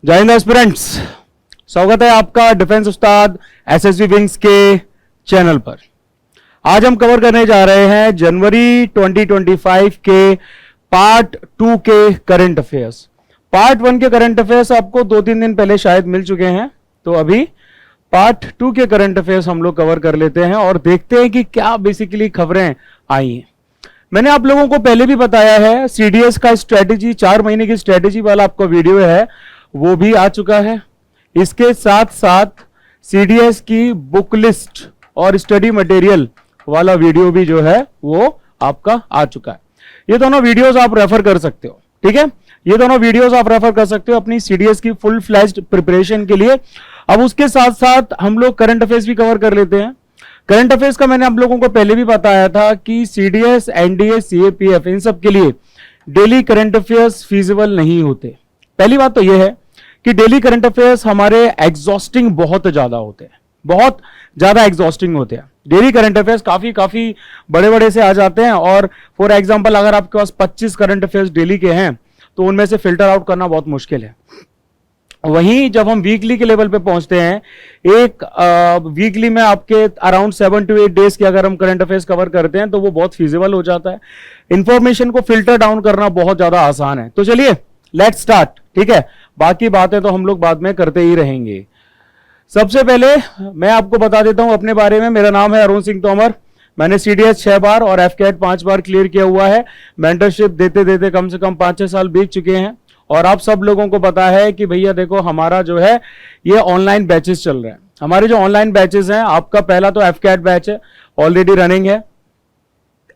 जय हिंद एस्पिरेंट्स, स्वागत है आपका डिफेंस उस्ताद एसएसबी विंग्स के चैनल पर। आज हम कवर करने जा रहे हैं जनवरी 2025 के पार्ट 2 के करंट अफेयर्स। पार्ट 1 के करंट अफेयर्स आपको 2-3 दिन पहले शायद मिल चुके हैं, तो अभी पार्ट 2 के करंट अफेयर्स हम लोग कवर कर लेते हैं और देखते हैं कि क्या बेसिकली खबरें आई हैं। मैंने आप लोगों को पहले भी बताया है, सीडीएस का स्ट्रेटेजी 4 महीने की स्ट्रेटेजी वाला आपका वीडियो है, वो भी आ चुका है। इसके साथ साथ सीडीएस की बुक लिस्ट और स्टडी मटेरियल वाला वीडियो भी जो है वो आपका आ चुका है। ये दोनों वीडियोस आप रेफर कर सकते हो, ठीक है। ये दोनों वीडियोस आप रेफर कर सकते हो अपनी सीडीएस की फुल फ्लैश्ड प्रिपरेशन के लिए। अब उसके साथ साथ हम लोग करंट अफेयर्स भी कवर कर लेते हैं। करंट अफेयर्स का मैंने आप लोगों को पहले भी बताया था कि सीडीएस, एनडीए, सीएपीएफ इन सब के लिए डेली करंट अफेयर्स फीजिबल नहीं होते। पहली बात तो यह है कि डेली करंट अफेयर्स हमारे एग्जॉस्टिंग बहुत ज्यादा होते हैं, बहुत ज्यादा एग्जॉस्टिंग होते हैं। डेली करंट अफेयर्स काफी बड़े बड़े से आ जाते हैं और फॉर एग्जांपल अगर आपके पास 25 करंट अफेयर्स डेली के हैं तो उनमें से फिल्टर आउट करना बहुत मुश्किल है। वहीं जब हम वीकली के लेवल पे पहुंचते हैं, एक वीकली में आपके अराउंड 7 to 8 डेज के अगर हम करंट अफेयर्स कवर करते हैं तो वो बहुत फीजिबल हो जाता है। इंफॉर्मेशन को फिल्टर डाउन करना बहुत ज्यादा आसान है। तो चलिए लेट्स स्टार्ट, ठीक है। बाकी बातें तो हम लोग बाद में करते ही रहेंगे। सबसे पहले मैं आपको बता देता हूं अपने बारे में। मेरा नाम है अरुण सिंह तोमर। मैंने सीडीएस 6 बार और एफकेट 5 बार क्लियर किया हुआ है। मेंटरशिप देते देते कम से कम 5-6 साल बीत चुके हैं और आप सब लोगों को पता है कि भैया देखो हमारा जो है ये ऑनलाइन बैचेस चल रहे हैं। हमारे जो ऑनलाइन बैचेस हैं, आपका पहला तो एफकेट बैच है, ऑलरेडी रनिंग है।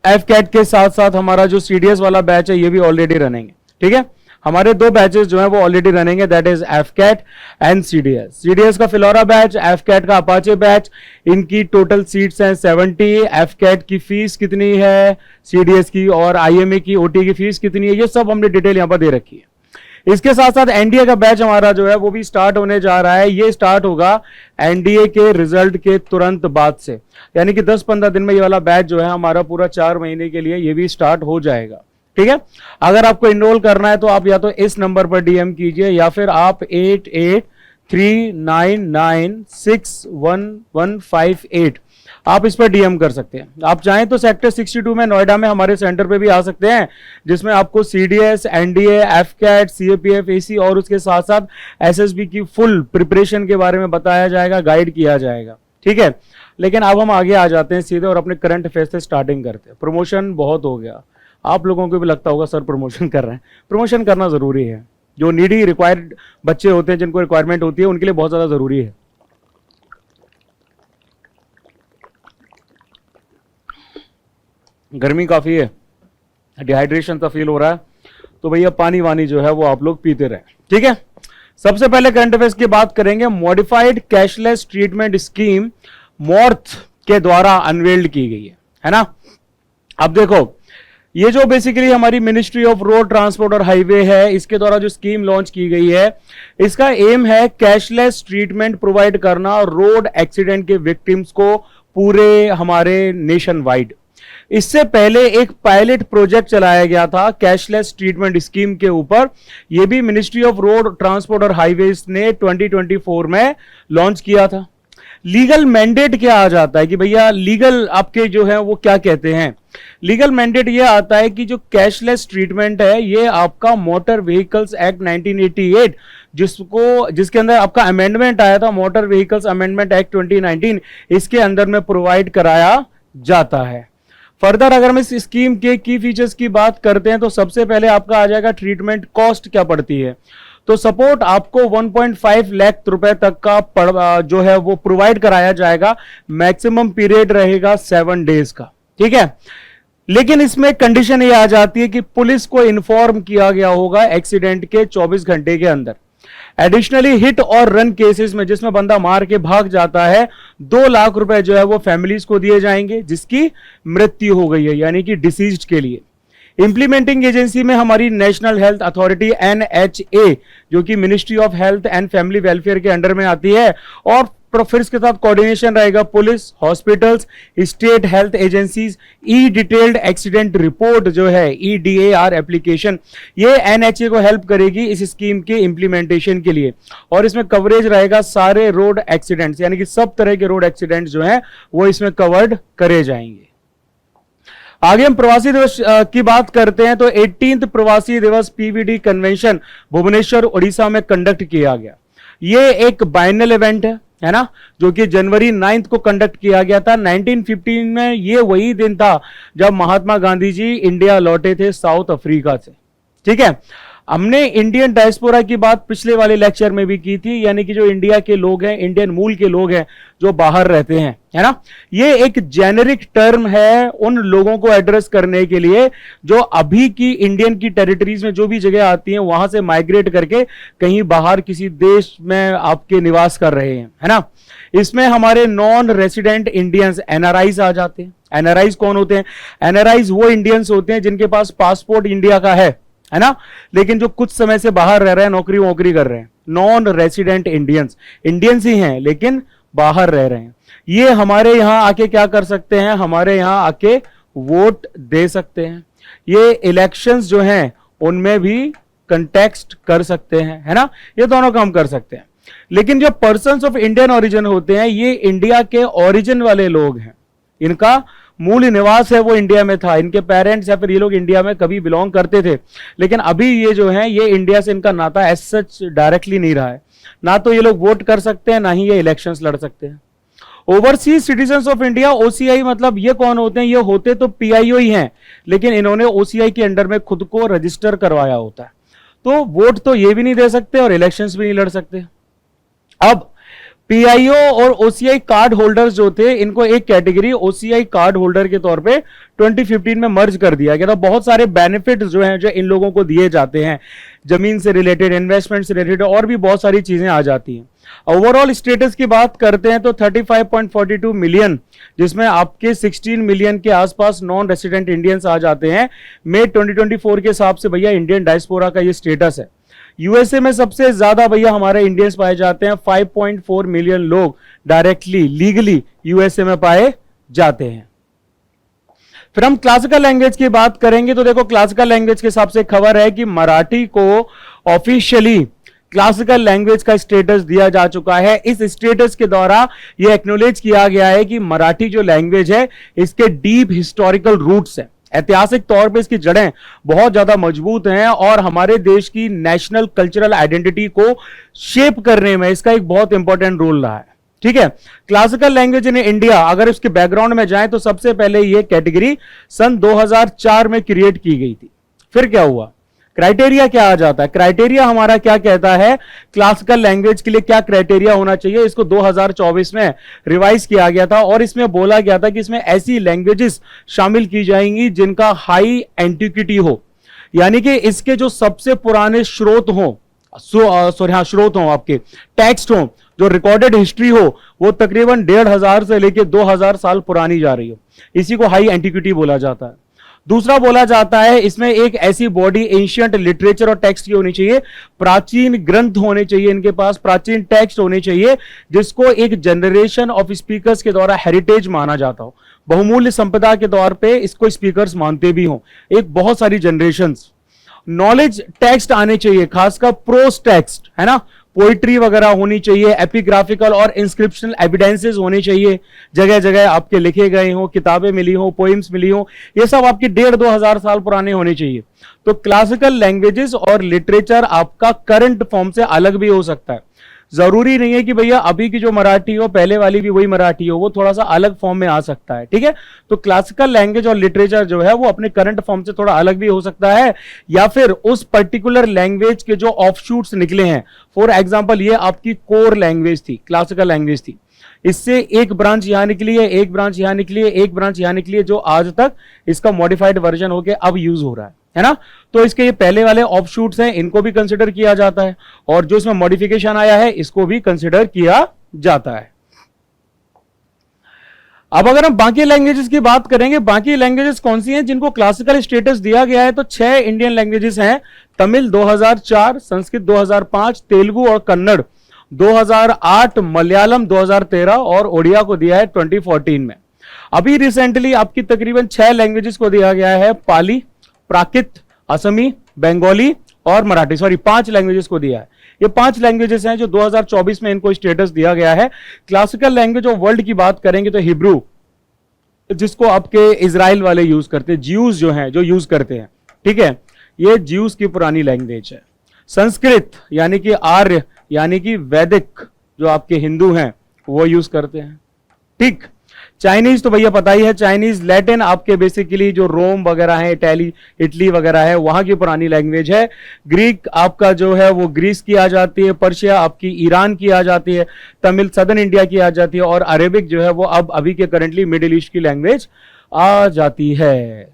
एफकेट के साथ साथ हमारा जो सीडीएस वाला बैच है ये भी ऑलरेडी रनिंग है, ठीक है। हमारे 2 बैचेस जो हैं वो ऑलरेडी रनिंग है, that is AFCAT and CDS. CDS का फिलोरा बैच, एफकेट का अपाचे बैच। इनकी टोटल सीट्स हैं 70। एफकेट की फीस कितनी है, सीडीएस की और आईएमए की ओटी की फीस कितनी है, ये सब हमने डिटेल यहां पर दे रखी है। इसके साथ साथ एनडीए का बैच हमारा जो है वो भी स्टार्ट होने जा रहा है। ये स्टार्ट होगा एनडीए के रिजल्ट के तुरंत बाद से, यानी कि 10-15 दिन में ये वाला बैच जो है हमारा पूरा 4 महीने के लिए ये भी स्टार्ट हो जाएगा, ठीक है। अगर आपको इनरोल करना है तो आप या तो इस नंबर पर डीएम कीजिए या फिर आप 8839961158 आप इस पर डीएम कर सकते हैं। आप चाहें तो सेक्टर 62 में नोएडा में हमारे सेंटर पे भी आ सकते हैं, जिसमें आपको सीडीएस, एनडीए, एफकेट, सीएपीएफ, एसी और उसके साथ साथ एसएसबी की फुल प्रिपरेशन के बारे में बताया जाएगा, गाइड किया जाएगा, ठीक है। लेकिन अब हम आगे आ जाते हैं सीधे और अपने करंट अफेयर्स से स्टार्टिंग करते हैं। प्रमोशन बहुत हो गया, आप लोगों को भी लगता होगा सर प्रमोशन कर रहे हैं। प्रमोशन करना जरूरी है। जो नीडी रिक्वायर्ड बच्चे होते हैं, जिनको रिक्वायरमेंट होती है, उनके लिए बहुत ज्यादा जरूरी है। गर्मी काफी है, डिहाइड्रेशन सा फील हो रहा है, तो भैया पानी वानी जो है वो आप लोग पीते रहे, ठीक है। सबसे पहले करंट अफेयर्स की बात करेंगे। मॉडिफाइड कैशलेस ट्रीटमेंट स्कीम मॉर्थ के द्वारा अनवेल्ड की गई है ना। अब देखो, ये जो बेसिकली हमारी मिनिस्ट्री ऑफ रोड ट्रांसपोर्ट और हाईवे है, इसके द्वारा जो स्कीम लॉन्च की गई है, इसका एम है कैशलेस ट्रीटमेंट प्रोवाइड करना रोड एक्सीडेंट के विक्टिम्स को पूरे हमारे नेशन वाइड। इससे पहले एक पायलट प्रोजेक्ट चलाया गया था कैशलेस ट्रीटमेंट स्कीम के ऊपर। यह भी मिनिस्ट्री ऑफ रोड ट्रांसपोर्ट और हाईवेज ने 2024 में लॉन्च किया था। लीगल मैंडेट क्या आ जाता है कि भैया लीगल आपके जो है वो क्या कहते हैं। लीगल मैंडेट ये आता है कि जो कैशलेस ट्रीटमेंट है ये आपका मोटर व्हीकल्स एक्ट 1988 जिसके अंदर आपका अमेंडमेंट आया था, मोटर व्हीकल्स अमेंडमेंट एक्ट 2019, इसके अंदर में प्रोवाइड कराया जाता है। फर्दर अगर हम इस स्कीम के की फीचर्स की बात करते हैं तो सबसे पहले आपका आ जाएगा ट्रीटमेंट कॉस्ट क्या पड़ती है। तो सपोर्ट आपको 1.5 लाख रुपए तक का जो है वो प्रोवाइड कराया जाएगा। मैक्सिमम पीरियड रहेगा 7 डेज का, ठीक है। लेकिन इसमें कंडीशन ये आ जाती है कि पुलिस को इन्फॉर्म किया गया होगा एक्सीडेंट के 24 घंटे के अंदर। एडिशनली हिट और रन केसेस में जिसमें बंदा मार के भाग जाता है, 2 लाख रुपए जो है वो फैमिलीज को दिए जाएंगे जिसकी मृत्यु हो गई है, यानी कि डिसीज्ड के लिए। इंप्लीमेंटिंग एजेंसी में हमारी नेशनल हेल्थ अथॉरिटी NHA, जो कि ministry of health and family welfare के अंडर में आती है, और फिर इसके साथ कोऑर्डिनेशन रहेगा police, hospitals, state health agencies, E detailed accident report जो है EDAR एप्लीकेशन, ये NHA को हेल्प करेगी इस स्कीम के इंप्लीमेंटेशन के लिए। और इसमें कवरेज रहेगा सारे रोड एक्सीडेंट्स, यानी कि सब तरह के रोड एक्सीडेंट्स जो हैं वो इसमें कवर्ड करे जाएंगे। आगे हम प्रवासी दिवस की बात करते हैं तो 18th प्रवासी दिवस PVD कन्वेंशन भुवनेश्वर उड़ीसा में कंडक्ट किया गया। ये एक बाइनल इवेंट है ना, जो कि जनवरी 9 को कंडक्ट किया गया था 1915 में। ये वही दिन था जब महात्मा गांधी जी इंडिया लौटे थे साउथ अफ्रीका से। ठीक है, हमने इंडियन डायस्पोरा की बात पिछले वाले लेक्चर में भी की थी, यानी कि जो इंडिया के लोग हैं, इंडियन मूल के लोग हैं जो बाहर रहते हैं, है ना। ये एक जेनेरिक टर्म है उन लोगों को एड्रेस करने के लिए जो अभी की इंडियन की टेरिटरीज में जो भी जगह आती हैं वहां से माइग्रेट करके कहीं बाहर किसी देश में आपके निवास कर रहे हैं, है ना। इसमें हमारे नॉन रेसिडेंट इंडियंस NRIs आ जाते हैं। NRIs कौन होते हैं? NRIs वो इंडियंस होते हैं जिनके पास पासपोर्ट इंडिया का है ना, लेकिन जो कुछ समय से बाहर रह रहे हैं, नौकरी वोकरी कर रहे हैं। नॉन रेसिडेंट इंडियंस, इंडियंस ही हैं लेकिन बाहर रह रहे हैं। ये हमारे यहां आके क्या कर सकते हैं? हमारे यहां आके वोट दे सकते हैं। ये इलेक्शंस जो हैं उनमें भी कंटेक्स्ट कर सकते हैं, है ना। ये दोनों काम कर सकते हैं। लेकिन जो पर्सन्स ऑफ इंडियन ओरिजिन होते हैं ये इंडिया के ओरिजिन वाले लोग हैं, इनका मूल निवास है वो इंडिया में था, इनके पेरेंट्स या फिर ये लोग इंडिया में कभी बिलोंग करते थे, लेकिन अभी ये जो है ये इंडिया से इनका नाता एज सच डायरेक्टली नहीं रहा है। ना तो ये लोग वोट कर सकते हैं, ना ही ये इलेक्शंस लड़ सकते हैं। Overseas citizens of India, OCI मतलब ये कौन होते हैं? ये होते तो PIO ही हैं, लेकिन इन्होंने OCI के अंडर में खुद को रजिस्टर करवाया होता है, तो वोट तो ये भी नहीं दे सकते और इलेक्शंस भी नहीं लड़ सकते। अब PIO और OCI कार्ड होल्डर्स जो थे इनको एक कैटेगरी OCI कार्ड होल्डर के तौर पे 2015 में मर्ज कर दिया गया था। बहुत सारे बेनिफिट जो हैं जो इन लोगों को दिए जाते हैं, जमीन से रिलेटेड, इन्वेस्टमेंट से रिलेटेड और भी बहुत सारी चीजें आ जाती हैं। ओवरऑल स्टेटस की बात करते हैं तो 35.42 मिलियन, जिसमें आपके 16 मिलियन के आसपास नॉन रेसिडेंट इंडियंस आ जाते हैं। मई 2024 के हिसाब से भैया इंडियन डायस्पोरा का ये स्टेटस है। USA में सबसे ज्यादा भैया हमारे इंडियंस पाए जाते हैं, 5.4 मिलियन लोग डायरेक्टली लीगली USA में पाए जाते हैं। फिर हम क्लासिकल लैंग्वेज की बात करेंगे तो देखो क्लासिकल लैंग्वेज के हिसाब से खबर है कि मराठी को ऑफिशियली क्लासिकल लैंग्वेज का स्टेटस दिया जा चुका है। इस स्टेटस के द्वारा यह एक्नॉलेज किया गया है कि मराठी जो लैंग्वेज है इसके डीप हिस्टोरिकल रूट्स है, ऐतिहासिक तौर पे इसकी जड़ें बहुत ज्यादा मजबूत हैं और हमारे देश की नेशनल कल्चरल आइडेंटिटी को शेप करने में इसका एक बहुत इंपॉर्टेंट रोल रहा है। ठीक है, क्लासिकल लैंग्वेज इन इंडिया, अगर इसके बैकग्राउंड में जाएं तो सबसे पहले यह कैटेगरी सन 2004 में क्रिएट की गई थी। फिर क्या हुआ? क्राइटेरिया क्या आ जाता है? क्राइटेरिया हमारा क्या कहता है क्लासिकल लैंग्वेज के लिए क्या क्राइटेरिया होना चाहिए? इसको 2024 में रिवाइज किया गया था और इसमें बोला गया था कि इसमें ऐसी लैंग्वेजेस शामिल की जाएंगी जिनका हाई एंटिक्विटी हो, यानी कि इसके जो सबसे पुराने स्रोत हो, स्रोत हो, आपके टेक्स्ट हो, जो रिकॉर्डेड हिस्ट्री हो, वो तकरीबन 1500 से लेकर 2000 साल पुरानी जा रही हो। इसी को हाई एंटिक्विटी बोला जाता है। दूसरा बोला जाता है इसमें एक ऐसी बॉडी एंशियंट लिटरेचर और टेक्स्ट की होनी चाहिए, प्राचीन ग्रंथ होने चाहिए, इनके पास प्राचीन टेक्स्ट होने चाहिए जिसको एक जनरेशन ऑफ स्पीकर्स के द्वारा हेरिटेज माना जाता हो, बहुमूल्य संपदा के तौर पे इसको स्पीकर्स मानते भी हों, एक बहुत सारी जनरेशंस। नॉलेज टेक्स्ट आने चाहिए, खासकर प्रोस टेक्स्ट, है ना, पोइट्री वगैरह होनी चाहिए, एपिग्राफिकल और इंस्क्रिप्शनल एविडेंसेस होने चाहिए, जगह जगह आपके लिखे गए हो, किताबें मिली हो, पोइम्स मिली हो, ये सब आपके 1500-2000 साल पुराने होने चाहिए। तो क्लासिकल लैंग्वेजेस और लिटरेचर आपका करंट फॉर्म से अलग भी हो सकता है, जरूरी नहीं है कि भैया अभी की जो मराठी हो पहले वाली भी वही मराठी हो, वो थोड़ा सा अलग फॉर्म में आ सकता है। ठीक है, तो क्लासिकल लैंग्वेज और लिटरेचर जो है वो अपने करंट फॉर्म से थोड़ा अलग भी हो सकता है, या फिर उस पर्टिकुलर लैंग्वेज के जो ऑफशूट्स निकले हैं, फॉर एग्जांपल ये आपकी कोर लैंग्वेज थी, क्लासिकल लैंग्वेज थी, इससे एक ब्रांच यहां निकली है, एक ब्रांच यहां निकली है, एक ब्रांच यहां निकली है, जो आज तक इसका मॉडिफाइड वर्जन होकर अब यूज हो रहा है ना। तो इसके ये पहले वाले ऑफशूट्स हैं, इनको भी कंसिडर किया जाता है, और जो इसमें मॉडिफिकेशन आया है इसको भी कंसिडर किया जाता है। अब अगर हम बाकी लैंग्वेजेस की बात करेंगे, बाकी लैंग्वेजेस कौन सी हैं जिनको क्लासिकल स्टेटस दिया गया है, तो 6 इंडियन लैंग्वेजेस हैं, तमिल 2004, संस्कृत 2005, तेलुगु और कन्नड़ 2008, मलयालम 2013 और ओडिया को दिया है 2014 में। अभी रिसेंटली आपकी तकरीबन 6 लैंग्वेजेस को दिया गया है, पाली, प्राकृत, असमी, बंगाली और मराठी, सॉरी 5 लैंग्वेजेस को दिया है। ये 5 लैंग्वेजेस हैं जो 2024 में इनको स्टेटस दिया गया है। क्लासिकल लैंग्वेज ऑफ वर्ल्ड की बात करेंगे तो हिब्रू, जिसको आपके इजराइल वाले यूज करते हैं, ज्यूज जो हैं जो यूज करते हैं, ठीक है, ये ज्यूज की पुरानी लैंग्वेज है। संस्कृत यानी कि आर्य यानी कि वैदिक जो आपके हिंदू हैं वो यूज करते हैं, ठीक। चाइनीज तो भैया पता ही है, चाइनीज लैटिन आपके बेसिकली जो रोम वगैरह है, इटली वगैरह है, वहां की पुरानी लैंग्वेज है। ग्रीक आपका जो है वो ग्रीस की आ जाती है, पर्शिया आपकी ईरान की आ जाती है, तमिल सदर्न इंडिया की आ जाती है और अरेबिक जो है वो अब अभी के करंटली मिडिल ईस्ट की लैंग्वेज आ जाती है।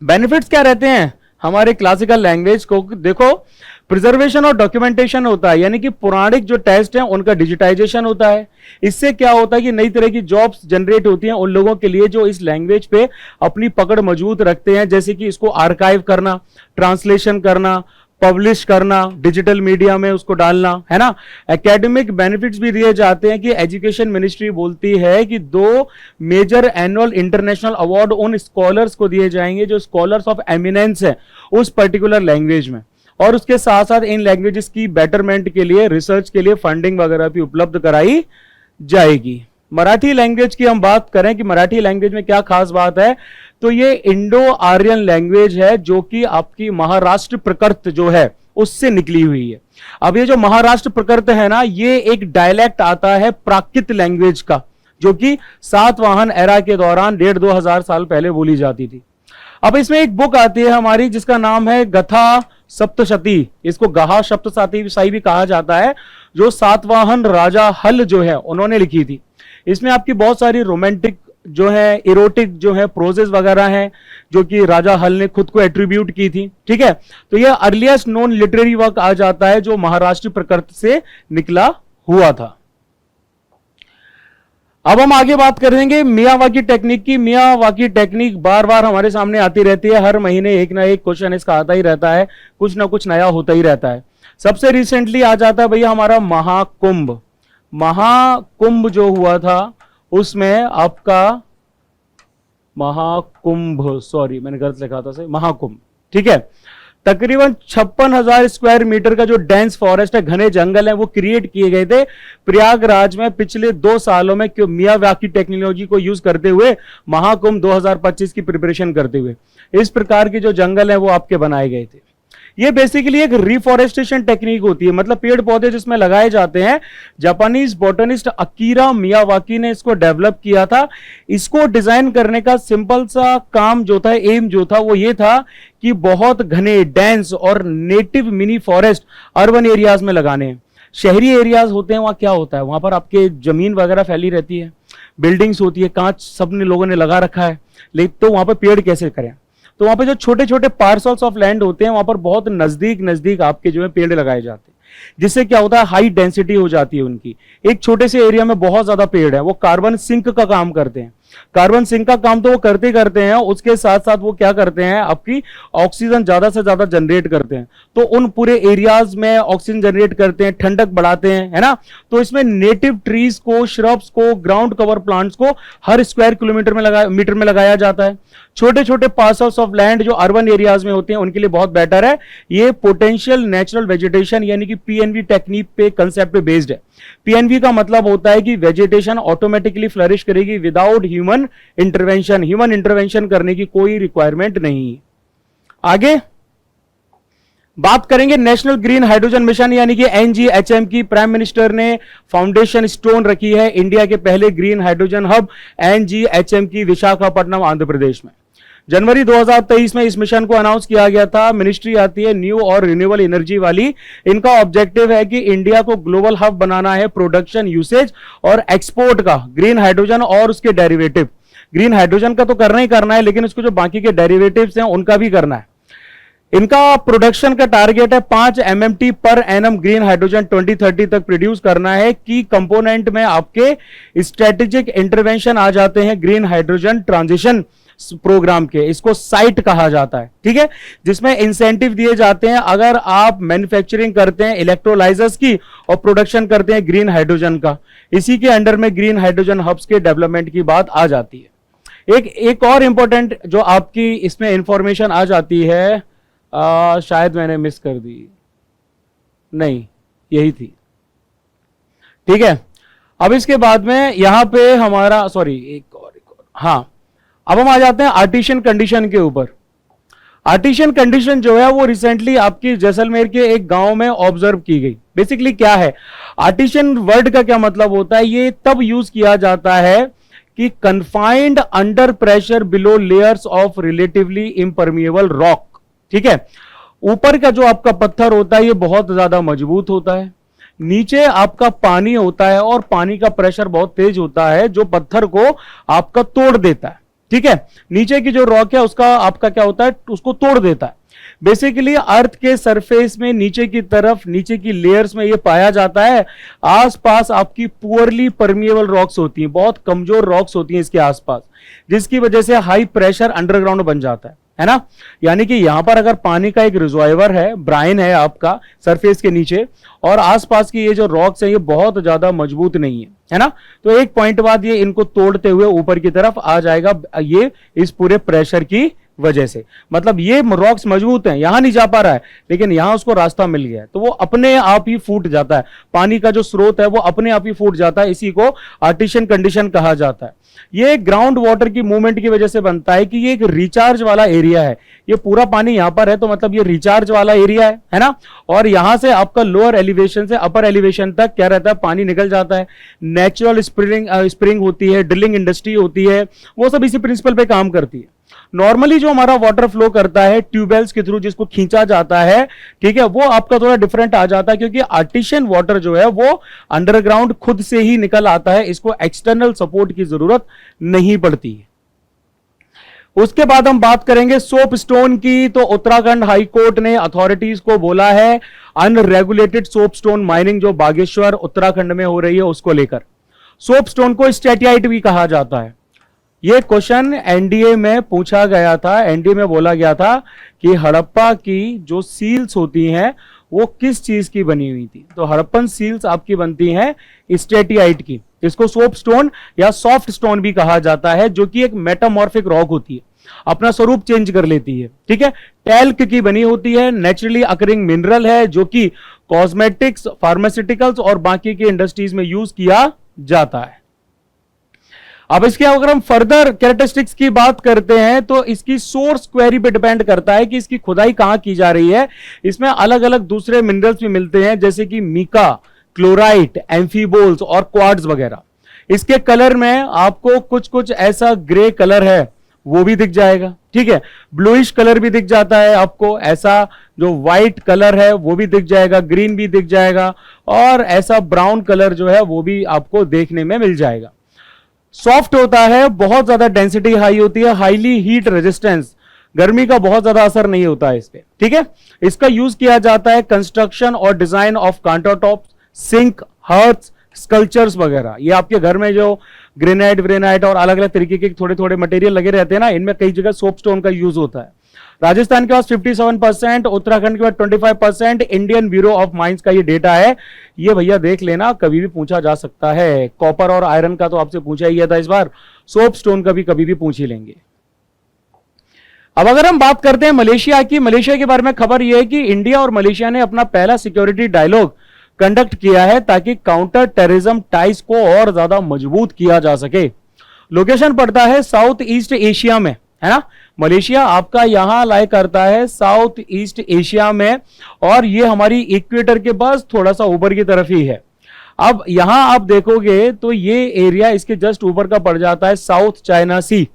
बेनिफिट्स क्या रहते हैं हमारे क्लासिकल लैंग्वेज को? देखो, प्रिजर्वेशन और डॉक्यूमेंटेशन होता है, यानी कि पौराणिक जो टेक्स्ट हैं उनका डिजिटाइजेशन होता है। इससे क्या होता है कि नई तरह की जॉब्स जनरेट होती हैं उन लोगों के लिए जो इस लैंग्वेज पे अपनी पकड़ मजबूत रखते हैं, जैसे कि इसको आर्काइव करना, ट्रांसलेशन करना, पब्लिश करना, डिजिटल मीडिया में उसको डालना, है ना। एकेडमिक बेनिफिट्स भी दिए जाते हैं कि एजुकेशन मिनिस्ट्री बोलती है कि 2 मेजर एनुअल इंटरनेशनल अवार्ड उन स्कॉलर्स को दिए जाएंगे जो स्कॉलर्स ऑफ एमिनेंस है उस पर्टिकुलर लैंग्वेज में, और उसके साथ साथ इन लैंग्वेजेस की बेटरमेंट के लिए, रिसर्च के लिए फंडिंग वगैरह भी उपलब्ध कराई जाएगी। मराठी लैंग्वेज की हम बात करें कि मराठी लैंग्वेज में क्या खास बात है, तो ये इंडो आर्यन लैंग्वेज है जो कि आपकी महाराष्ट्र प्रकृत जो है उससे निकली हुई है। अब ये जो महाराष्ट्र प्रकृत है ना, ये एक डायलेक्ट आता है प्राकृत लैंग्वेज का, जो कि सातवाहन एरा के दौरान 1,500-2,000 साल पहले बोली जाती थी। अब इसमें एक बुक आती है हमारी जिसका नाम है गथा सप्तशती, इसको गहा सप्तशती भी कहा जाता है, जो सातवाहन राजा हल जो है उन्होंने लिखी थी। इसमें आपकी बहुत सारी रोमांटिक जो है, इरोटिक जो है प्रोजेस वगैरह हैं जो कि राजा हल ने खुद को एट्रीब्यूट की थी, ठीक है। तो ये अर्लीस्ट नोन लिटरेरी वर्क आ जाता है जो महाराष्ट्र प्रकृत से निकला हुआ था। अब हम आगे बात करेंगे मियावाकी टेक्निक की। मियावाकी टेक्निक बार बार हमारे सामने आती रहती है, हर महीने एक ना एक क्वेश्चन इसका आता ही रहता है, कुछ ना कुछ नया होता ही रहता है। सबसे रिसेंटली आ जाता है भैया हमारा महाकुंभ। महाकुंभ जो हुआ था उसमें आपका महाकुंभ, सॉरी मैंने गलत लिखा था, महाकुंभ, ठीक है। तकरीबन 56,000 स्क्वायर मीटर का जो डेंस फॉरेस्ट है, घने जंगल है, वो क्रिएट किए गए थे प्रयागराज में पिछले 2 सालों में, क्यों मियावाकी टेक्नोलॉजी को यूज करते हुए, महाकुंभ 2025 की प्रिपरेशन करते हुए। इस प्रकार के जो जंगल है वो आपके बनाए गए थे। ये बेसिकली एक रिफॉरेस्टेशन टेक्निक होती है, मतलब पेड़ पौधे जिसमें लगाए जाते हैं। जापानीज बॉटनिस्ट अकीरा मियावाकी ने इसको डेवलप किया था। इसको डिजाइन करने का सिंपल सा काम जो था, एम जो था, वो ये था कि बहुत घने डेंस और native mini forest urban areas में लगाने हैं। शहरी एरियाज होते हैं, वहां क्या होता है, वहां पर आपके जमीन वगैरह फैली रहती है, बिल्डिंग्स होती है, कांच सबने लोगों ने लगा रखा है, लेकिन तो वहां पर पेड़ कैसे करें? तो वहां पे जो छोटे छोटे पार्सल्स ऑफ लैंड होते हैं वहां पर बहुत नजदीक नजदीक आपके जो है पेड़ लगाए जाते हैं, जिससे क्या होता है, हाई डेंसिटी हो जाती है उनकी। एक छोटे से एरिया में बहुत ज्यादा पेड़ है, वो कार्बन सिंक का काम करते हैं। कार्बन सिंक का काम तो वो करते करते हैं, उसके साथ साथ वो क्या करते हैं, आपकी ऑक्सीजन ज्यादा से ज्यादा जनरेट करते हैं। तो उन पूरे एरियाज में ऑक्सीजन जनरेट करते हैं, ठंडक बढ़ाते हैं, है ना। तो इसमें नेटिव ट्रीज को, श्रब्स को, ग्राउंड कवर प्लांट्स को हर स्क्वायर किलोमीटर में मीटर में लगाया जाता है। छोटे छोटे पार्सल्स ऑफ लैंड जो अर्बन एरियाज में होते हैं उनके लिए बहुत बेटर है। ये पोटेंशियल नेचुरल वेजिटेशन यानी कि पीएनवी टेक्निक पे, कंसेप्ट पे बेस्ड है। पीएनवी का मतलब होता है कि वेजिटेशन ऑटोमेटिकली फ्लरिश करेगी without human intervention. Human intervention करने की कोई रिक्वायरमेंट नहीं। आगे बात करेंगे नेशनल ग्रीन हाइड्रोजन मिशन यानी कि एनजीएचएम की। प्राइम मिनिस्टर ने फाउंडेशन स्टोन रखी है इंडिया के पहले ग्रीन हाइड्रोजन हब एनजीएचएम की, विशाखापट्टनम आंध्र प्रदेश में। जनवरी 2023 में इस मिशन को अनाउंस किया गया था। मिनिस्ट्री आती है न्यू और रिन्यूएबल एनर्जी वाली। इनका ऑब्जेक्टिव है कि इंडिया को ग्लोबल हब बनाना है प्रोडक्शन, यूसेज और एक्सपोर्ट का, ग्रीन हाइड्रोजन और उसके डेरिवेटिव। ग्रीन हाइड्रोजन का तो करना ही करना है, लेकिन उसको जो बाकी के डेरिवेटिव्स हैं उनका भी करना है। इनका प्रोडक्शन का टारगेट है 5 MMT per annum green hydrogen 2030 तक प्रोड्यूस करना है। की कंपोनेंट में आपके स्ट्रेटेजिक इंटरवेंशन आ जाते हैं ग्रीन हाइड्रोजन ट्रांजिशन प्रोग्राम के, इसको साइट कहा जाता है, ठीक है, जिसमें इंसेंटिव दिए जाते हैं अगर आप मैन्युफैक्चरिंग करते हैं इलेक्ट्रोलाइजर्स की और प्रोडक्शन करते हैं ग्रीन हाइड्रोजन का। इसी के अंडर में ग्रीन हाइड्रोजन हब्स के डेवलपमेंट की बात आ जाती है। एक और इंपॉर्टेंट जो आपकी इसमें इंफॉर्मेशन आ जाती है, शायद मैंने मिस कर दी, नहीं यही थी, ठीक है। अब इसके बाद में यहां पे हमारा एक और हाँ, अब हम आ जाते हैं आर्टिशियन कंडीशन के ऊपर। आर्टिशियन कंडीशन जो है वो रिसेंटली आपकी जैसलमेर के एक गांव में ऑब्जर्व की गई। बेसिकली क्या है आर्टिशियन वर्ड का क्या मतलब होता है, ये तब यूज किया जाता है कि confined under pressure below layers of relatively impermeable rock, ठीक है। ऊपर का जो आपका पत्थर होता है ये बहुत ज्यादा मजबूत होता है, नीचे आपका पानी होता है और पानी का प्रेशर बहुत तेज होता है जो पत्थर को आपका तोड़ देता है, ठीक है। नीचे की जो रॉक है उसका आपका क्या होता है, उसको तोड़ देता है। बेसिकली अर्थ के सरफेस में नीचे की तरफ, नीचे की लेयर्स में ये पाया जाता है। आसपास आपकी पुअरली परमिएबल रॉक्स होती हैं, बहुत कमजोर रॉक्स होती हैं इसके आसपास, जिसकी वजह से हाई प्रेशर अंडरग्राउंड बन जाता है ना। यानी कि यहां पर अगर पानी का एक रिजर्वायर है, ब्राइन है आपका सरफेस के नीचे, और आसपास की ये जो रॉक्स है ये बहुत ज्यादा मजबूत नहीं है ना, तो एक पॉइंट बाद ये इनको तोड़ते हुए ऊपर की तरफ आ जाएगा, ये इस पूरे प्रेशर की वजह से। मतलब ये रॉक्स मजबूत हैं, यहां नहीं जा पा रहा है, लेकिन यहां उसको रास्ता मिल गया है तो वो अपने आप ही फूट जाता है। पानी का जो स्रोत है वो अपने आप ही फूट जाता है, इसी को आर्टिशियन कंडीशन कहा जाता है। ये ग्राउंड वाटर की मूवमेंट की वजह से बनता है कि ये एक रिचार्ज वाला एरिया है। ये पूरा पानी यहां पर है तो मतलब ये रिचार्ज वाला एरिया है ना। और यहां से आपका लोअर एलिवेशन से अपर एलिवेशन तक क्या रहता है, पानी निकल जाता है। नेचुरल स्प्रिंग होती है, ड्रिलिंग इंडस्ट्री होती है, वो सब इसी प्रिंसिपल पे काम करती है। नॉर्मली जो हमारा वाटर फ्लो करता है ट्यूबवेल्स के थ्रू, जिसको खींचा जाता है, ठीक है, वो आपका थोड़ा डिफरेंट आ जाता है, क्योंकि आर्टिशियन वाटर जो है वो अंडरग्राउंड खुद से ही निकल आता है, इसको एक्सटर्नल सपोर्ट की जरूरत नहीं पड़ती है। उसके बाद हम बात करेंगे सोप स्टोन की। तो उत्तराखंड हाई कोर्ट ने अथॉरिटीज को बोला है अनरेगुलेटेड सोप स्टोन माइनिंग जो बागेश्वर उत्तराखंड में हो रही है उसको लेकर। सोप स्टोन को स्टेटियाइट भी कहा जाता है। यह क्वेश्चन एनडीए में पूछा गया था। एनडीए में बोला गया था कि हड़प्पा की जो सील्स होती हैं वो किस चीज की बनी हुई थी, तो हड़प्पन सील्स आपकी बनती हैं स्टेटियाइट की। इसको सोप स्टोन या सॉफ्ट स्टोन भी कहा जाता है, जो कि एक मेटामॉर्फिक रॉक होती है, अपना स्वरूप चेंज कर लेती है, ठीक है। टैल्क की बनी होती है, नेचुरली अकरिंग मिनरल है, जो कि कॉस्मेटिक्स, फार्मास्यूटिकल्स और बाकी की इंडस्ट्रीज में यूज किया जाता है। अब इसके अगर हम फर्दर कैरेक्टरिस्टिक्स की बात करते हैं तो इसकी सोर्स क्वेरी पे डिपेंड करता है कि इसकी खुदाई कहां की जा रही है। इसमें अलग अलग दूसरे मिनरल्स भी मिलते हैं, जैसे कि मीका, क्लोराइट, एम्फीबोल्स और क्वार्ट्ज वगैरह। इसके कलर में आपको कुछ कुछ ऐसा ग्रे कलर है वो भी दिख जाएगा, ठीक है। ब्लूइश कलर भी दिख जाता है आपको, ऐसा जो व्हाइट कलर है वो भी दिख जाएगा, ग्रीन भी दिख जाएगा, और ऐसा ब्राउन कलर जो है वो भी आपको देखने में मिल जाएगा। सॉफ्ट होता है, बहुत ज्यादा डेंसिटी हाई होती है, हाईली हीट रेजिस्टेंस, गर्मी का बहुत ज्यादा असर नहीं होता है इस पे, ठीक है। इसका यूज किया जाता है कंस्ट्रक्शन और design of countertop, sink, hearths, sculptures वगैरह। ये आपके घर में जो ग्रेनाइट और अलग अलग तरीके के थोड़े थोड़े मटेरियल लगे रहते हैं ना, इनमें कई जगह सोप स्टोन का यूज होता है। राजस्थान के पास 57%, उत्तराखंड के पास 25%, इंडियन ब्यूरो ऑफ माइंस का ये डेटा है। ये भैया देख लेना, कभी भी पूछा जा सकता है। कॉपर और आयरन का तो आपसे पूछा ही था इस बार, सोप स्टोन का भी कभी भी पूछ ही लेंगे। अब अगर हम बात करते हैं मलेशिया की, मलेशिया के बारे में खबर यह है कि इंडिया और मलेशिया ने अपना पहला सिक्योरिटी डायलॉग कंडक्ट किया है ताकि काउंटर टेररिज्म टाइज को और ज्यादा मजबूत किया जा सके। लोकेशन पड़ता है साउथ ईस्ट एशिया में, है ना। मलेशिया आपका यहां लाइक करता है साउथ ईस्ट एशिया में, और ये हमारी इक्वेटर के पास थोड़ा सा ऊपर की तरफ ही है। अब यहां आप देखोगे तो ये एरिया इसके जस्ट ऊपर का पड़ जाता है साउथ चाइना सी,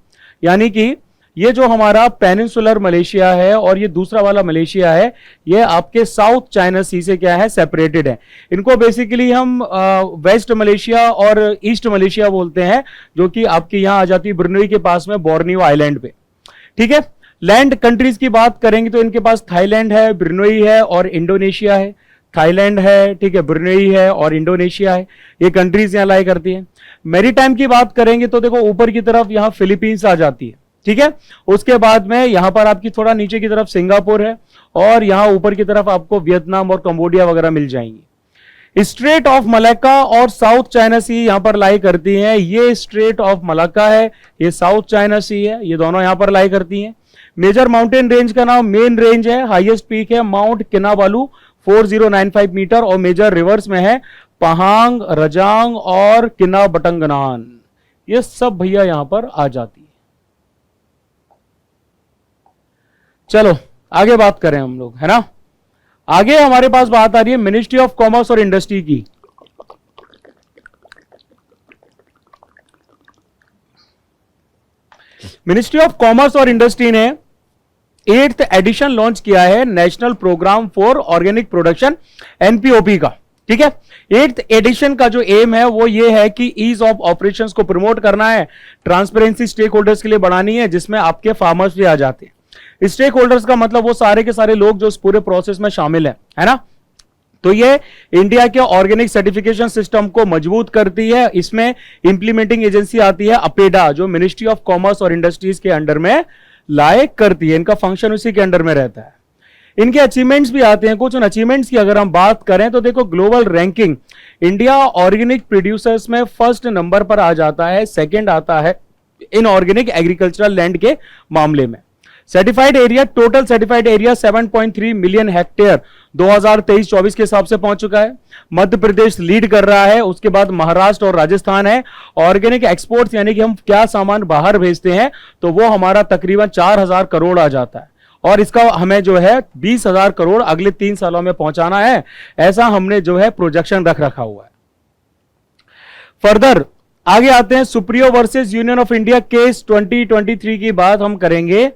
यानी कि ये जो हमारा पेनिनसुलर मलेशिया है और ये दूसरा वाला मलेशिया है, ये आपके साउथ चाइना सी से क्या है, सेपरेटेड है। इनको बेसिकली हम वेस्ट मलेशिया और ईस्ट मलेशिया बोलते हैं, जो कि आपके यहां आ जाती है ब्रुनेई के पास में, बोर्नियो आइलैंड पे, ठीक है। लैंड कंट्रीज की बात करेंगे तो इनके पास थाईलैंड है, ब्रुनेई है और इंडोनेशिया है। थाईलैंड है, ठीक है, ब्रुनेई है और इंडोनेशिया है, ये कंट्रीज यहां लाई करती है। मैरीटाइम की बात करेंगे तो देखो ऊपर की तरफ यहां फिलीपींस आ जाती है, ठीक है। उसके बाद में यहां पर आपकी थोड़ा नीचे की तरफ सिंगापुर है और यहां ऊपर की तरफ आपको वियतनाम और कंबोडिया वगैरह मिल जाएंगी। स्ट्रेट ऑफ मलाक्का और साउथ चाइना सी यहां पर लाई करती हैं। ये स्ट्रेट ऑफ मलाक्का है, ये साउथ चाइना सी है, ये दोनों यहां पर लाई करती हैं। मेजर माउंटेन रेंज का नाम मेन रेंज है, हाईएस्ट पीक है माउंट किनाबालू 4095 मीटर और मेजर रिवर्स में है पहांग, रजांग और किनाबटंगनान। ये सब भैया यहां पर आ जाती है। चलो आगे बात करें हम लोग, है ना। आगे हमारे पास बात आ रही है मिनिस्ट्री ऑफ कॉमर्स और इंडस्ट्री की। मिनिस्ट्री ऑफ कॉमर्स और इंडस्ट्री ने 8th एडिशन लॉन्च किया है national programme for organic production NPOP का। ठीक है, 8th एडिशन का जो एम है वो ये है कि ईज ऑफ ऑपरेशंस को प्रमोट करना है, ट्रांसपेरेंसी स्टेक होल्डर्स के लिए बढ़ानी है, जिसमें आपके फार्मर्स भी आ जाते हैं। स्टेक होल्डर्स का मतलब वो सारे के सारे लोग जो इस पूरे प्रोसेस में शामिल है ना। तो ये इंडिया के ऑर्गेनिक सर्टिफिकेशन सिस्टम को मजबूत करती है। इसमें इंप्लीमेंटिंग एजेंसी आती है अपेडा, जो मिनिस्ट्री ऑफ कॉमर्स और इंडस्ट्रीज के अंडर में लाए करती है। इनका फंक्शन उसी के अंडर में रहता है। इनके अचीवमेंट्स भी आते हैं। कुछ उन अचीवमेंट्स की अगर हम बात करें तो देखो, global ranking India organic producers में फर्स्ट नंबर पर आ जाता है, सेकंड आता है इन ऑर्गेनिक एग्रीकल्चरल लैंड के मामले में। Certified area, total certified area 7.3 million hectare 2023-24 के हिसाब से पहुंच चुका है। मध्य प्रदेश लीड कर रहा है, उसके बाद महाराष्ट्र और राजस्थान है। ऑर्गेनिक एक्सपोर्ट्स यानी कि हम क्या सामान बाहर भेजते हैं तो वो हमारा तकरीबन 4000 करोड़ आ जाता है और इसका हमें जो है 20,000 करोड़ अगले 3 सालों में पहुंचाना है। ऐसा हमने जो है प्रोजेक्शन रख रखा हुआ है। फर्दर आगे आते हैं, Supriyo versus union of India case 2023 की बात हम करेंगे।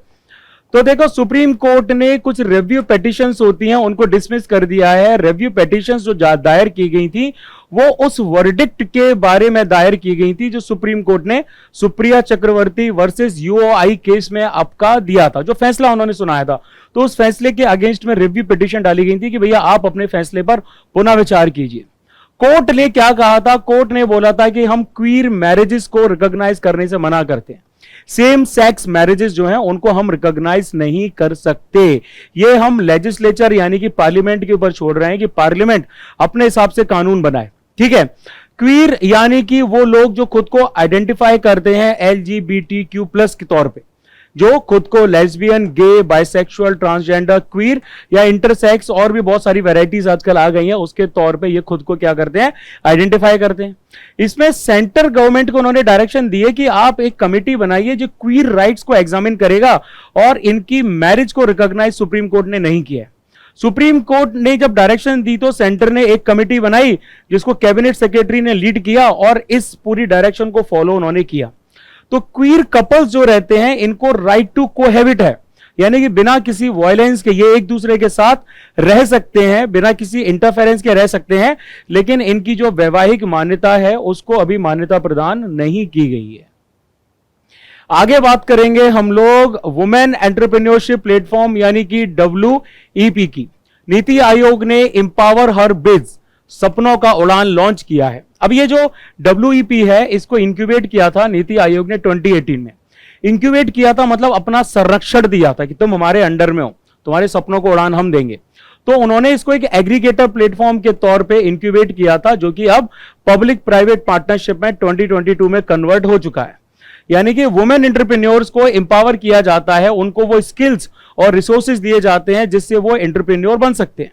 तो देखो, सुप्रीम कोर्ट ने कुछ रिव्यू पेटिशंस होती हैं उनको डिसमिस कर दिया है। रिव्यू पेटिशंस जो दायर की गई थी वो उस वर्डिक्ट के बारे में दायर की गई थी जो सुप्रीम कोर्ट ने सुप्रिया चक्रवर्ती वर्सेस यूओआई केस में आपका दिया था, जो फैसला उन्होंने सुनाया था। तो उस फैसले के अगेंस्ट में रिव्यू पिटीशन डाली गई थी कि भैया आप अपने फैसले पर पुनः विचार कीजिए। कोर्ट ने क्या कहा था? कोर्ट ने बोला था कि हम क्वीर मैरिजेस को रिकॉग्नाइज करने से मना करते हैं। सेम सेक्स मैरिजेस जो हैं उनको हम रिकॉग्नाइज नहीं कर सकते। ये हम लेजिस्लेचर यानी कि पार्लियामेंट के ऊपर छोड़ रहे हैं कि पार्लियामेंट अपने हिसाब से कानून बनाए। ठीक है, क्वीर यानी कि वो लोग जो खुद को आइडेंटिफाई करते हैं LGBTQ+ के तौर पे, जो खुद को लेस्बियन, गे, बाइसेक्सुअल, ट्रांसजेंडर, क्वीर या इंटरसेक्स और भी बहुत सारी वैरायटीज आजकल आ गई हैं, उसके तौर पे ये खुद को क्या करते हैं? आइडेंटिफाई करते हैं। इसमें सेंटर गवर्नमेंट को उन्होंने डायरेक्शन दिए कि आप एक कमिटी बनाइए जो क्वीर राइट्स को एग्जामिन करेगा और इनकी मैरिज को रिकॉग्नाइज सुप्रीम कोर्ट ने नहीं किया। सुप्रीम कोर्ट ने जब डायरेक्शन दी तो सेंटर ने एक कमिटी बनाई जिसको कैबिनेट सेक्रेटरी ने लीड किया और इस पूरी डायरेक्शन को फॉलो उन्होंने किया। तो क्वीर कपल्स जो रहते हैं इनको राइट टू कोहैबिट है, यानी कि बिना किसी वायलेंस के ये एक दूसरे के साथ रह सकते हैं, बिना किसी इंटरफेरेंस के रह सकते हैं, लेकिन इनकी जो वैवाहिक मान्यता है उसको अभी मान्यता प्रदान नहीं की गई है। आगे बात करेंगे हम लोग वुमेन एंटरप्रेन्योरशिप प्लेटफॉर्म यानी कि WEP की। नीति आयोग ने एम्पावर हर बिड्स सपनों का उड़ान लॉन्च किया है। अब ये जो WEP है इसको इंक्यूबेट किया था नीति आयोग ने 2018 में। इंक्यूबेट किया था मतलब अपना संरक्षण दिया था कि तुम हमारे अंडर में हो, तुम्हारे सपनों को उड़ान हम देंगे। तो उन्होंने इसको एक एग्रीगेटर प्लेटफॉर्म के तौर पे इंक्यूबेट किया था, जो कि अब पब्लिक प्राइवेट पार्टनरशिप में 2022 में कन्वर्ट हो चुका है। यानी कि वुमेन एंटरप्रेन्योर्स को एम्पावर किया जाता है, उनको वो स्किल्स और रिसोर्सेज दिए जाते हैं जिससे वो एंटरप्रेन्योर बन सकते हैं।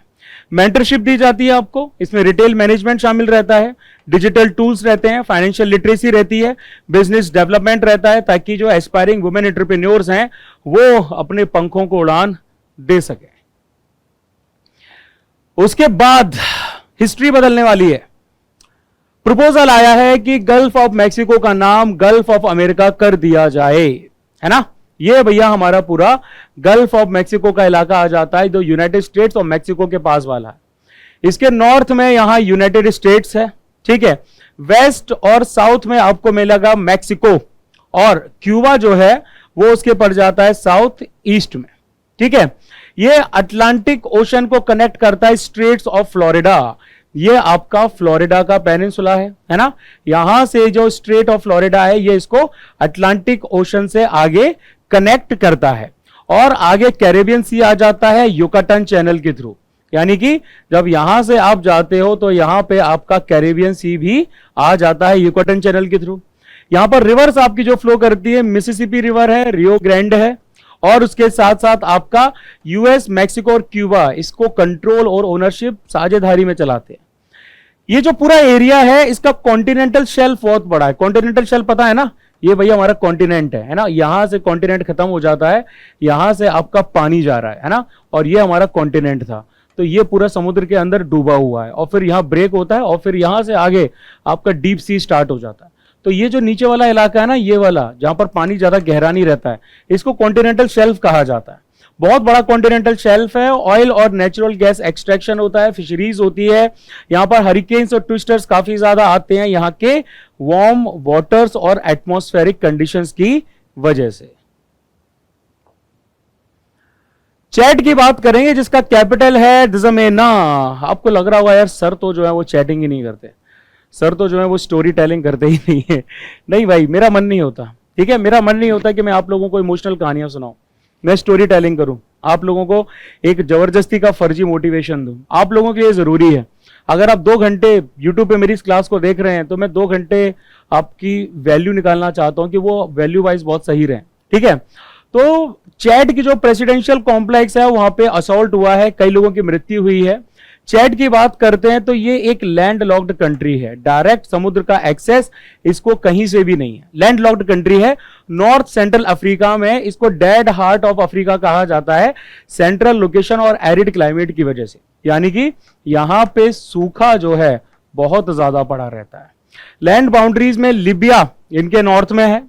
मेंटरशिप दी जाती है आपको, इसमें रिटेल मैनेजमेंट शामिल रहता है, डिजिटल टूल्स रहते हैं, फाइनेंशियल लिटरेसी रहती है, बिजनेस डेवलपमेंट रहता है, ताकि जो एस्पायरिंग वुमेन एंटरप्रेन्योर्स हैं वो अपने पंखों को उड़ान दे सके। उसके बाद हिस्ट्री बदलने वाली है। प्रपोजल आया है कि गल्फ ऑफ मैक्सिको का नाम गल्फ ऑफ अमेरिका कर दिया जाए, है ना। ये भैया हमारा पूरा गल्फ ऑफ मैक्सिको का इलाका आ जाता है जो यूनाइटेड स्टेट्स ऑफ मैक्सिको के पास वाला है। इसके नॉर्थ में यहां यूनाइटेड स्टेट्स है, ठीक है। वेस्ट और साउथ में आपको मिलेगा मैक्सिको और क्यूबा जो है वो उसके पड़ जाता है साउथ ईस्ट में, ठीक है। ये अटलांटिक ओशन को कनेक्ट करता है स्ट्रेट्स ऑफ फ्लोरिडा। ये आपका फ्लोरिडा का पेनिनसुला है ना। यहां से जो स्ट्रेट ऑफ फ्लोरिडा है ये इसको अटलांटिक ओशन से आगे कनेक्ट करता है और आगे कैरेबियन सी आ जाता है युकाटन चैनल के थ्रू। यानी कि जब यहां से आप जाते हो तो यहां पे आपका कैरेबियन सी भी आ जाता है युकाटन चैनल के थ्रू। यहां पर रिवर्स आपकी जो फ्लो करती है, मिसिसिपी रिवर है, रियो ग्रैंड है, और उसके साथ साथ आपका यूएस, मैक्सिको और क्यूबा इसको कंट्रोल और ओनरशिप साझेदारी में चलाते हैं। ये जो पूरा एरिया है इसका कॉन्टिनेंटल शेल्फ बहुत बड़ा है। कॉन्टिनेंटल शेल्फ पता है ना, ये भैया हमारा कॉन्टिनेंट है ना, यहां से कॉन्टिनेंट खत्म हो जाता है, यहां से आपका पानी जा रहा है ना, और ये हमारा कॉन्टिनेंट था। तो ये पूरा समुद्र के अंदर डूबा हुआ है और फिर यहां ब्रेक होता है और फिर यहां से आगे आपका डीप सी स्टार्ट हो जाता है। तो ये जो नीचे वाला इलाका है ना, ये वाला जहां पर पानी ज्यादा गहरा नहीं रहता है, इसको कॉन्टिनेंटल शेल्फ कहा जाता है। बहुत बड़ा कॉन्टिनेंटल शेल्फ है। ऑयल और नेचुरल गैस एक्सट्रैक्शन होता है, फिशरीज होती है, यहां पर हरिकेन्स और ट्विस्टर्स काफी ज्यादा आते हैं यहां के वार्म वाटर्स और एटमॉस्फेरिक कंडीशंस की वजह से। चैट की बात करेंगे जिसका कैपिटल है दजमेना। आपको लग रहा होगा यार सर तो जो है वो चैटिंग ही नहीं करते, सर तो जो है वो स्टोरी टेलिंग करते ही नहीं है। नहीं भाई, मेरा मन नहीं होता, ठीक है, मेरा मन नहीं होता कि मैं आप लोगों को इमोशनल कहानियां सुनाऊं, मैं स्टोरी टेलिंग करूं, आप लोगों को एक जबरदस्ती का फर्जी मोटिवेशन दूं। आप लोगों के लिए जरूरी है। अगर आप 2 घंटे यूट्यूब पे मेरी इस क्लास को देख रहे हैं तो मैं 2 घंटे आपकी वैल्यू निकालना चाहता हूं कि वो वैल्यू वाइज बहुत सही रहे, ठीक है। तो चैड की जो प्रेसिडेंशियल कॉम्प्लेक्स है वहां पे असॉल्ट हुआ है, कई लोगों की मृत्यु हुई है। चैड की बात करते हैं तो ये एक लैंड लॉक्ड कंट्री है, डायरेक्ट समुद्र का एक्सेस इसको कहीं से भी नहीं है, लैंड लॉक्ड कंट्री है। नॉर्थ सेंट्रल अफ्रीका में इसको डेड हार्ट ऑफ अफ्रीका कहा जाता है, सेंट्रल लोकेशन और एरिड क्लाइमेट की वजह से। यानी कि यहां पे सूखा जो है बहुत ज्यादा पड़ा रहता है। लैंड बाउंड्रीज में लिबिया इनके नॉर्थ में है,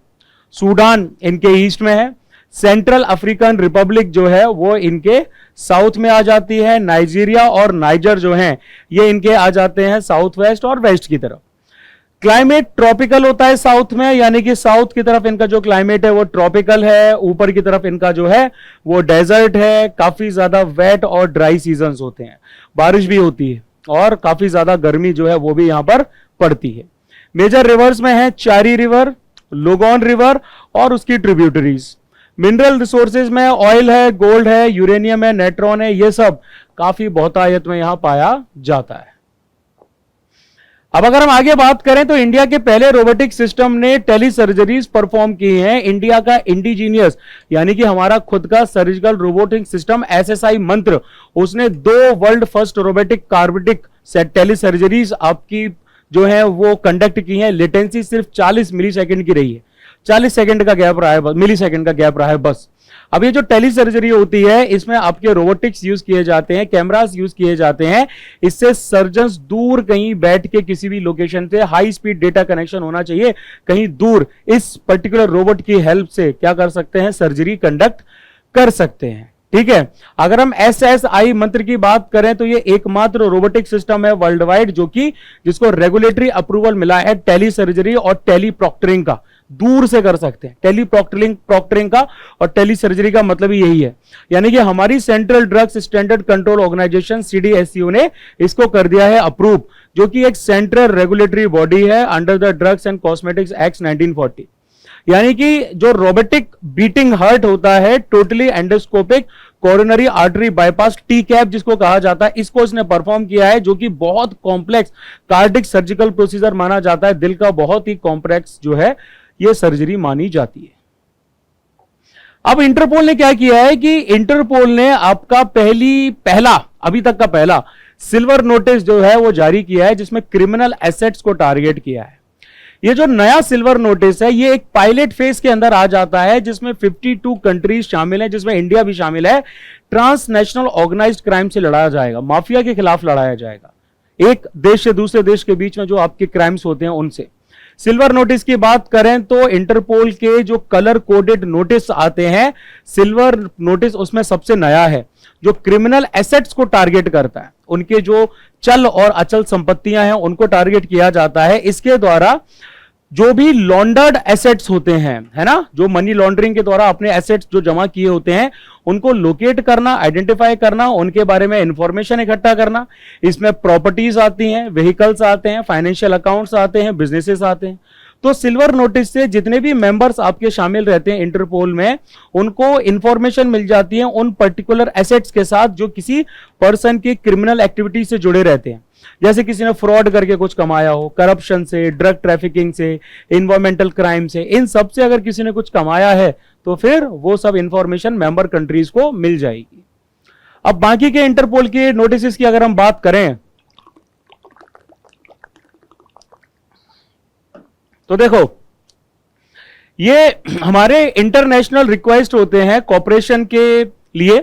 सूडान इनके ईस्ट में है, सेंट्रल अफ्रीकन रिपब्लिक जो है वो इनके साउथ में आ जाती है, नाइजीरिया और नाइजर जो हैं ये इनके आ जाते हैं साउथ वेस्ट और वेस्ट की तरफ। क्लाइमेट ट्रॉपिकल होता है साउथ में, यानी कि साउथ की तरफ इनका जो क्लाइमेट है वो ट्रॉपिकल है, ऊपर की तरफ इनका जो है वो डेजर्ट है। काफी ज्यादा वेट और ड्राई सीजन्स होते हैं, बारिश भी होती है और काफी ज्यादा गर्मी जो है वो भी यहां पर पड़ती है। मेजर रिवर्स में है चारी रिवर, लोगोन रिवर और उसकी ट्रिब्यूटरीज। मिनरल रिसोर्सेज में ऑयल है, गोल्ड है, यूरेनियम है, नेट्रॉन है, ये सब काफी बहुतायत में यहां पाया जाता है। अब अगर हम आगे बात करें तो इंडिया के पहले रोबोटिक सिस्टम ने टेली सर्जरीज परफॉर्म की हैं। इंडिया का इंडिजीनियस यानी कि हमारा खुद का surgical robotic system SSI Mantra, उसने 2 वर्ल्ड फर्स्ट रोबोटिक कार्बोटिक टेली सर्जरीज आपकी जो है वो कंडक्ट की है। लेटेंसी सिर्फ 40 मिली सेकेंड की रही है, 40 सेकंड का गैप रहा है, मिली सेकंड का गैप रहा है बस। अब ये जो टेली सर्जरी होती है इसमें आपके रोबोटिक्स यूज किए जाते हैं, कैमरास यूज किए जाते हैं। इससे सर्जन्स दूर कहीं बैठ के किसी भी लोकेशन से हाई स्पीड डेटा कनेक्शन होना चाहिए, कहीं दूर इस पर्टिकुलर रोबोट की हेल्प से क्या कर सकते हैं, सर्जरी कंडक्ट कर सकते हैं, ठीक है। अगर हम एसएसआई मंत्र की बात करें तो ये एकमात्र रोबोटिक सिस्टम है वर्ल्ड वाइड जिसको रेगुलेटरी अप्रूवल मिला है टेली सर्जरी और टेली प्रॉक्टरिंग का, दूर से कर सकते हैं। टेली प्रॉक्टरिंग का और टेली सर्जरी का मतलब ही यही है। यानी कि हमारी central drugs standard control organisation CDSCO ने इसको कर दिया है अप्रूव, जो कि एक सेंट्रल रेगुलेटरी बॉडी है under the drugs and cosmetics act 1940। यानी कि जो रोबोटिक बीटिंग हार्ट होता है, totally endoscopic coronary artery bypass TECAB जिसको कहा जाता है, इसको इसने परफॉर्म किया है, जो कि बहुत कॉम्प्लेक्स कार्डिक सर्जिकल प्रोसीजर माना जाता है। दिल का बहुत ही कॉम्प्लेक्स जो है ये सर्जरी मानी जाती है। अब इंटरपोल ने क्या किया है कि इंटरपोल ने आपका पहला अभी तक का पहला सिल्वर नोटिस जो है वो जारी किया है, जिसमें क्रिमिनल एसेट्स को टारगेट किया है। ये जो नया सिल्वर नोटिस है ये एक पायलट फेज के अंदर आ जाता है, जिसमें 52 कंट्रीज शामिल हैं, जिसमें इंडिया भी शामिल है। ट्रांसनेशनल ऑर्गेनाइज्ड क्राइम से लड़ाया जाएगा, माफिया के खिलाफ लड़ाया जाएगा, एक देश से दूसरे देश के बीच में जो आपके क्राइम्स होते हैं उनसे। सिल्वर नोटिस की बात करें तो इंटरपोल के जो कलर कोडेड नोटिस आते हैं, सिल्वर नोटिस उसमें सबसे नया है, जो क्रिमिनल एसेट्स को टारगेट करता है। उनके जो चल और अचल संपत्तियां हैं उनको टारगेट किया जाता है। इसके द्वारा जो भी लॉन्डर्ड एसेट्स होते हैं, है ना, जो मनी लॉन्ड्रिंग के द्वारा अपने एसेट्स जो जमा किए होते हैं उनको लोकेट करना, आइडेंटिफाई करना, उनके बारे में इंफॉर्मेशन इकट्ठा करना। इसमें प्रॉपर्टीज आती हैं, व्हीकल्स आते हैं, फाइनेंशियल अकाउंट्स आते हैं, बिजनेसेस आते हैं। तो सिल्वर नोटिस से जितने भी मेंबर्स आपके शामिल रहते हैं इंटरपोल में, उनको इंफॉर्मेशन मिल जाती है उन पर्टिकुलर एसेट्स के साथ जो किसी पर्सन की क्रिमिनल एक्टिविटी से जुड़े रहते हैं। जैसे किसी ने फ्रॉड करके कुछ कमाया हो, करप्शन से, ड्रग ट्रैफिकिंग से, इन्वायरमेंटल क्राइम से, इन सब से अगर किसी ने कुछ कमाया है तो फिर वो सब इंफॉर्मेशन मेंबर कंट्रीज को मिल जाएगी। अब बाकी के इंटरपोल के नोटिस की अगर हम बात करें तो देखो, ये हमारे इंटरनेशनल रिक्वेस्ट होते हैं कॉपरेशन के लिए,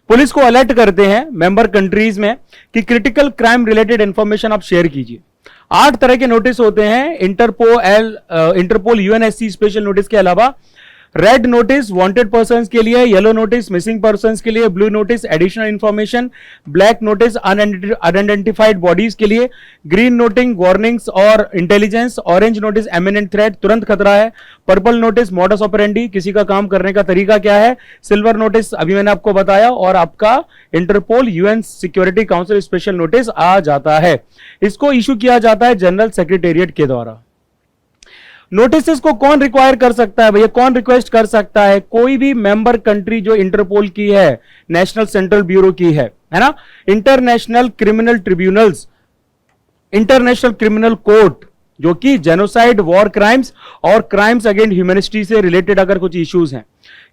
पुलिस को अलर्ट करते हैं मेंबर कंट्रीज में कि क्रिटिकल क्राइम रिलेटेड इंफॉर्मेशन आप शेयर कीजिए। 8 तरह के नोटिस होते हैं इंटरपोल यूएनएससी स्पेशल नोटिस के अलावा। रेड नोटिस वांटेड पर्संस के लिए, येलो नोटिस मिसिंग पर्संस के लिए, blue notice additional information, black notice unidentified bodies के लिए, ग्रीन नोटिंग वार्निंग्स और intelligence, orange notice eminent threat तुरंत खतरा है, पर्पल नोटिस मॉडस ऑपरेंडी किसी का काम करने का तरीका क्या है, सिल्वर नोटिस अभी मैंने आपको बताया, और आपका Interpol UN security council special notice आ जाता है। इसको इशू किया जाता है जनरल सेक्रेटेरिएट के द्वारा। नोटिस को कौन रिक्वायर कर सकता है भैया, कौन रिक्वेस्ट कर सकता है? कोई भी मेंबर कंट्री जो इंटरपोल की है, नेशनल सेंट्रल ब्यूरो की है ना, international criminal tribunals, international criminal court जो कि जेनोसाइड, वॉर क्राइम्स और क्राइम्स अगेंस्ट ह्यूमैनिटी से रिलेटेड अगर कुछ इश्यूज हैं,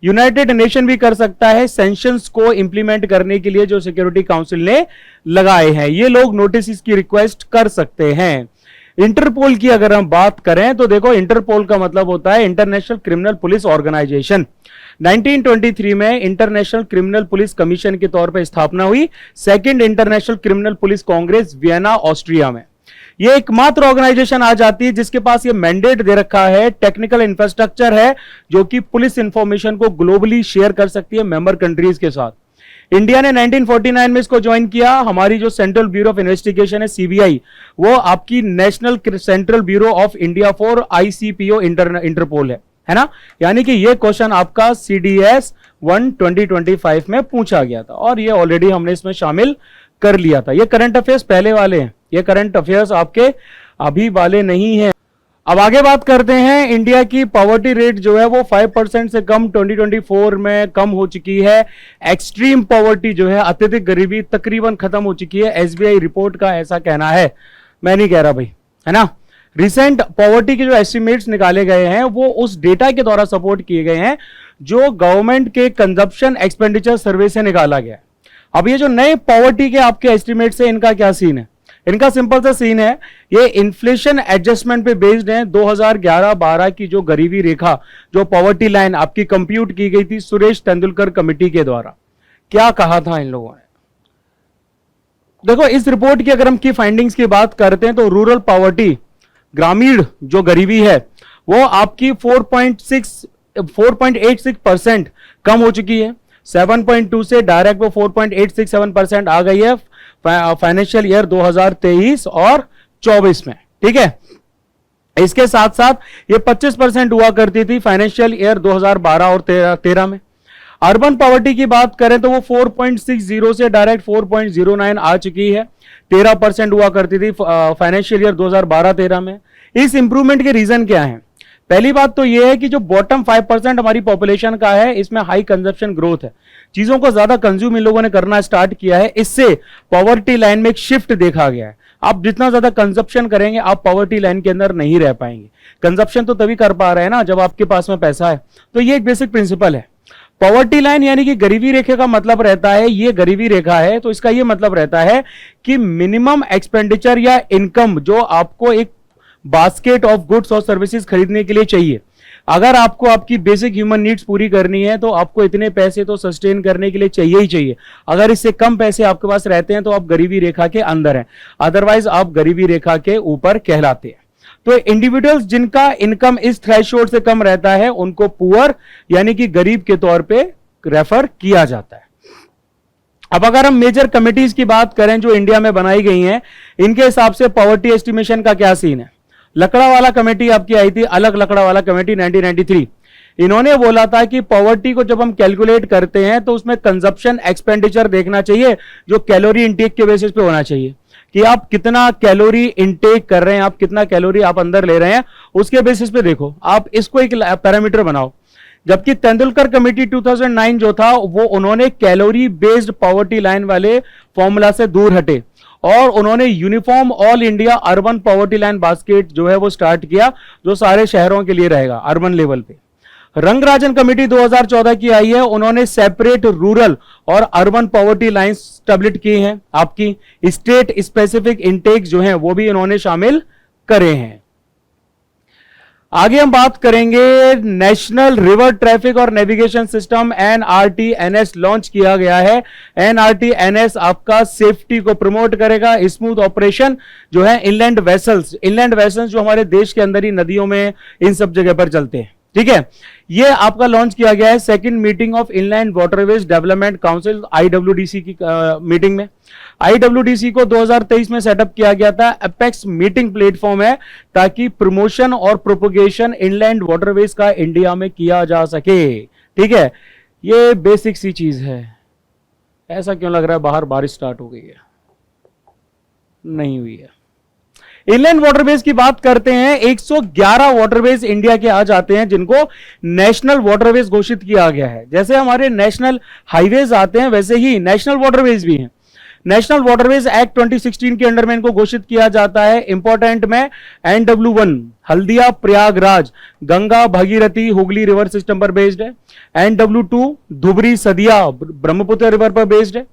यूनाइटेड नेशन भी कर सकता है सैंक्शंस को इंप्लीमेंट करने के लिए जो सिक्योरिटी काउंसिल ने लगाए हैं, ये लोग नोटिस की रिक्वेस्ट कर सकते हैं। इंटरपोल की अगर हम बात करें तो देखो, इंटरपोल का मतलब होता है इंटरनेशनल क्रिमिनल पुलिस ऑर्गेनाइजेशन। 1923 में इंटरनेशनल क्रिमिनल पुलिस कमीशन के तौर पर स्थापना हुई, second international criminal police Congress Vienna Austria में। ये एकमात्र ऑर्गेनाइजेशन आ जाती है जिसके पास ये मैंडेट दे रखा है, टेक्निकल इंफ्रास्ट्रक्चर है जो कि पुलिस इंफॉर्मेशन को ग्लोबली शेयर कर सकती है मेंबर कंट्रीज के साथ। इंडिया ने 1949 में इसको ज्वाइन किया। हमारी जो सेंट्रल ब्यूरो ऑफ इन्वेस्टिगेशन है सीबीआई, वो आपकी national central bureau of India for ICPO Interpol है ना। यानी कि ये क्वेश्चन आपका सीडीएस 1 2025 में पूछा गया था और ये ऑलरेडी हमने इसमें शामिल कर लिया था। ये करंट अफेयर्स पहले वाले हैं, ये करंट अफेयर्स आपके अभी वाले नहीं हैं। अब आगे बात करते हैं, इंडिया की पॉवर्टी रेट जो है वो 5% से कम 2024 में कम हो चुकी है। एक्सट्रीम पॉवर्टी जो है, अत्यधिक गरीबी, तकरीबन खत्म हो चुकी है। एसबीआई रिपोर्ट का ऐसा कहना है, मैं नहीं कह रहा भाई, है ना। रिसेंट पॉवर्टी के जो एस्टिमेट्स निकाले गए हैं वो उस डेटा के द्वारा सपोर्ट किए गए हैं जो गवर्नमेंट के कंजप्शन एक्सपेंडिचर सर्वे से निकाला गया है। अब ये जो नए पॉवर्टी के आपके एस्टिमेट्स है, इनका क्या सीन है? इनका सिंपल सा सीन है, ये इन्फ्लेशन एडजस्टमेंट पे बेस्ड है। 2011-12 की जो गरीबी रेखा, जो पॉवर्टी लाइन आपकी कंप्यूट की गई थी सुरेश तेंदुलकर कमेटी के द्वारा। क्या कहा था इन लोगों ने? देखो, इस रिपोर्ट की अगर हम की फाइंडिंग्स की बात करते हैं तो रूरल पॉवर्टी, ग्रामीण जो गरीबी है, वो आपकी 4.86% कम हो चुकी है। 7.2 से डायरेक्ट वो 4.867% आ गई है फाइनेंशियल ईयर 2023 और 24 में। ठीक है, इसके साथ साथ ये 25% हुआ करती थी फाइनेंशियल ईयर 2012 और 13 में। अर्बन पॉवर्टी की बात करें तो वो 4.60 से डायरेक्ट 4.09 आ चुकी है। 13% हुआ करती थी फाइनेंशियल ईयर 2012-13 में। इस इंप्रूवमेंट के रीजन क्या है? पहली बात तो यह है कि जो बॉटम 5% हमारी पॉपुलेशन का है, इसमें हाई कंजप्शन ग्रोथ है, चीजों को ज्यादा कंज्यूम इन लोगों ने करना स्टार्ट किया है। इससे पॉवर्टी लाइन में एक शिफ्ट देखा गया है। आप जितना ज्यादा कंजप्शन करेंगे, आप पॉवर्टी लाइन के अंदर नहीं रह पाएंगे। कंजप्शन तो तभी कर पा रहे हैं ना जब आपके पास में पैसा है। तो ये एक बेसिक प्रिंसिपल है। पॉवर्टी लाइन यानी कि गरीबी रेखा का मतलब रहता है, ये गरीबी रेखा है तो इसका ये मतलब रहता है कि मिनिमम एक्सपेंडिचर या इनकम जो आपको एक बास्केट ऑफ गुड्स और सर्विसेज खरीदने के लिए चाहिए, अगर आपको आपकी बेसिक ह्यूमन नीड्स पूरी करनी है तो आपको इतने पैसे तो सस्टेन करने के लिए चाहिए ही चाहिए। अगर इससे कम पैसे आपके पास रहते हैं तो आप गरीबी रेखा के अंदर हैं, अदरवाइज आप गरीबी रेखा के ऊपर कहलाते हैं। तो इंडिविजुअल्स जिनका इनकम इस थ्रेशोल्ड से कम रहता है उनको पुअर यानी कि गरीब के तौर पे रेफर किया जाता है। अब अगर हम मेजर कमिटीज की बात करें जो इंडिया में बनाई गई हैं, इनके हिसाब से पॉवर्टी एस्टिमेशन का क्या सीन है? लकड़ावाला कमेटी आपकी आई थी, अलग लकड़ावाला कमेटी 1993। इन्होंने बोला था कि पॉवर्टी को जब हम कैलकुलेट करते हैं तो उसमें कंजप्शन एक्सपेंडिचर देखना चाहिए जो कैलोरी इंटेक के बेसिस पे होना चाहिए। कि आप कितना कैलोरी इनटेक कर रहे हैं, आप कितना कैलोरी आप अंदर ले रहे हैं, उसके बेसिस पे देखो, आप इसको एक पैरामीटर बनाओ। जबकि तेंदुलकर कमेटी 2009 जो था वो उन्होंने कैलोरी बेस्ड पॉवर्टी लाइन वाले फॉर्मूला से दूर हटे और उन्होंने uniform all India urban poverty line basket जो है वो स्टार्ट किया, जो सारे शहरों के लिए रहेगा अर्बन लेवल पे। रंगराजन कमेटी 2014 की आई है, उन्होंने सेपरेट रूरल और अर्बन पॉवर्टी लाइन स्टेब्लिश की हैं, आपकी स्टेट स्पेसिफिक इनटेक जो है वो भी इन्होंने शामिल करे हैं। आगे हम बात करेंगे नेशनल रिवर ट्रैफिक और नेविगेशन सिस्टम NRTNS लॉन्च किया गया है। NRTNS आपका सेफ्टी को प्रमोट करेगा, स्मूथ ऑपरेशन जो है इनलैंड वेसल्स जो हमारे देश के अंदर ही नदियों में इन सब जगह पर चलते हैं, ठीक है। ये आपका लॉन्च किया गया है second meeting of inland waterways development council IWDC की मीटिंग में। IWDC को 2023 में सेटअप किया गया था, अपेक्स मीटिंग प्लेटफॉर्म है ताकि प्रमोशन और प्रोपोगेशन इनलैंड वाटरवेज का इंडिया में किया जा सके, ठीक है। ये बेसिक सी चीज है। ऐसा क्यों लग रहा है बाहर बारिश स्टार्ट हो गई है? नहीं हुई है। इनलैंड वाटरवेज की बात करते हैं, 111 वाटरवेज इंडिया के आ जाते हैं जिनको नेशनल वाटरवेज घोषित किया गया है। जैसे हमारे नेशनल हाईवेज आते हैं वैसे ही नेशनल वाटरवेज भी हैं। नेशनल वाटरवेज एक्ट 2016 के अंडर में इनको घोषित किया जाता है। इंपॉर्टेंट में NW1 Haldia Prayagraj Ganga Bhagirathi Hooghly river system पर बेस्ड है। NW2 धुबरी सदिया ब्रह्मपुत्र रिवर पर बेस्ड है।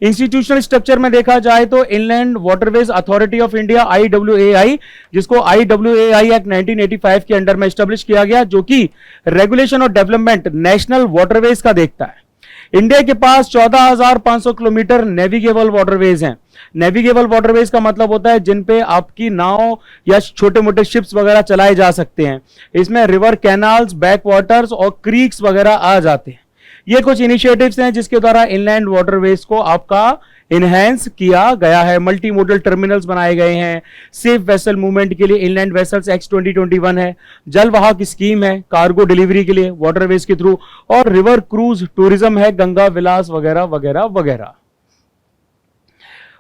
इंस्टीट्यूशनल स्ट्रक्चर में देखा जाए तो inland waterways authority of India IWAI, जिसको IWAI एक्ट 1985 के अंडर में स्टैब्लिश किया गया, जो कि रेगुलेशन और डेवलपमेंट नेशनल वाटरवेज का देखता है। इंडिया के पास 14,500 किलोमीटर नेविगेबल वाटरवेज हैं। नेविगेबल वाटरवेज का मतलब होता है जिन पे आपकी नाव या छोटे मोटे शिप्स वगैरह चलाए जा सकते हैं। इसमें रिवर कैनाल्स, बैक वाटर्स और क्रीक्स वगैरह आ जाते हैं। ये कुछ इनिशिएटिव्स हैं जिसके द्वारा इनलैंड वाटरवेज को आपका इनहेंस किया गया है। मल्टी मोडल टर्मिनल्स बनाए गए हैं, सेफ वेसल मूवमेंट के लिए इनलैंड वेसल्स एक्ट 2021 है, जल वाहक स्कीम है कार्गो डिलीवरी के लिए वाटरवेज के थ्रू, और रिवर क्रूज टूरिज्म है, गंगा विलास वगैरह वगैरह वगैरह।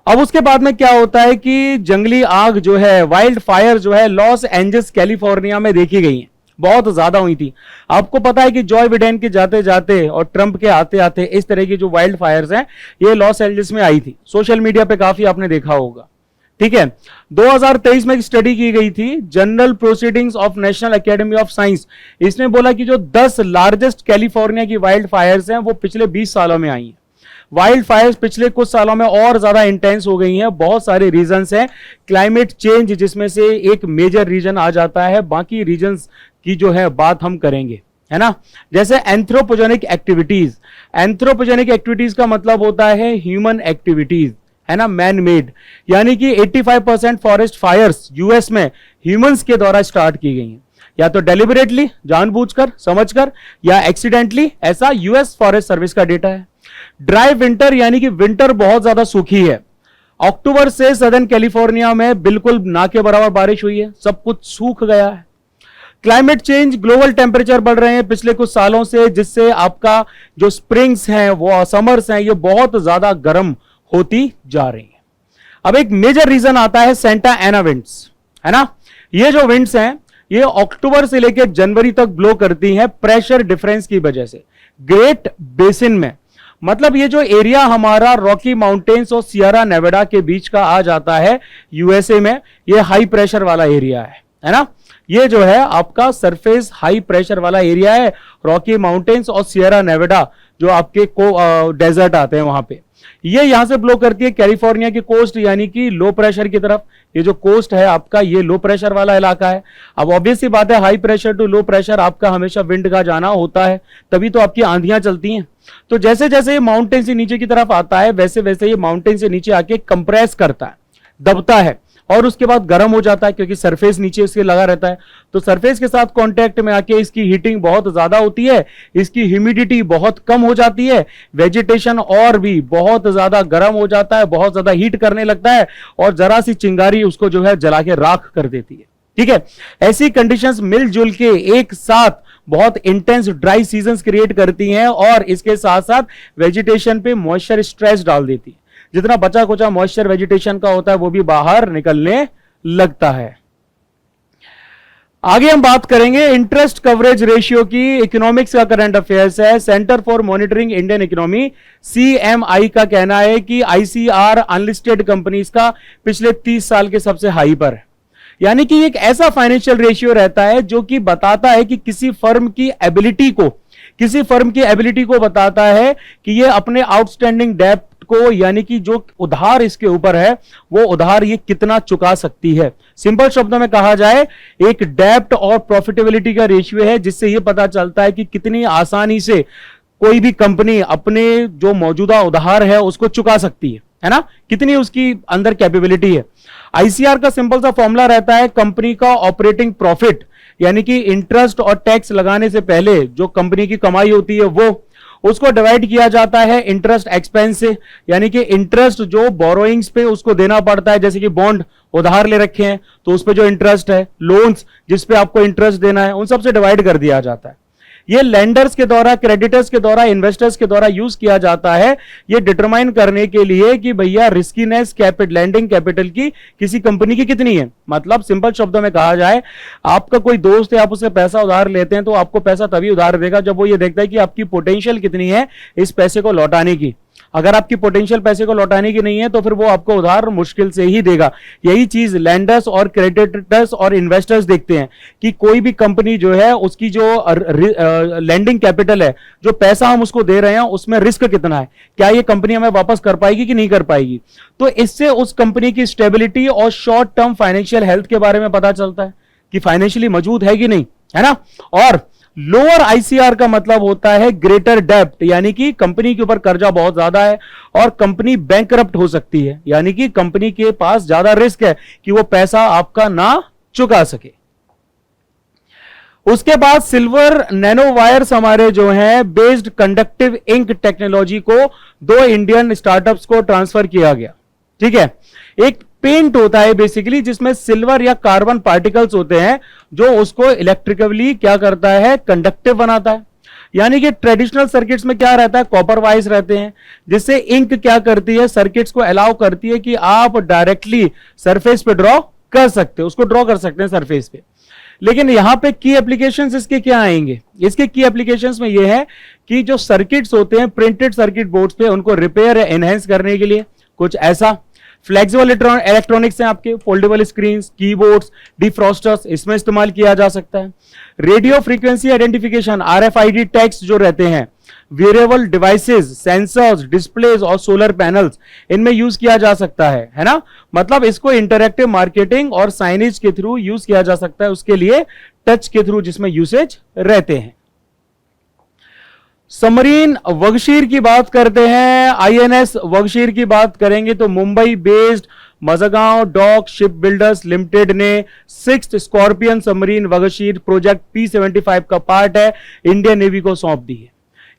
अब उसके बाद में क्या होता है कि जंगली आग जो है, वाइल्ड फायर जो है, लॉस एंजल्स कैलिफोर्निया में देखी गई है, बहुत ज्यादा हुई थी। आपको पता है कि जॉय बिडेन के जाते जाते और ट्रंप के आते आते इस तरह की जो वाइल्ड फायर्स हैं ये लॉस एंजल्स में आई थी। सोशल मीडिया पे काफी आपने देखा होगा, ठीक है। 2023 में एक स्टडी की गई थी, general proceedings of national academy of science. इसने बोला कि जो 10 लार्जेस्ट कैलिफोर्निया की वाइल्ड फायर्स हैं वो पिछले 20 सालों में आई हैं। वाइल्ड फायर्स पिछले कुछ सालों में और ज्यादा इंटेंस हो गई हैं। बहुत सारे रीजंस हैं, क्लाइमेट चेंज जिसमें से एक मेजर रीजन आ जाता है, बाकी रीजंस की जो है बात हम करेंगे, है ना। जैसे एंथ्रोपोजेनिक एक्टिविटीज। एंथ्रोपोजेनिक एक्टिविटीज का मतलब होता है ह्यूमन एक्टिविटीज, है ना, मैन मेड। यानी कि 85% फॉरेस्ट फायर्स यूएस में ह्यूमंस के द्वारा स्टार्ट की गई हैं, या तो डेलिबरेटली जानबूझकर समझकर, या एक्सीडेंटली, ऐसा यूएस फॉरेस्ट सर्विस का डेटा है। ड्राई विंटर यानी कि विंटर बहुत ज्यादा सूखी है। अक्टूबर से सदर्न कैलिफोर्निया में बिल्कुल ना के बराबर बारिश हुई है, सब कुछ सूख गया है। क्लाइमेट चेंज, ग्लोबल टेम्परेचर बढ़ रहे हैं पिछले कुछ सालों से, जिससे आपका जो स्प्रिंग्स हैं वो समर्स हैं ये बहुत ज्यादा गर्म होती जा रही है। अब एक मेजर रीजन आता है सेंटा एना विंड्स, है ना। ये जो विंड्स हैं ये अक्टूबर से लेकर जनवरी तक ब्लो करती हैं प्रेशर डिफरेंस की वजह से ग्रेट बेसिन में। मतलब ये जो एरिया हमारा रॉकी माउंटेन्स और सियरा नेवाडा के बीच का आ जाता है यूएसए में, ये हाई प्रेशर वाला एरिया है ना। ये जो है आपका सरफेस हाई प्रेशर वाला एरिया है, रॉकी माउंटेन्स और सियरा नेवाडा जो आपके डेजर्ट आते हैं वहां पे, ये यहां से ब्लो करती है कैलिफोर्निया की कोस्ट यानी कि लो प्रेशर की तरफ। ये जो कोस्ट है आपका ये लो प्रेशर वाला इलाका है। अब ऑब्वियस सी बात है, high pressure to low pressure आपका हमेशा विंड का जाना होता है, तभी तो आपकी आंधियां चलती हैं। तो जैसे जैसे ये माउंटेन से नीचे की तरफ आता है वैसे वैसे ये माउंटेन से नीचे आके कंप्रेस करता है, दबता है, और उसके बाद गर्म हो जाता है क्योंकि सरफेस नीचे इसके लगा रहता है। तो सरफेस के साथ कांटेक्ट में आके इसकी हीटिंग बहुत ज्यादा होती है, इसकी ह्यूमिडिटी बहुत कम हो जाती है, वेजिटेशन और भी बहुत ज्यादा गर्म हो जाता है, बहुत ज्यादा हीट करने लगता है, और जरा सी चिंगारी उसको जो है जला के राख कर देती है, ठीक है। ऐसी कंडीशंस मिलजुल के एक साथ बहुत इंटेंस ड्राई सीजन्स क्रिएट करती हैं और इसके साथ साथ वेजिटेशन पे मॉइस्चर स्ट्रेस डाल देती है, जितना बचा कुचा मॉइस्चर वेजिटेशन का होता है वो भी बाहर निकलने लगता है। आगे हम बात करेंगे इंटरेस्ट कवरेज रेशियो की। इकोनॉमिक्स का करंट अफेयर्स है। Centre for monitoring Indian economy CMI का कहना है कि ICR अनलिस्टेड कंपनीज का पिछले 30 साल के सबसे हाई पर है। यानी कि एक ऐसा फाइनेंशियल रेशियो रहता है जो कि बताता है कि किसी फर्म की एबिलिटी को बताता है कि ये अपने आउटस्टैंडिंग डेब्ट को, यानी कि जो उधार इसके ऊपर है वो उधार ये कितना चुका सकती है। सिंपल शब्दों में कहा जाए, एक डेब्ट और प्रॉफिटेबिलिटी का रेशियो है जिससे ये पता चलता है कि कितनी आसानी से कोई भी कंपनी अपने जो मौजूदा उधार है उसको चुका सकती है ना, कितनी उसकी अंदर कैपेबिलिटी है। ICR का सिंपल सा फॉर्मूला रहता है कंपनी का ऑपरेटिंग प्रॉफिट, यानी कि इंटरेस्ट और टैक्स लगाने से पहले जो कंपनी की कमाई होती है वो, उसको डिवाइड किया जाता है इंटरेस्ट एक्सपेंस से, यानी कि इंटरेस्ट जो बोरोइंग्स पे उसको देना पड़ता है, जैसे कि बॉन्ड उधार ले रखे हैं तो उस पे जो इंटरेस्ट है, लोन्स जिस पे आपको इंटरेस्ट देना है, उन सब से डिवाइड कर दिया जाता है। ये लेंडर्स के द्वारा, क्रेडिटर्स के द्वारा, इन्वेस्टर्स के द्वारा यूज किया जाता है ये डिटरमाइन करने के लिए कि भैया रिस्कीनेस लैंडिंग कैपिटल की किसी कंपनी की कितनी है। मतलब सिंपल शब्दों में कहा जाए, आपका कोई दोस्त है, आप उससे पैसा उधार लेते हैं तो आपको पैसा तभी उधार देगा जब वो ये देखता है कि आपकी पोटेंशियल कितनी है इस पैसे को लौटाने की। अगर आपकी पोटेंशियल पैसे को लौटाने की नहीं है तो फिर वो आपको उधार मुश्किल से ही देगा। यही चीज लैंडर्स और क्रेडिटर्स और इन्वेस्टर्स देखते हैं कि कोई भी कंपनी जो है उसकी जो लैंडिंग कैपिटल है, जो पैसा हम उसको दे रहे हैं उसमें रिस्क कितना है, क्या ये कंपनी हमें वापस कर पाएगी कि नहीं कर पाएगी। तो इससे उस कंपनी की स्टेबिलिटी और शॉर्ट टर्म फाइनेंशियल हेल्थ के बारे में पता चलता है कि फाइनेंशियली मौजूद है कि नहीं, है ना। और लोअर ICR का मतलब होता है ग्रेटर डेब्ट, यानी कि कंपनी के ऊपर कर्जा बहुत ज्यादा है और कंपनी बैंकरप्ट हो सकती है, यानी कि कंपनी के पास ज्यादा रिस्क है कि वो पैसा आपका ना चुका सके। उसके बाद सिल्वर नैनो वायर्स हमारे जो हैं बेस्ड कंडक्टिव इंक टेक्नोलॉजी को 2 इंडियन स्टार्टअप्स को ट्रांसफर किया गया। ठीक है, एक पेंट होता है बेसिकली जिसमें सिल्वर या कार्बन पार्टिकल्स होते हैं जो उसको इलेक्ट्रिकली क्या करता है, कंडक्टिव बनाता है। यानी कि ट्रेडिशनल सर्किट्स में क्या रहता है, कॉपर वायर्स रहते हैं, जिससे इंक क्या करती है, सर्किट्स को अलाउ करती है कि आप डायरेक्टली सरफेस पे ड्रॉ कर सकते हो, उसको ड्रॉ कर सकते हैं सरफेस पे। लेकिन यहां पे की एप्लीकेशंस इसके क्या आएंगे, इसके की एप्लीकेशंस में यह है कि जो सर्किट्स होते हैं प्रिंटेड सर्किट बोर्ड्स पे उनको रिपेयर या एनहेंस करने के लिए कुछ ऐसा। फ्लेक्सिबल इलेक्ट्रॉनिक्स हैं आपके, फोल्डेबल स्क्रीन, कीबोर्ड्स, डिफ्रॉस्टर्स, इसमें इस्तेमाल किया जा सकता है। Radio frequency identification RFID tags जो रहते हैं, वेरिएबल डिवाइसेस, सेंसर्स, डिस्प्लेज और सोलर पैनल्स, इनमें यूज किया जा सकता है ना। मतलब इसको इंटरैक्टिव मार्केटिंग और साइनेज के थ्रू यूज किया जा सकता है, उसके लिए टच के थ्रू जिसमें यूसेज रहते हैं। सबमरीन वगशीर की बात करते हैं, INS वगशीर की बात करेंगे तो Mumbai based Mazagon dock ship builders limited ने 6th scorpion submarine वगशीर project P-75 का पार्ट है इंडियन नेवी को सौंप दी है।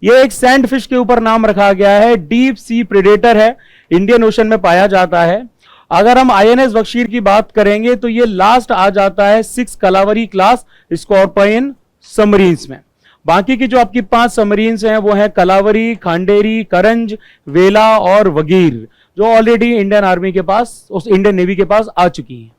यह एक सैंड फिश के ऊपर नाम रखा गया है, डीप सी प्रेडेटर है, इंडियन ओशन में पाया जाता है। अगर हम INS वगशीर की बात करेंगे तो यह लास्ट आ जाता है 6 कलावरी क्लास स्कॉर्पियन सबमरीन्स में। बाकी की जो आपकी 5 सबमरीन्स हैं वो है कलावरी, खांडेरी, करंज, वेला और वगीर, जो ऑलरेडी इंडियन आर्मी के पास, उस इंडियन नेवी के पास आ चुकी हैं।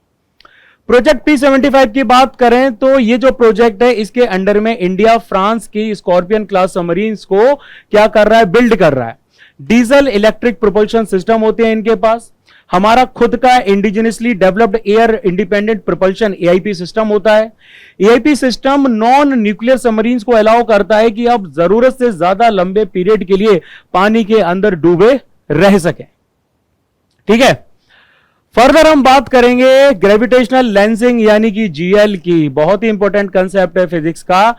प्रोजेक्ट P-75 की बात करें तो ये जो प्रोजेक्ट है इसके अंडर में इंडिया फ्रांस की स्कॉर्पियन क्लास सबमरीन्स को क्या कर रहा है, बिल्ड कर रहा है। डीजल इलेक्ट्रिक प्रोपल्शन सिस्टम होते हैं इनके पास। हमारा खुद का indigenously developed air independent propulsion AIP system होता है। AIP system non nuclear submarines को अलाउ करता है कि आप जरूरत से ज्यादा लंबे पीरियड के लिए पानी के अंदर डूबे रह सकें। ठीक है, फर्दर हम बात करेंगे ग्रेविटेशनल लेंसिंग यानी कि GL की। बहुत ही इंपॉर्टेंट कंसेप्ट है फिजिक्स का।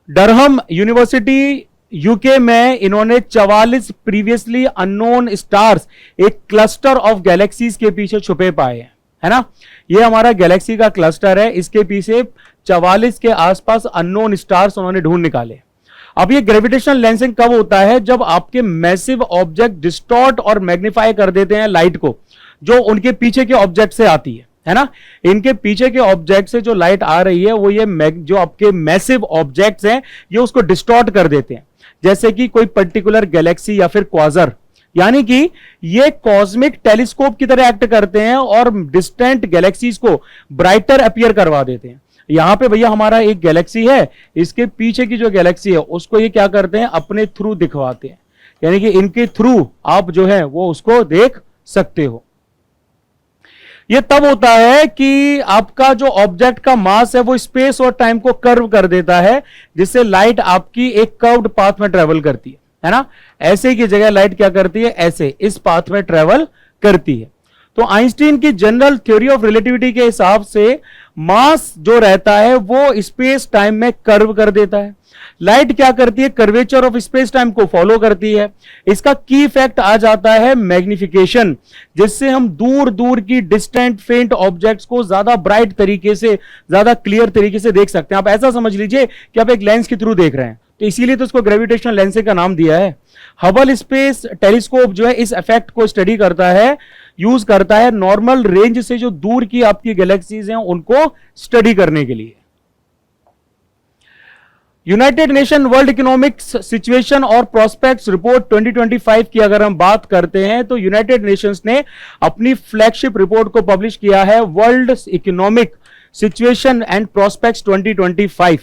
डरहम यूनिवर्सिटी यूके में इन्होंने 44 प्रीवियसली अननोन स्टार्स, एक क्लस्टर ऑफ गैलेक्सीज के पीछे छुपे पाए हैं, है ना। ये हमारा गैलेक्सी का क्लस्टर है, इसके पीछे 44 के आसपास अननोन स्टार्स उन्होंने ढूंढ निकाले। अब ये ग्रेविटेशनल लेंसिंग कब होता है, जब आपके मैसिव ऑब्जेक्ट डिस्टॉर्ट और मैग्नीफाई कर देते हैं लाइट को, जो उनके पीछे के ऑब्जेक्ट से आती है ना। इनके पीछे के ऑब्जेक्ट से जो लाइट आ रही है वो ये जो आपके मैसिव ऑब्जेक्ट्स हैं ये उसको डिस्टॉर्ट कर देते हैं। जैसे कि कोई पर्टिकुलर गैलेक्सी या फिर क्वाजर यानी कि ये कॉस्मिक टेलीस्कोप की तरह एक्ट करते हैं और डिस्टेंट गैलेक्सीज को ब्राइटर अपीयर करवा देते हैं। यहां पे भैया हमारा एक गैलेक्सी है, इसके पीछे की जो गैलेक्सी है उसको ये क्या करते हैं, अपने थ्रू दिखवाते हैं, यानी कि इनके थ्रू आप जो है वो उसको देख सकते हो। ये तब होता है कि आपका जो ऑब्जेक्ट का मास है वो स्पेस और टाइम को कर्व कर देता है, जिससे लाइट आपकी एक कर्व्ड पाथ में ट्रेवल करती है ना। ऐसे की जगह लाइट क्या करती है, ऐसे इस पाथ में ट्रेवल करती है। तो आइंस्टीन की जनरल थ्योरी ऑफ रिलेटिविटी के हिसाब से मास जो रहता है वो स्पेस टाइम में कर्व कर देता है। लाइट क्या करती है, कर्वेचर ऑफ स्पेस टाइम को फॉलो करती है। इसका की इफेक्ट आ जाता है मैग्निफिकेशन, जिससे हम दूर दूर की डिस्टेंट फेंट ऑब्जेक्ट्स को ज्यादा ब्राइट तरीके से, ज्यादा क्लियर तरीके से देख सकते हैं। आप ऐसा समझ लीजिए कि आप एक लेंस के थ्रू देख रहे हैं, तो इसीलिए तो इसको ग्रेविटेशनल लेंसिंग का नाम दिया है। हबल स्पेस टेलीस्कोप जो है इस इफेक्ट को स्टडी करता है, यूज करता है नॉर्मल रेंज से जो दूर की आपकी गैलेक्सीज हैं उनको स्टडी करने के लिए। United nation world economics situation और प्रोस्पेक्ट्स रिपोर्ट 2025 की अगर हम बात करते हैं तो यूनाइटेड नेशंस ने अपनी फ्लैगशिप रिपोर्ट को पब्लिश किया है, world economic situation and prospects 2025।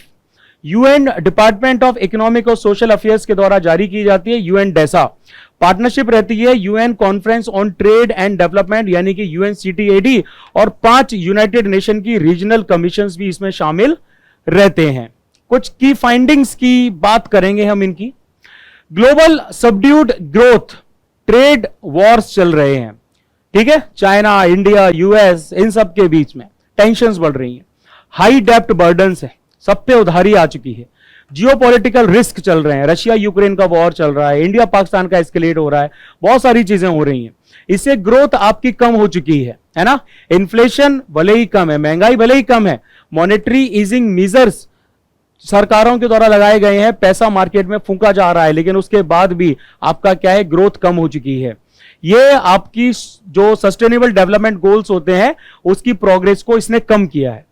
UN department of economic और सोशल अफेयर्स के द्वारा जारी की जाती है, यूएन डेसा। पार्टनरशिप रहती है UN conference on trade and development यानी कि यूएनसीटीएडी, और 5 यूनाइटेड नेशन की रीजनल कमीशंस भी इसमें शामिल रहते हैं। कुछ की फाइंडिंग्स की बात करेंगे हम इनकी। Global subdued growth, trade Wars चल रहे हैं, ठीक है, चाइना, इंडिया, यूएस, इन सब के बीच में टेंशंस बढ़ रही हैं। हाई डेप्ट बर्डन्स है, सब पे उधारी आ चुकी है। जियोपॉलिटिकल रिस्क चल रहे हैं, रशिया यूक्रेन का वॉर चल रहा है, इंडिया पाकिस्तान का एस्केलेट हो रहा है, बहुत सारी चीजें हो रही हैं। इससे ग्रोथ आपकी कम हो चुकी है ना। इन्फ्लेशन भले ही कम है, महंगाई भले ही कम है, मॉनेटरी ईजिंग मेजर्स सरकारों के द्वारा लगाए गए हैं, पैसा मार्केट में फूंका जा रहा है, लेकिन उसके बाद भी आपका क्या है, ग्रोथ कम हो चुकी है। ये आपकी जो सस्टेनेबल डेवलपमेंट गोल्स होते हैं उसकी प्रोग्रेस को इसने कम किया है।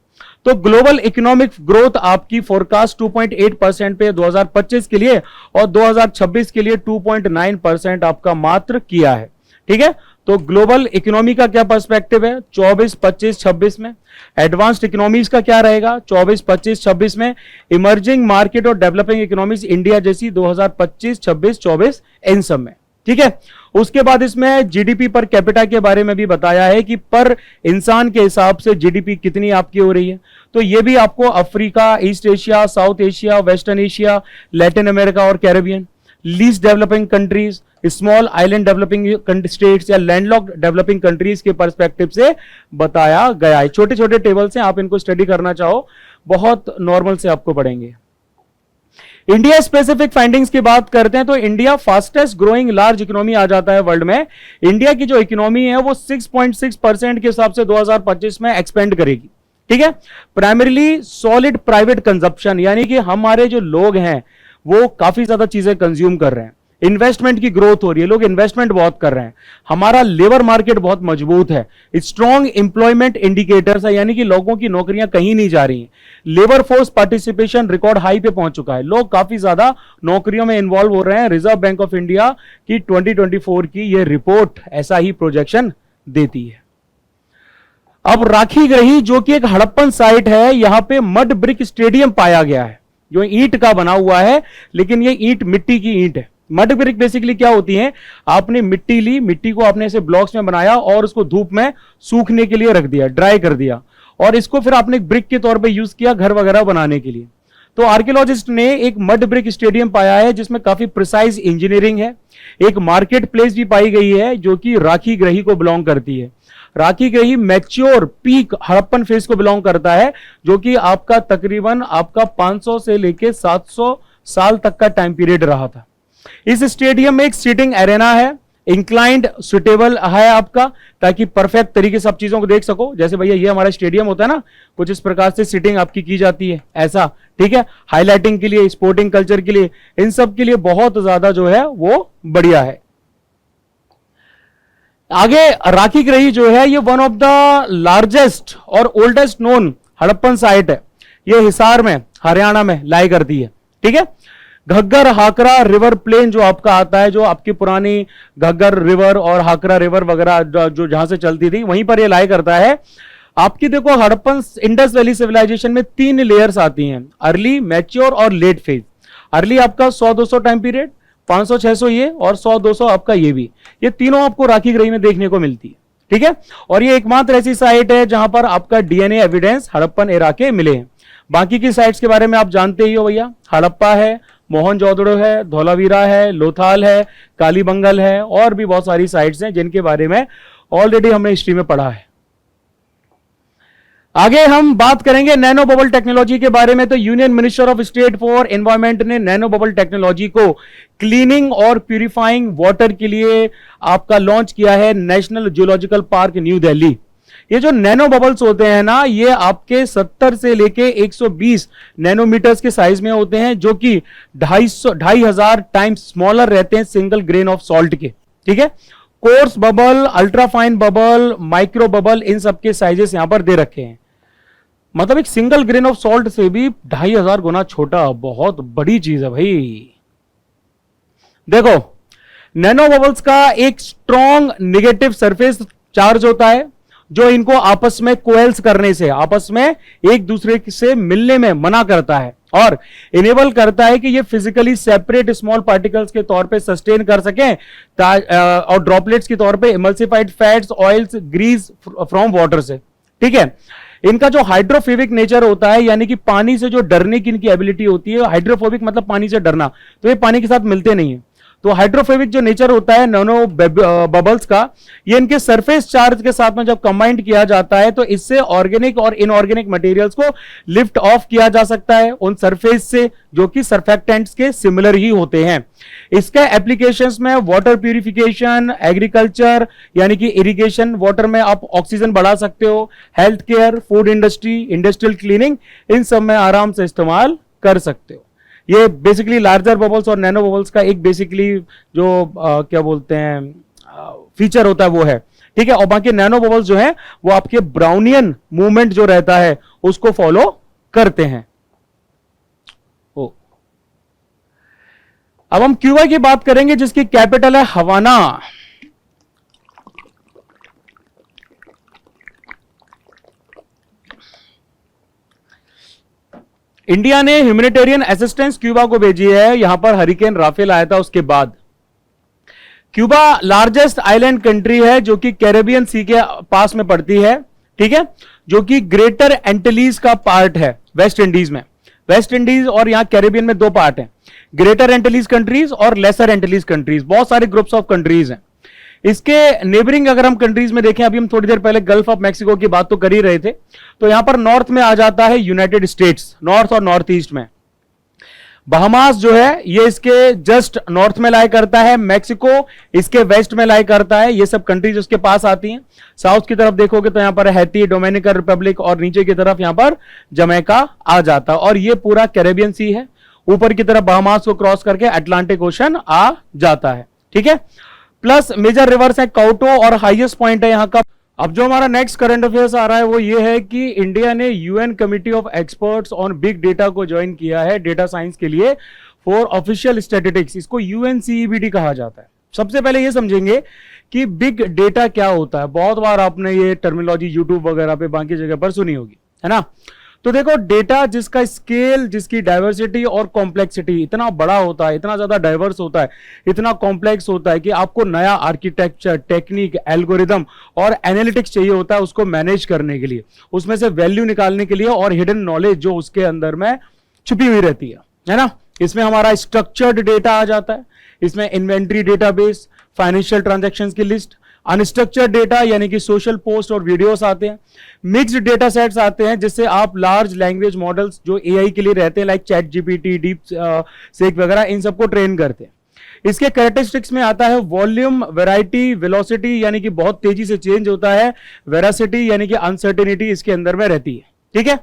तो ग्लोबल इकोनॉमिक ग्रोथ आपकी फोरकास्ट 2.8% पे 2025 के लिए और 2026 के लिए 2.9% आपका मात्र किया है, ठीक है। तो ग्लोबल इकोनॉमी का क्या पर्सपेक्टिव है 24, 25, 26 में। एडवांस्ड इकोनॉमीज का क्या रहेगा 24, 25, 26 में। इमर्जिंग मार्केट और डेवलपिंग इकोनॉमीज इंडिया जैसी 2025, 26, 24 इन सब में, ठीक है। उसके बाद इसमें जीडीपी पर कैपिटा के बारे में भी बताया है कि पर इंसान के हिसाब से जीडीपी कितनी आपकी हो रही है। तो ये भी आपको Africa, east Asia, south Asia, western Asia, Latin America और Caribbean, least developing countries, small island developing states या लैंडलॉक्ड डेवलपिंग कंट्रीज के पर्सपेक्टिव से बताया गया है। छोटे छोटे टेबल्स हैं, आप इनको स्टडी करना चाहो बहुत नॉर्मल से आपको पढ़ेंगे। इंडिया स्पेसिफिक फाइंडिंग्स की बात करते हैं तो India fastest growing large economy आ जाता है वर्ल्ड में। इंडिया की जो इकोनॉमी है वो 6.6% के हिसाब से 2025 में एक्सपेंड करेगी, ठीक है। प्राइमरीली सॉलिड प्राइवेट कंजप्शन, यानी कि हमारे जो लोग हैं वो काफी ज्यादा चीजें कंज्यूम कर रहे हैं, इन्वेस्टमेंट की ग्रोथ हो रही है, लोग इन्वेस्टमेंट बहुत कर रहे हैं, हमारा लेबर मार्केट बहुत मजबूत है, स्ट्रॉन्ग इंप्लॉयमेंट इंडिकेटर्स है, यानी कि लोगों की नौकरियां कहीं नहीं जा रही हैं, labour force participation record high पे पहुंच चुका है, लोग काफी ज्यादा नौकरियों में इन्वॉल्व हो रहे हैं। रिजर्व बैंक ऑफ इंडिया की 2024 की यह रिपोर्ट ऐसा ही प्रोजेक्शन देती है। अब राखी गृही जो कि एक हड़प्पन साइट है, यहां पे मड ब्रिक स्टेडियम पाया गया है जो ईंट का बना हुआ है, लेकिन ये ईंट मिट्टी की ईंट है। मड ब्रिक बेसिकली क्या होती है, आपने मिट्टी ली, मिट्टी को आपने ऐसे ब्लॉक्स में बनाया और उसको धूप में सूखने के लिए रख दिया, ड्राई कर दिया, और इसको फिर आपने ब्रिक के तौर पे यूज किया घर वगैरह बनाने के लिए। तो आर्कियोलॉजिस्ट ने एक मड ब्रिक स्टेडियम पाया है जिसमें काफी प्रिसाइज इंजीनियरिंग है। एक मार्केट प्लेस भी पाई गई है जो कि राखी गृही को बिलोंग करती है। राखी गृही मैच्योर पीक हड़प्पन फेज को बिलोंग करता है, जो कि आपका तकरीबन आपका 500 से लेके 700 साल तक का टाइम पीरियड रहा था। इस स्टेडियम में एक सीटिंग एरेना है, इंक्लाइंड सुटेबल है आपका, ताकि परफेक्ट तरीके से सब चीजों को देख सको। जैसे भैया ये हमारा स्टेडियम होता है ना, कुछ इस प्रकार से सीटिंग आपकी की जाती है ऐसा, ठीक है, हाईलाइटिंग के लिए, स्पोर्टिंग कल्चर के लिए, इन सब के लिए बहुत ज्यादा जो है वो बढ़िया है। आगे राखी गृही जो है ये वन ऑफ द लार्जेस्ट और ओल्डेस्ट नोन हड़प्पन साइट है। ये हिसार में, हरियाणा में लाई करती है, ठीक है। घग्गर हाकरा रिवर प्लेन जो आपका आता है, जो आपकी पुरानी घग्गर रिवर और हाकरा रिवर वगैरह जो जहां से चलती थी, वहीं पर ये लाई करता है। आपकी देखो हड़प्पन इंडस वैली सिविलाइजेशन में 3 लेयर्स आती हैं, अर्ली, मैच्योर और लेट फेज। अर्ली आपका 100-200 टाइम पीरियड, 500-600 ये, और 100-200 आपका ये भी। ये तीनों आपको राखी ग्रही में देखने को मिलती है, ठीक है। और ये एकमात्र ऐसी साइट है जहां पर आपका डीएनए एविडेंस हड़प्पन एरा के मिले हैं। बाकी की साइट्स के बारे में आप जानते ही हो भैया, हड़प्पा है, मोहनजोदड़ो है, धोलावीरा है, लोथाल है, कालीबंगल है, और भी बहुत सारी साइट्स हैं जिनके बारे में ऑलरेडी हमने हिस्ट्री में पढ़ा है। आगे हम बात करेंगे नैनो बबल टेक्नोलॉजी के बारे में। तो union minister of state for environment ने नैनो बबल टेक्नोलॉजी को क्लीनिंग और प्यूरिफाइंग वाटर के लिए आपका लॉन्च किया है national geological park new Delhi. ये जो नैनो बबल्स होते हैं ना, ये आपके 70 से लेके 120 नैनोमीटर्स के साइज में होते हैं, जो कि 2,500 टाइम्स स्मॉलर रहते हैं सिंगल ग्रेन ऑफ सॉल्ट के, ठीक है। Coarse bubble, ultrafine bubble, micro bubble, इन सबके साइजेस यहां पर दे रखे हैं। मतलब एक सिंगल ग्रेन ऑफ सॉल्ट से भी 2,500 गुना छोटा, बहुत बड़ी चीज है भाई। देखो, नैनो बबल्स का एक स्ट्रॉन्ग नेगेटिव सरफेस चार्ज होता है, जो इनको आपस में कोएल्स करने से, आपस में एक दूसरे से मिलने में मना करता है, और इनेबल करता है कि ये फिजिकली सेपरेट स्मॉल पार्टिकल्स के तौर पे सस्टेन कर सकें, और ड्रॉपलेट्स के तौर पे emulsified fats, oils, grease from water से, ठीक है। इनका जो हाइड्रोफोबिक नेचर होता है, यानी कि पानी से जो डरने की इनकी एबिलिटी होती है, हाइड्रोफोबिक मतलब पानी से डरना, तो ये पानी के साथ मिलते नहीं है। तो हाइड्रोफोबिक जो नेचर होता है नैनो बबल्स का, ये इनके सरफेस चार्ज के साथ में जब कंबाइंड किया जाता है, तो इससे ऑर्गेनिक और इनऑर्गेनिक मटेरियल्स को लिफ्ट ऑफ किया जा सकता है उन सरफेस से, जो कि सर्फेक्टेंट्स के सिमिलर ही होते हैं। इसका एप्लीकेशंस में वाटर प्यूरिफिकेशन, एग्रीकल्चर यानी कि इरिगेशन वाटर में आप ऑक्सीजन बढ़ा सकते हो, health care, food industry, industrial cleaning, इन सब में आराम से इस्तेमाल कर सकते हो। ये बेसिकली लार्जर बबल्स और नैनो बबल्स का एक बेसिकली जो क्या बोलते हैं फीचर होता है वो है, ठीक है। और बाकी नैनो बबल्स जो है वो आपके ब्राउनियन मूवमेंट जो रहता है उसको फॉलो करते हैं। अब हम क्यूबा की बात करेंगे, जिसकी कैपिटल है हवाना। इंडिया ने ह्यूमैनिटेरियन असिस्टेंस क्यूबा को भेजी है। यहां पर हरिकेन राफेल आया था उसके बाद। क्यूबा लार्जेस्ट आइलैंड कंट्री है जो कि कैरेबियन सी के पास में पड़ती है, ठीक है, जो कि ग्रेटर एंटिलीज का पार्ट है वेस्ट इंडीज में। वेस्ट इंडीज और यहां कैरेबियन में 2 पार्ट हैं, ग्रेटर एंटिलीज कंट्रीज और लेसर एंटिलीज कंट्रीज। बहुत सारे ग्रुप्स ऑफ कंट्रीज हैं। इसके नेबरिंग अगर हम कंट्रीज में देखें, अभी हम थोड़ी देर पहले गल्फ ऑफ मैक्सिको की बात तो कर ही रहे थे, तो यहां पर नॉर्थ में आ जाता है यूनाइटेड स्टेट्स, नॉर्थ और नॉर्थ ईस्ट में। बहामास जो है ये इसके जस्ट नॉर्थ में लाई करता है, मैक्सिको इसके वेस्ट में लाई करता है। ये सब कंट्रीज उसके पास आती हैं। साउथ की तरफ देखोगे तो यहां पर हैती, डोमिनिकन रिपब्लिक, और नीचे की तरफ यहां पर जमैका आ जाता है। और ये पूरा कैरेबियन सी है। ऊपर की तरफ बहामास को क्रॉस करके अटलांटिक ओशन आ जाता है, ठीक है। प्लस मेजर रिवर्स है काउटो, और हाईएस्ट पॉइंट है यहां का। अब जो हमारा नेक्स्ट करंट अफेयर्स आ रहा है वो ये है कि इंडिया ने UN committee of experts on big data को ज्वाइन किया है डेटा साइंस के लिए फॉर ऑफिशियल स्टैटिस्टिक्स। इसको यूएनसीईबीडी कहा जाता है। सबसे पहले ये समझेंगे कि बिग डेटा क्या होता है। बहुत बार आपने ये टर्मिनोलॉजी यूट्यूब वगैरह पे बाकी जगह पर सुनी होगी, है ना। तो देखो, डेटा जिसका स्केल, जिसकी डाइवर्सिटी और कॉम्प्लेक्सिटी इतना बड़ा होता है, इतना ज्यादा डाइवर्स होता है, इतना कॉम्प्लेक्स होता है कि आपको नया आर्किटेक्चर, टेक्निक, एल्गोरिदम और एनालिटिक्स चाहिए होता है उसको मैनेज करने के लिए, उसमें से वैल्यू निकालने के लिए, और हिडन नॉलेज जो उसके अंदर में छुपी हुई रहती है ना। इसमें हमारा स्ट्रक्चर्ड डेटा आ जाता है, इसमें इन्वेंट्री डेटाबेस, फाइनेंशियल ट्रांजैक्शंस की लिस्ट, अनस्ट्रक्चर्ड डेटा यानी कि सोशल पोस्ट और वीडियोस आते हैं, मिक्स्ड डेटा सेट्स आते हैं जिससे आप लार्ज लैंग्वेज मॉडल्स जो एआई के लिए रहते हैं लाइक चैट जीपीटी, डीप सेक वगैरह, इन सबको ट्रेन करते हैं। इसके कैरेक्टरिस्टिक्स में आता है वॉल्यूम, वेराइटी, वेलोसिटी यानी कि बहुत तेजी से चेंज होता है, वेरासिटी यानी कि अनसर्टेनिटी इसके अंदर में रहती है, ठीक है।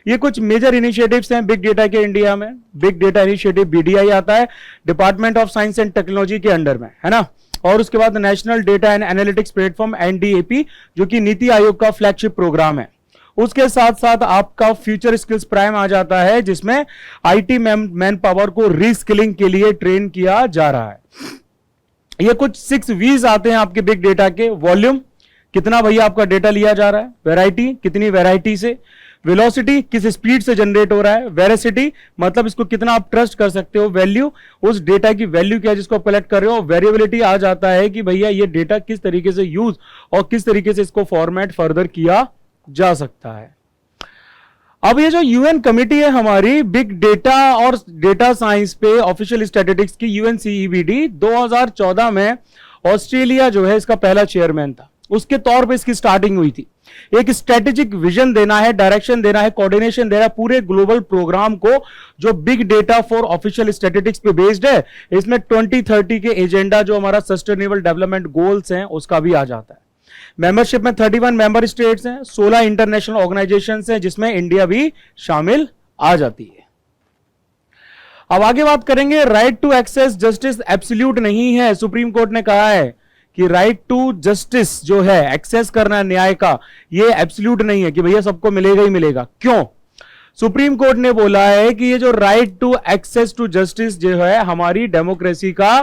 ये कुछ मेजर इनिशिएटिव्स हैं बिग डेटा के इंडिया में। बिग डेटा इनिशिएटिव बीडीआई आता है department of science and technology के अंडर में, है ना। और उसके बाद national data and analytics platform NDAP जो कि नीति आयोग का फ्लैगशिप प्रोग्राम है। उसके साथ साथ आपका फ्यूचर स्किल्स प्राइम आ जाता है, जिसमें आईटी मैन पावर को रीस्किलिंग के लिए ट्रेन किया जा रहा है। ये कुछ 6 V's आते हैं आपके बिग डेटा के। वॉल्यूम, कितना भैया आपका डेटा लिया जा रहा है। वैरायटी, कितनी वैरायटी से। वेलोसिटी, किस स्पीड से जनरेट हो रहा है। वेरासिटी, मतलब इसको कितना आप ट्रस्ट कर सकते हो। वैल्यू, उस डेटा की वैल्यू क्या है जिसको कलेक्ट कर रहे हो। वेरिएबिलिटी आ जाता है कि भैया ये डेटा किस तरीके से यूज और किस तरीके से इसको फॉर्मेट फर्दर किया जा सकता है। अब ये जो यूएन कमेटी है हमारी बिग डेटा और डेटा साइंस पे ऑफिशियल स्टैटिस्टिक्स की, यूएनसीईबीडी, 2014 में ऑस्ट्रेलिया जो है इसका पहला चेयरमैन था। उसके तौर पे इसकी स्टार्टिंग हुई थी। एक स्ट्रेटेजिक विजन देना है, डायरेक्शन देना है, कोऑर्डिनेशन देना है पूरे ग्लोबल प्रोग्राम को, जो big data for official statistics पे बेस्ड है। इसमें 2030 के एजेंडा जो हमारा सस्टेनेबल डेवलपमेंट गोल्स हैं उसका भी आ जाता है। मेंबरशिप में 31 मेंबर स्टेट्स हैं, 16 इंटरनेशनल ऑर्गेनाइजेशंस हैं, जिसमें इंडिया भी शामिल आ जाती है। अब आगे बात करेंगे, right to access justice absolute नहीं है। सुप्रीम कोर्ट ने कहा है कि राइट टू जस्टिस जो है, एक्सेस करना न्याय का, ये एब्सोल्यूट नहीं है कि भैया सबको मिलेगा ही मिलेगा। क्यों? सुप्रीम कोर्ट ने बोला है कि ये जो right to access to justice जो है हमारी डेमोक्रेसी का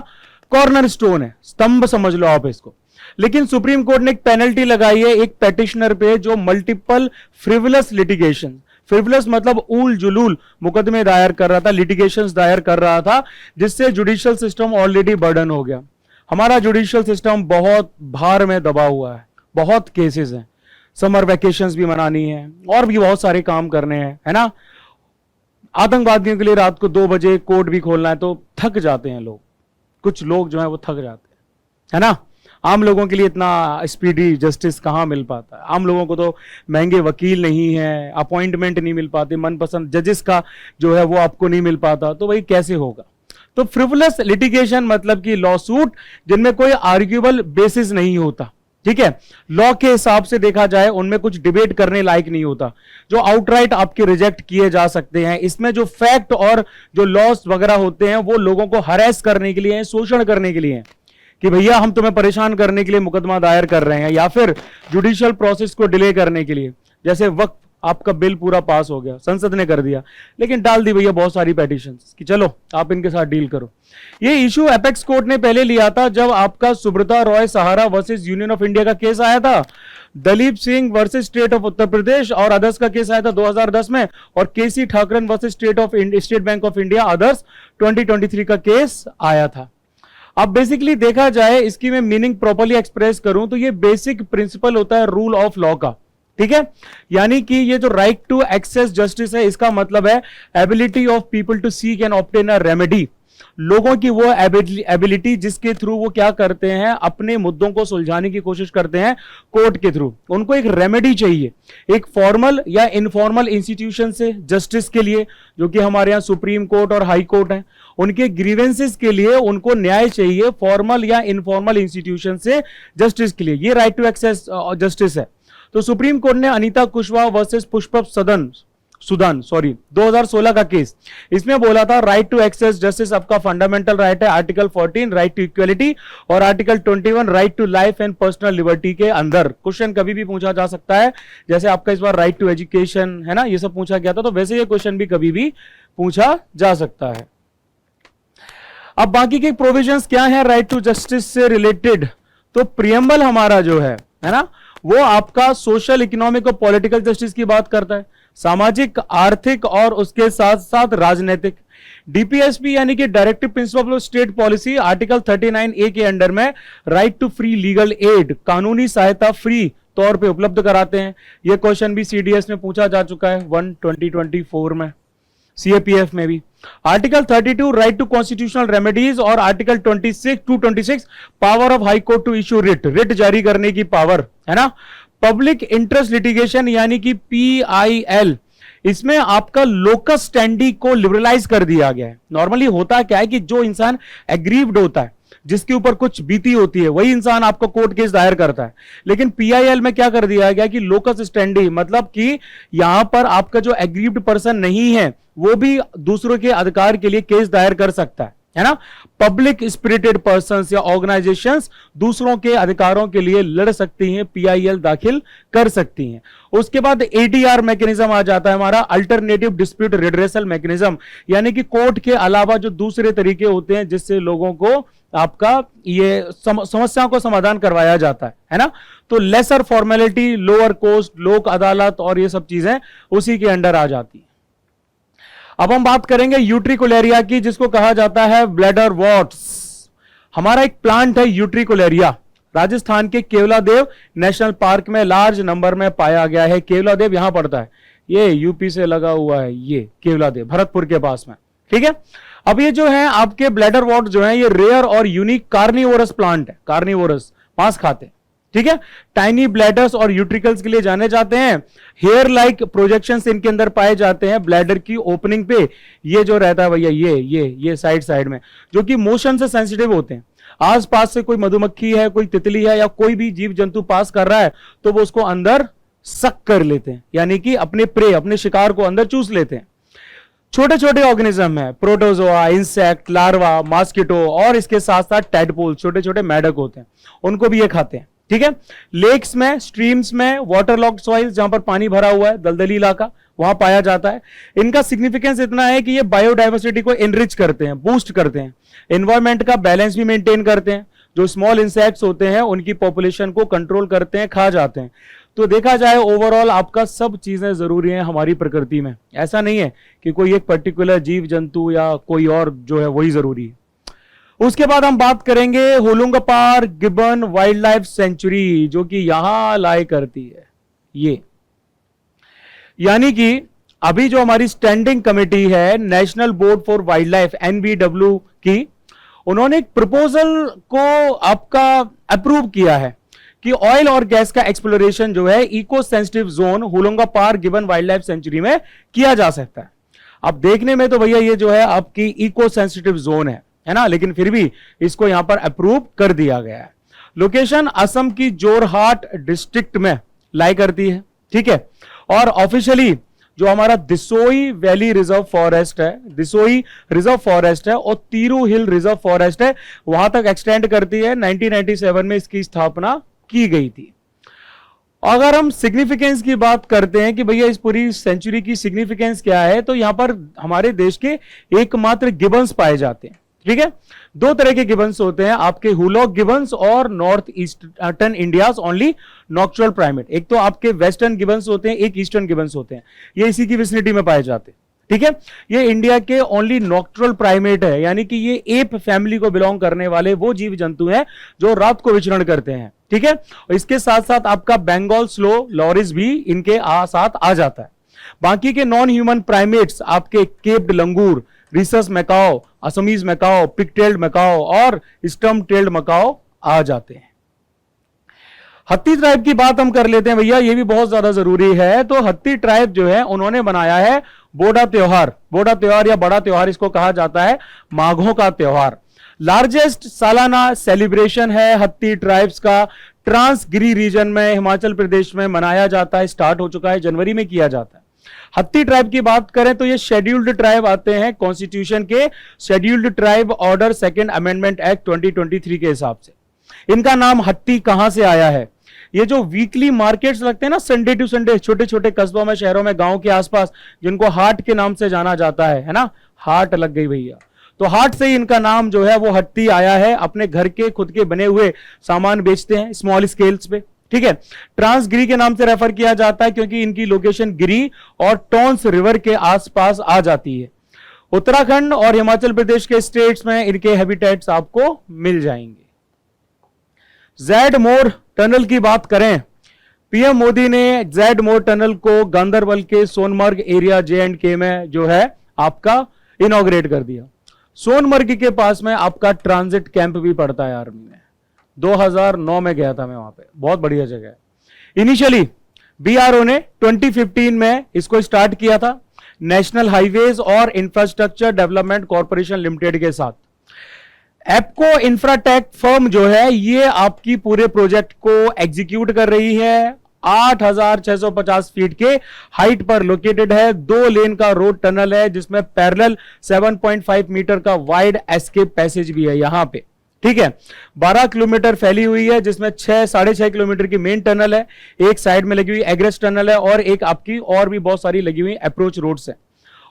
कॉर्नरस्टोन है, स्तंभ समझ लो आप इसको। लेकिन सुप्रीम कोर्ट ने एक पेनल्टी लगाई है एक पेटिशनर पे जो मल्टीपल फ्रिवलस लिटिगेशन, फ्रिवलस मतलब उल जुलूल मुकदमे दायर कर रहा था, लिटिगेशंस दायर कर रहा था, जिससे जुडिशियल सिस्टम ऑलरेडी बर्डन हो गया। हमारा जुडिशियल सिस्टम बहुत भार में दबा हुआ है, बहुत केसेस हैं, समर वैकेशंस भी मनानी है और भी बहुत सारे काम करने हैं, है ना। आतंकवादियों के लिए रात को 2 बजे कोर्ट भी खोलना है तो थक जाते हैं लोग, कुछ लोग जो है वो थक जाते हैं, है ना। आम लोगों के लिए इतना स्पीडी जस्टिस कहां मिल पाता है। आम लोगों को तो महंगे वकील नहीं है, अपॉइंटमेंट नहीं मिल पाते, मनपसंद जजेस का जो है वो आपको नहीं मिल पाता, तो भाई कैसे होगा। तो फ्रिवलस लिटिगेशन मतलब कि लॉ सूट जिनमें कोई आर्ग्यूबल बेसिस नहीं होता, ठीक है, लॉ के हिसाब से देखा जाए उनमें कुछ डिबेट करने लायक नहीं होता, जो आउटराइट आपके रिजेक्ट किए जा सकते हैं। इसमें जो फैक्ट और जो लॉस वगैरह होते हैं वो लोगों को हरेस करने के लिए, शोषण करने के लिए कि भैया हम तुम्हें परेशान करने के लिए मुकदमा दायर कर रहे हैं, या फिर जुडिशियल प्रोसेस को डिले करने के लिए। जैसे वक्त आपका बिल पूरा पास हो गया, संसद ने कर दिया, लेकिन डाल दी भैया बहुत सारी पेटिशंस कि चलो आप इनके साथ डील करो। ये इशू एपेक्स कोर्ट ने पहले लिया था जब आपका Subrata Roy Sahara versus union of India का केस आया था, Daleep Singh versus state of Uttar Pradesh और अदर्स का केस आया था 2010 में, और K C Thakaran versus state bank of India others 2023 का केस आया था। अब बेसिकली देखा जाए, इसकी मैं मीनिंग प्रॉपर्ली एक्सप्रेस करूं तो ये बेसिक प्रिंसिपल होता है रूल ऑफ लॉ का, ठीक है। यानी कि ये जो राइट टू एक्सेस जस्टिस है, इसका मतलब है ability of people to seek and obtain a remedy, लोगों की वो एबिलिटी जिसके थ्रू वो क्या करते हैं, अपने मुद्दों को सुलझाने की कोशिश करते हैं कोर्ट के थ्रू। उनको एक रेमेडी चाहिए, एक फॉर्मल या इनफॉर्मल इंस्टीट्यूशन से जस्टिस के लिए, जो कि हमारे यहाँ सुप्रीम कोर्ट और हाई कोर्ट है। उनके ग्रीवेंसेस के लिए उनको न्याय चाहिए फॉर्मल या इनफॉर्मल इंस्टीट्यूशन से जस्टिस के लिए, ये राइट टू एक्सेस जस्टिस है। तो सुप्रीम कोर्ट ने अनीता कुशवाहा वर्सेस पुष्पक सुदान 2016 का केस, इसमें बोला था राइट टू एक्सेस जस्टिस आपका फंडामेंटल राइट है, आर्टिकल 14 राइट टू इक्वलिटी और article 21 right to life and personal liberty के अंदर। क्वेश्चन कभी भी पूछा जा सकता है, जैसे आपका इस बार राइट टू एजुकेशन है ना, ये सब पूछा गया था, तो वैसे ये क्वेश्चन भी कभी भी पूछा जा सकता है। अब बाकी के प्रोविजंस क्या है राइट टू जस्टिस से रिलेटेड, तो प्रियम्बल हमारा जो है ना, वो आपका सोशल, इकोनॉमिक और पॉलिटिकल जस्टिस की बात करता है, सामाजिक, आर्थिक और उसके साथ साथ राजनीतिक। डीपीएसपी यानी कि directive principle of state policy article 39A के अंडर में right to free legal aid, कानूनी सहायता फ्री तौर पे उपलब्ध कराते हैं। यह क्वेश्चन भी सीडीएस में पूछा जा चुका है 2024 में, सीएपीएफ में भी। Article 32 right to constitutional remedies और article 226 power of high court to issue writ जारी करने की पावर, है ना। पब्लिक इंटरेस्ट लिटिगेशन यानी कि पीआईएल, इसमें आपका लोकस स्टैंडी को लिबरलाइज कर दिया गया है। नॉर्मली होता क्या है कि जो इंसान एग्रीव्ड होता है, जिसके ऊपर कुछ बीती होती है, वही इंसान आपको कोर्ट केस दायर करता है, लेकिन पीआईएल में क्या कर दिया गया कि लोकस स्टैंडी, मतलब कि यहां पर आपका जो एग्रीव्ड पर्सन नहीं है वो भी दूसरों के अधिकार के लिए केस दायर कर सकता है ना। पब्लिक स्पिरिटेड पर्संस या ऑर्गेनाइजेशंस दूसरों के अधिकारों के लिए लड़ सकती हैं, पीआईएल दाखिल कर सकती हैं। उसके बाद एडीआर मैकेनिज्म आ जाता है हमारा, अल्टरनेटिव डिस्प्यूट रिड्रेसल मैकेनिज्म, यानी कि कोर्ट के अलावा जो दूसरे तरीके होते हैं जिससे लोगों को आपका ये समस्याओं को समाधान करवाया जाता है ना। तो लेसर फॉर्मेलिटी, लोअर कोर्ट, लोक अदालत और ये सब चीजें उसी के अंडर आ जाती है। अब हम बात करेंगे यूट्रिकुलेरिया की, जिसको कहा जाता है ब्लैडर वॉर्ट्स। हमारा एक प्लांट है यूट्रिकुलेरिया, राजस्थान के केवलादेव नेशनल पार्क में लार्ज नंबर में पाया गया है। केवलादेव यहां पड़ता है, ये यूपी से लगा हुआ है, ये केवलादेव भरतपुर के पास में, ठीक है। अब ये जो है आपके ब्लैडर वॉर्ट जो है ये रेयर और यूनिक कार्निवोरस प्लांट है, कार्निवोरस, मांस खाते हैं, ठीक है। टाइनी ब्लैडर्स और यूट्रिकल्स के लिए जाने जाते हैं। हेयर लाइक प्रोजेक्शंस इनके अंदर पाए जाते हैं ब्लैडर की ओपनिंग पे। ये जो रहता है भैया ये साइड में, जो कि मोशन से सेंसिटिव होते हैं। आसपास से कोई मधुमक्खी है, कोई तितली है या कोई भी जीव जंतु पास कर रहा है तो वो उसको अंदर सक कर लेते हैं, यानी कि अपने प्रे, अपने शिकार को अंदर चूस लेते हैं। छोटे छोटे ऑर्गेनिज्म है, प्रोटोजोआ, इंसेक्ट, लार्वा, मॉस्किटो और इसके साथ साथ टैडपोल, छोटे छोटे मेढक होते हैं, उनको भी ये खाते हैं, ठीक है। लेक्स में, स्ट्रीम्स में, वाटर लॉक्ड सॉइल्स जहां पर पानी भरा हुआ है, दलदली इलाका, वहां पाया जाता है। इनका सिग्निफिकेंस इतना है कि ये बायोडाइवर्सिटी को एनरिच करते हैं, बूस्ट करते हैं, एनवायरमेंट का बैलेंस भी मेंटेन करते हैं। जो स्मॉल इंसेक्ट्स होते हैं उनकी पॉपुलेशन को कंट्रोल करते हैं, खा जाते हैं। तो देखा जाए ओवरऑल आपका सब चीजें जरूरी हैं हमारी प्रकृति में, ऐसा नहीं है कि कोई एक पर्टिकुलर जीव जंतु या कोई और जो है वही जरूरी है। उसके बाद हम बात करेंगे होलुंगपार गिबन वाइल्ड लाइफ सेंचुरी, जो कि यहां लाए करती है ये, यानी कि अभी जो हमारी स्टैंडिंग कमेटी है national board for wild life NBW की, उन्होंने एक प्रपोजल को आपका अप्रूव किया है कि ऑयल और गैस का एक्सप्लोरेशन जो है eco sensitive zone Hollongapar gibbon wildlife sanctuary में किया जा सकता है। अब देखने में तो भैया ये जो है आपकी इको सेंसिटिव जोन है ना, लेकिन फिर भी इसको यहां पर अप्रूव कर दिया गया है। लोकेशन असम की जोरहाट डिस्ट्रिक्ट में लाई करती है, ठीक है। और ऑफिशियली जो हमारा दिसोई वैली रिजर्व फॉरेस्ट है, दिसोई रिजर्व फॉरेस्ट है और तीरू हिल रिजर्व फॉरेस्ट है, वहां तक एक्सटेंड करती है। 1997 में इसकी स्थापना की गई थी। अगर हम सिग्निफिकेंस की बात करते हैं कि भैया इस पूरी सेंचुरी की सिग्निफिकेंस क्या है, तो यहां पर हमारे देश के एकमात्र गिबन्स पाए जाते हैं, ठीक है। दो तरह के गिबन्स होते हैं आपके, हुलॉक गिबन्स और north eastern India's only nocturnal primate. एक तो आपके वेस्टर्न गिबन्स होते हैं, एक ईस्टर्न गिबन्स होते हैं, ये इसी की विसिनिटी में पाए जाते हैं, ठीक है। ये इंडिया के ओनली नॉक्चुरल प्राइमेट है, यानी कि ये एप फैमिली को बिलोंग करने वाले वो जीव जंतु हैं जो रात को विचरण करते हैं, ठीक है। और इसके साथ साथ आपका बंगाल स्लो लॉरिस भी इनके साथ आ जाता है। बाकी के नॉन ह्यूमन प्राइमेट्स आपके capped langur, rhesus macaque, Assamese macaque, pigtailed macaque और स्टम्प टेल्ड मैकाओ आ जाते हैं। हत्ती ट्राइब की बात हम कर लेते हैं भैया, ये भी बहुत ज्यादा जरूरी है। तो हत्ती ट्राइब जो है उन्होंने बनाया है बोडा त्योहार। बोडा त्योहार या बड़ा त्योहार इसको कहा जाता है, माघों का त्योहार। लार्जेस्ट सालाना सेलिब्रेशन है हत्ती ट्राइब्स का, ट्रांसगिरी रीजन में हिमाचल प्रदेश में मनाया जाता है, स्टार्ट हो चुका है, जनवरी में किया जाता है। हत्ती ट्राइब की बात करें तो ये शेड्यूल्ड ट्राइब आते हैं कॉन्स्टिट्यूशन के scheduled tribe order second amendment act 2023 के हिसाब से। इनका नाम हत्ती कहां से आया है? ये जो वीकली मार्केट्स लगते हैं ना, संडे टू संडे, छोटे छोटे कस्बों में, शहरों में, गांव के आसपास, जिनको हाट के नाम से जाना जाता है ना, हाट लग गई भैया, तो हाट से ही इनका नाम जो है वो हत्ती आया है। अपने घर के खुद के बने हुए सामान बेचते हैं स्मॉल स्केल्स पे, ठीक है। ट्रांसगिरी के नाम से रेफर किया जाता है क्योंकि इनकी लोकेशन गिरी और टॉन्स रिवर के आसपास आ जाती है। उत्तराखंड और हिमाचल प्रदेश के स्टेट्स में इनके हैबिटेट्स आपको मिल जाएंगे। जेड मोर टनल की बात करें, पीएम मोदी ने जेड मोर टनल को गांदरबल के सोनमर्ग एरिया J&K में जो है आपका इनॉग्रेट कर दिया। सोनमर्ग के पास में आपका ट्रांजिट कैंप भी पड़ता है आर्मी में। 2009 में गया था मैं वहां पे, बहुत बढ़िया जगह है। इनिशियली बीआरओ ने 2015 में इसको स्टार्ट किया था नेशनल हाईवेज और इंफ्रास्ट्रक्चर डेवलपमेंट कॉर्पोरेशन लिमिटेड के साथ। एप्को इंफ्राटेक फर्म जो है ये आपकी पूरे प्रोजेक्ट को एग्जीक्यूट कर रही है। 8,650 फीट के हाइट पर लोकेटेड है। 2 लेन का रोड टनल है जिसमें पैरेलल 7.5 मीटर का वाइड एस्केप पैसेज भी है यहां पे, ठीक है। 12 किलोमीटर फैली हुई है जिसमें 6.5 किलोमीटर की मेन टनल है, एक साइड में लगी हुई एग्रेस टनल है और एक आपकी और भी बहुत सारी लगी हुई अप्रोच रोड्स है।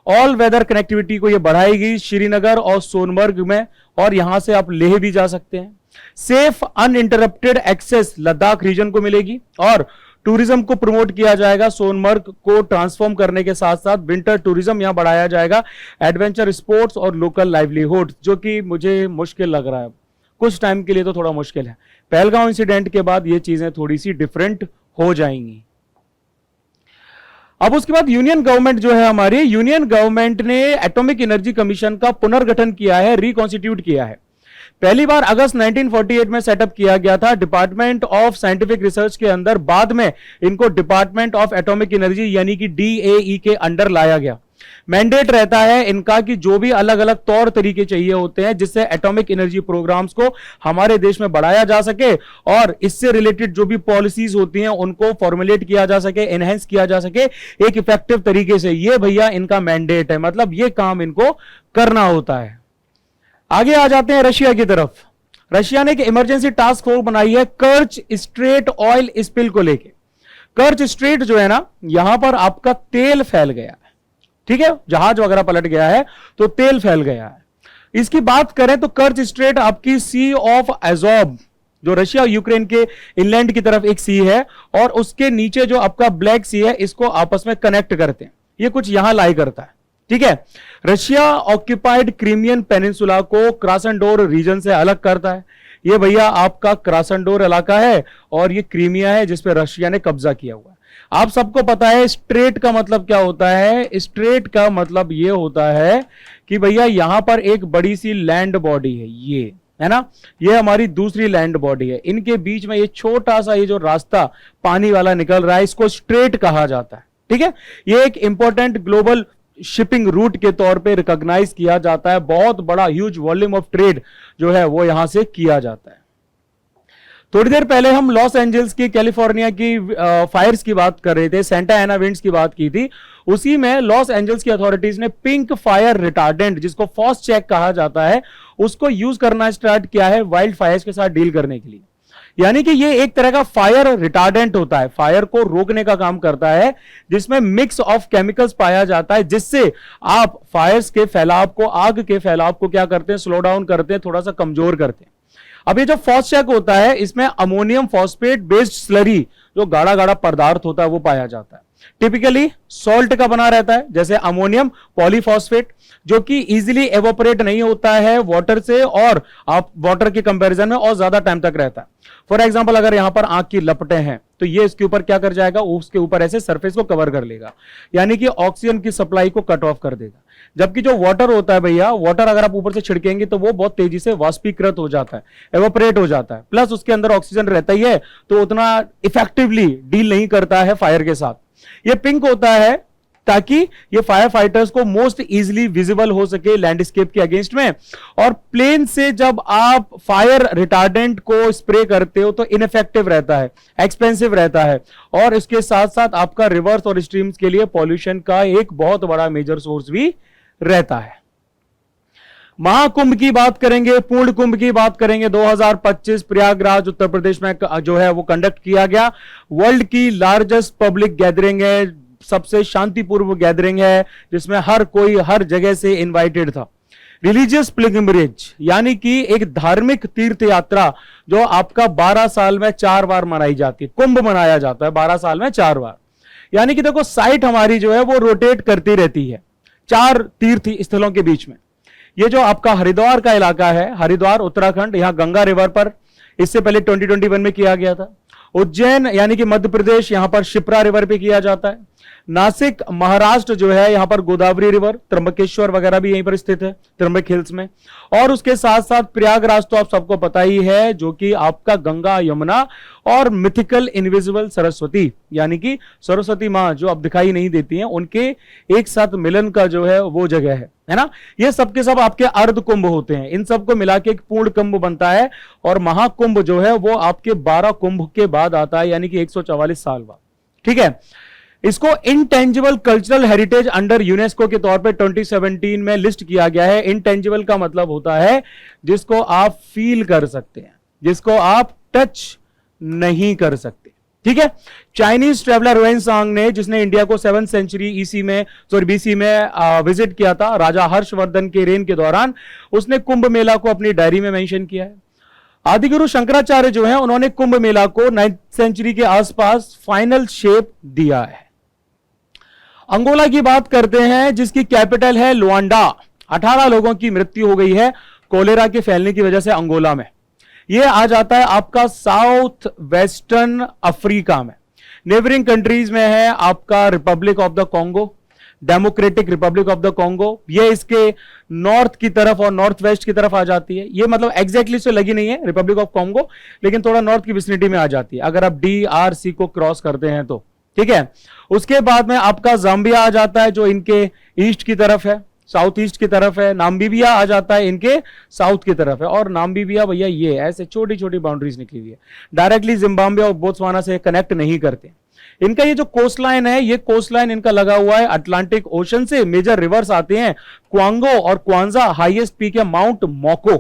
ऑल वेदर कनेक्टिविटी को यह बढ़ाएगी श्रीनगर और सोनमर्ग में, और यहां से आप लेह भी जा सकते हैं। Safe uninterrupted access Ladakh region को मिलेगी और टूरिज्म को प्रमोट किया जाएगा। सोनमर्ग को ट्रांसफॉर्म करने के साथ साथ विंटर टूरिज्म यहां बढ़ाया जाएगा, एडवेंचर स्पोर्ट्स और लोकल लाइवलीहुड, जो कि मुझे मुश्किल लग रहा है कुछ टाइम के लिए, तो थोड़ा मुश्किल है। पहलगांव इंसिडेंट के बाद ये चीजें थोड़ी सी डिफरेंट हो जाएंगी। अब उसके बाद यूनियन गवर्नमेंट जो है हमारी, यूनियन गवर्नमेंट ने एटॉमिक एनर्जी कमीशन का पुनर्गठन किया है, रिकॉन्स्टिट्यूट किया है। पहली बार अगस्त 1948 में सेटअप किया गया था डिपार्टमेंट ऑफ साइंटिफिक रिसर्च के अंदर, बाद में इनको डिपार्टमेंट ऑफ एटॉमिक एनर्जी यानी कि DAE के अंडर लाया गया। मैंडेट रहता है इनका कि जो भी अलग अलग तौर तरीके चाहिए होते हैं जिससे एटॉमिक एनर्जी प्रोग्राम्स को हमारे देश में बढ़ाया जा सके और इससे रिलेटेड जो भी पॉलिसीज होती हैं उनको फॉर्मुलेट किया जा सके, एनहेंस किया जा सके एक इफेक्टिव तरीके से, ये भैया इनका मैंडेट है, मतलब ये काम इनको करना होता है। आगे आ जाते हैं रशिया की तरफ। रशिया ने एक इमरजेंसी टास्क फोर्स बनाई है कर्च स्ट्रेट ऑयल स्पिल को लेके। कर्च स्ट्रेट जो है ना, यहां पर आपका तेल फैल गया है, ठीक है, जहाज वगैरह पलट गया है तो तेल फैल गया है। इसकी बात करें तो कर्च स्ट्रेट आपकी सी ऑफ एजोव, जो रशिया यूक्रेन के इनलैंड की तरफ एक सी है, और उसके नीचे जो आपका ब्लैक सी है, इसको आपस में कनेक्ट करते हैं, ये कुछ यहां लाई करता है, ठीक है। रशिया ऑक्यूपाइड क्रीमियन पेनिनसुला को क्रासनडोर रीजन से अलग करता है। ये भैया आपका क्रासनडोर इलाका है और ये क्रीमिया है जिस पे रशिया ने कब्जा किया हुआ है। आप सबको पता है स्ट्रेट का मतलब क्या होता है। स्ट्रेट का मतलब ये होता है कि भैया यहां पर एक बड़ी सी लैंड बॉडी है, ये है ना, ये हमारी दूसरी लैंड बॉडी है, इनके बीच में ये छोटा सा ये जो रास्ता पानी वाला निकल रहा है इसको स्ट्रेट कहा जाता है, ठीक है। ये एक इंपॉर्टेंट ग्लोबल शिपिंग रूट के तौर पे रिकॉग्नाइज किया जाता है। बहुत बड़ा ह्यूज वॉल्यूम ऑफ ट्रेड जो है वो यहां से किया जाता है। थोड़ी देर पहले हम लॉस एंजल्स की कैलिफोर्निया की फायर्स की बात कर रहे थे, सेंटा एना विंड्स की बात की थी। उसी में लॉस एंजल्स की अथॉरिटीज ने पिंक फायर रिटार्डेंट, जिसको फॉस चेक कहा जाता है, उसको यूज करना स्टार्ट किया है वाइल्ड फायर्स के साथ डील करने के लिए। यानी कि ये एक तरह का फायर रिटार्डेंट होता है, फायर को रोकने का काम करता है, जिसमें मिक्स ऑफ केमिकल्स पाया जाता है, जिससे आप फायर्स के फैलाव को, आग के फैलाव को क्या करते हैं, स्लो डाउन करते हैं, थोड़ा सा कमजोर करते हैं। अब ये जो फॉस्चैक होता है इसमें अमोनियम फॉस्फेट बेस्ड स्लरी, जो गाढ़ा गाढ़ा पदार्थ होता है, वो पाया जाता है। टिपिकली सॉल्ट का बना रहता है, जैसे अमोनियम पॉलीफॉस्फेट, जो कि इजीली एवोपरेट नहीं होता है वाटर से, और आप वाटर के कंपैरिजन में और ज्यादा टाइम तक रहता है। फॉर एग्जांपल अगर यहां पर आंख की लपटें हैं तो ये इसके ऊपर क्या कर जाएगा, उसके ऊपर ऐसे सरफेस को कवर कर लेगा, यानी कि ऑक्सीजन की सप्लाई को कट ऑफ कर देगा। जबकि जो वाटर होता है भैया, वाटर अगर आप ऊपर से छिड़केंगे तो वो बहुत तेजी से वाष्पीकृत हो जाता है, एवोपरेट हो जाता है, प्लस उसके अंदर ऑक्सीजन रहता ही है, तो उतना इफेक्टिवली डील नहीं करता है फायर के साथ। ये पिंक होता है ताकि ये फायर फाइटर्स को मोस्ट इजीली विजिबल हो सके लैंडस्केप के अगेंस्ट में। और प्लेन से जब आप फायर रिटार्डेंट को स्प्रे करते हो तो इनफेक्टिव रहता है, एक्सपेंसिव रहता है, और इसके साथ साथ आपका रिवर्स और स्ट्रीम्स के लिए पॉल्यूशन का एक बहुत बड़ा मेजर सोर्स भी रहता है। महाकुंभ की बात करेंगे, पूर्ण कुंभ की बात करेंगे। 2025 प्रयागराज उत्तर प्रदेश में जो है वो कंडक्ट किया गया। वर्ल्ड की लार्जेस्ट पब्लिक गैदरिंग है, सबसे शांतिपूर्व गैदरिंग है, जिसमें हर कोई हर जगह से इनवाइटेड था। रिलीजियस पिलग्रिमेज यानी कि एक धार्मिक तीर्थ यात्रा जो आपका 12 साल में 4 बार मनाई जाती है। कुंभ मनाया जाता है 12 साल में 4 बार, यानी कि देखो साइट हमारी जो है वो रोटेट करती रहती है 4 तीर्थ स्थलों के बीच में। ये जो आपका हरिद्वार का इलाका है, हरिद्वार उत्तराखंड, यहां गंगा रिवर पर इससे पहले 2021 में किया गया था। उज्जैन यानी कि मध्य प्रदेश, यहां पर शिप्रा रिवर पे किया जाता है। नासिक महाराष्ट्र जो है, यहां पर गोदावरी रिवर, त्र्यंबकेश्वर वगैरह भी यहीं पर स्थित है, त्र्यंबक हिल्स में। और उसके साथ साथ प्रयागराज तो आप सबको पता ही है, जो कि आपका गंगा, यमुना और मिथिकल इनविजिबल सरस्वती यानी कि सरस्वती मां जो अब दिखाई नहीं देती हैं, उनके एक साथ मिलन का जो है वो जगह है ना। ये सब के सब आपके अर्ध कुंभ होते हैं, इन सबको मिला के एक पूर्ण कुंभ बनता है। और महाकुंभ जो है वो आपके 12 कुंभ के बाद आता है, यानी कि 144 साल बाद। ठीक है। इसको intangible cultural heritage under UNESCO के तौर पे 2017 में लिस्ट किया गया है। इंटेंजिबल का मतलब होता है जिसको आप फील कर सकते हैं, जिसको आप टच नहीं कर सकते, ठीक है। चाइनीज ट्रेवलर वेनसांग ने, जिसने इंडिया को 7th सेंचुरी बीसी में विजिट किया था राजा हर्षवर्धन के रेन के दौरान, उसने कुंभ मेला को अपनी डायरी में मेंशन किया है। आदिगुरु शंकराचार्य जो है, उन्होंने कुंभ मेला को 9th सेंचुरी के आसपास फाइनल शेप दिया है। अंगोला की बात करते हैं, जिसकी कैपिटल है लुआंडा। 18 लोगों की मृत्यु हो गई है कोलेरा के फैलने की वजह से अंगोला में। यह आ जाता है आपका साउथ वेस्टर्न अफ्रीका में। नेबरिंग कंट्रीज में है आपका Republic of the Congo, democratic Republic of the Congo. ये इसके नॉर्थ की तरफ और नॉर्थ वेस्ट की तरफ आ जाती है। ये मतलब एग्जैक्टली से लगी नहीं है रिपब्लिक ऑफ कॉन्गो, लेकिन थोड़ा नॉर्थ की विसिनिटी में आ जाती है अगर आप DRC को क्रॉस करते हैं तो, ठीक है। उसके बाद में आपका जाम्बिया आ जाता है जो इनके ईस्ट की तरफ है, साउथ ईस्ट की तरफ है। नाम्बिबिया आ जाता है इनके साउथ की तरफ है। और नाम्बिबिया भैया ये ऐसे छोटी छोटी बाउंड्रीज निकली हुई है, डायरेक्टली जिम्बाब्वे और बोत्सवाना से कनेक्ट नहीं करते। इनका ये जो कोस्ट लाइन है, ये कोस्ट लाइन इनका लगा हुआ है अटलांटिक ओशन से। मेजर रिवर्स आते हैं क्वांगो और क्वांजा, हाईएस्ट पीक है माउंट मोको।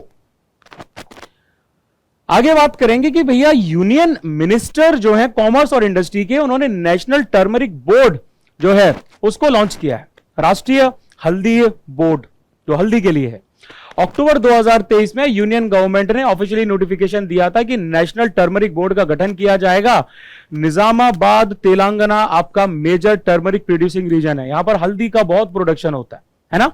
आगे बात करेंगे कि भैया यूनियन मिनिस्टर जो है कॉमर्स और इंडस्ट्री के, उन्होंने नेशनल टर्मरिक बोर्ड जो है उसको लॉन्च किया है, राष्ट्रीय हल्दी बोर्ड, जो हल्दी के लिए है। अक्टूबर 2023 में यूनियन गवर्नमेंट ने ऑफिशियली नोटिफिकेशन दिया था कि नेशनल टर्मरिक बोर्ड का गठन किया जाएगा। निजामाबाद तेलंगाना आपका मेजर टर्मरिक प्रोड्यूसिंग रीजन है, यहां पर हल्दी का बहुत प्रोडक्शन होता है ना।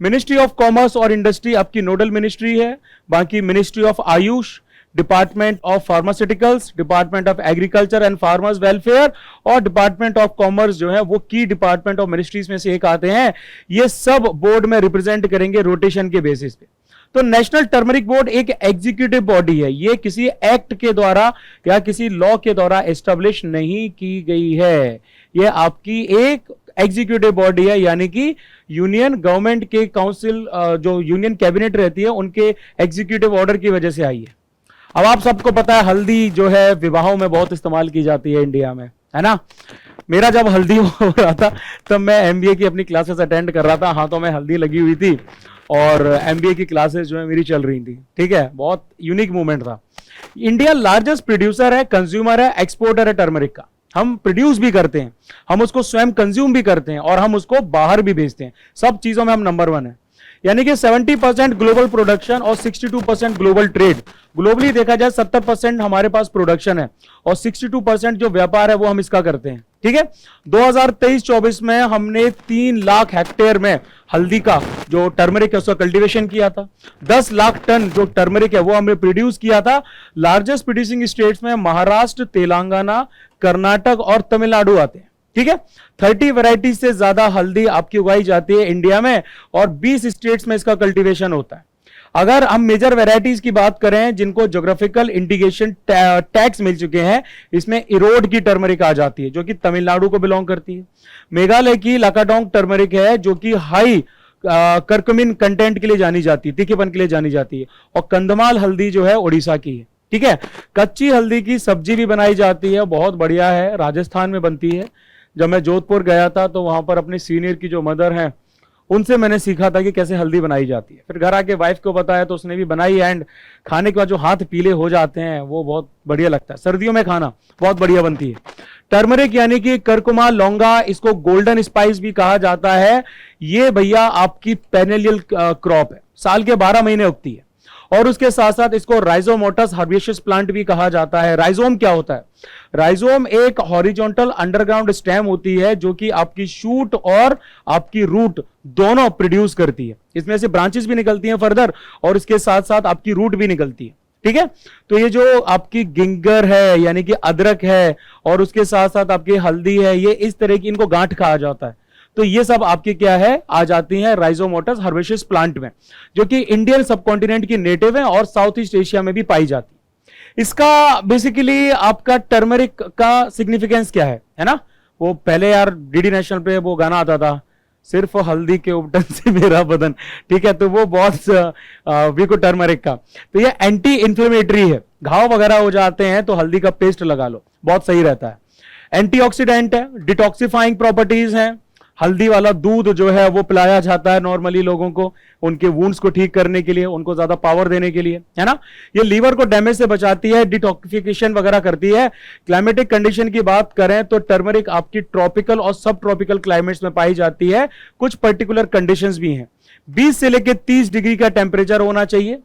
मिनिस्ट्री ऑफ कॉमर्स और इंडस्ट्री आपकी नोडल मिनिस्ट्री है। बाकी ministry of Ayush, department of pharmaceuticals, department of agriculture and farmers welfare और डिपार्टमेंट ऑफ कॉमर्स जो है वो की डिपार्टमेंट ऑफ मिनिस्ट्रीज में से एक आते हैं। ये सब बोर्ड में रिप्रेजेंट करेंगे रोटेशन के बेसिस पे। तो नेशनल टर्मरिक बोर्ड एक एग्जीक्यूटिव बॉडी है, ये किसी एक्ट के द्वारा या किसी लॉ के द्वारा एस्टेब्लिश नहीं की गई है। ये आपकी एक एग्जीक्यूटिव बॉडी है, यानी कि यूनियन गवर्नमेंट के काउंसिल, जो यूनियन कैबिनेट रहती है, उनके एग्जीक्यूटिव ऑर्डर की वजह से आई है। अब आप सबको पता है हल्दी जो है विवाहों में बहुत इस्तेमाल की जाती है इंडिया में, है ना। मेरा जब हल्दी हो रहा था तब मैं MBA की अपनी क्लासेस अटेंड कर रहा था, हाथों में हल्दी लगी हुई थी और MBA की क्लासेस जो है मेरी चल रही थी, ठीक है। बहुत यूनिक मूवमेंट था। इंडिया लार्जेस्ट प्रोड्यूसर है, कंज्यूमर है, एक्सपोर्टर है टर्मरिक का। हम प्रोड्यूस भी करते हैं, हम उसको स्वयं कंज्यूम भी करते हैं और हम उसको बाहर भी भेजते हैं। सब चीजों में हम नंबर 1 है, यानी कि 70% ग्लोबल प्रोडक्शन और 62% ग्लोबल ट्रेड। ग्लोबली देखा जाए 70% हमारे पास प्रोडक्शन है और 62% जो व्यापार है वो हम इसका करते हैं, ठीक है। 2023-24 में हमने 3 लाख हेक्टेयर में हल्दी का जो टर्मरिक है उसका कल्टीवेशन किया था। 10 लाख टन जो टर्मरिक है वो हमने प्रोड्यूस किया था। लार्जेस्ट प्रोड्यूसिंग स्टेट्स में महाराष्ट्र, तेलंगाना, कर्नाटक और तमिलनाडु आते हैं, ठीक है। 30 वैरायटी से ज्यादा हल्दी आपकी उगाई जाती है इंडिया में और 20 स्टेट्स में इसका कल्टीवेशन होता है। अगर हम मेजर वैरायटीज की बात करें जिनको ज्योग्राफिकल इंडिकेशन टैग्स मिल चुके हैं, इसमें इरोड की टर्मरिक आ जाती है जो कि तमिलनाडु को बिलोंग करती है। मेघालय की लाकाडोंग टर्मरिक है जो कि हाई कर्कुमिन कंटेंट के लिए जानी जाती है, तीखेपन के लिए जानी जाती है। और कंधमाल हल्दी जो है उड़ीसा की है, ठीक है। कच्ची हल्दी की सब्जी भी बनाई जाती है, बहुत बढ़िया है, राजस्थान में बनती है। जब मैं जोधपुर गया था तो वहां पर अपने सीनियर की जो मदर हैं उनसे मैंने सीखा था कि कैसे हल्दी बनाई जाती है। फिर घर आके वाइफ को बताया तो उसने भी बनाई एंड खाने के बाद जो हाथ पीले हो जाते हैं वो बहुत बढ़िया लगता है। सर्दियों में खाना बहुत बढ़िया बनती है। टर्मरिक यानी कि करकुमा लौंगा, इसको गोल्डन स्पाइस भी कहा जाता है। ये भैया आपकी पेरेनियल क्रॉप है, साल के 12 महीने उगती है और उसके साथ साथ इसको राइजोमोटस हर्बेशियस प्लांट भी कहा जाता है। राइजोम क्या होता है? राइजोम एक हॉरिजॉन्टल अंडरग्राउंड स्टेम होती है जो कि आपकी शूट और आपकी रूट दोनों प्रोड्यूस करती है। इसमें से ब्रांचेस भी निकलती हैं फर्दर और इसके साथ साथ आपकी रूट भी निकलती है, ठीक है। तो ये जो आपकी गिंगर है यानी कि अदरक है और उसके साथ साथ आपकी हल्दी है, ये इस तरह की इनको गांठ कहा जाता है। तो ये सब आपकी क्या है, आ जाती हैं राइजोमोटस हर्बेशियस प्लांट में, जो कि इंडियन सबकॉन्टिनेंट की नेटिव है और साउथ ईस्ट एशिया में भी पाई जाती है। इसका बेसिकली आपका टर्मरिक का सिग्निफिकेंस क्या है ना। वो पहले यार डीडी नेशनल पे वो गाना आता था, सिर्फ हल्दी के उपटन से मेरा बदन, ठीक है। तो वो बहुत वीको टर्मरिक का, तो ये एंटी इंफ्लेमेटरी है। घाव वगैरह हो जाते हैं तो हल्दी का पेस्ट लगा लो, बहुत सही रहता है। एंटीऑक्सीडेंट है, डिटॉक्सिफाइंग प्रॉपर्टीज हैं। हल्दी वाला दूध जो है वो पिलाया जाता है नॉर्मली लोगों को, उनके वुंड्स को ठीक करने के लिए, उनको ज्यादा पावर देने के लिए, है ना। ये लीवर को डैमेज से बचाती है, डिटॉक्सिफिकेशन वगैरह करती है। क्लाइमेटिक कंडीशन की बात करें तो टर्मरिक आपकी ट्रॉपिकल और सब ट्रॉपिकल क्लाइमेट्स में पाई जाती है। कुछ पर्टिकुलर कंडीशंस भी हैं। 20 से लेकर 30 डिग्री का टेम्परेचर होना चाहिए।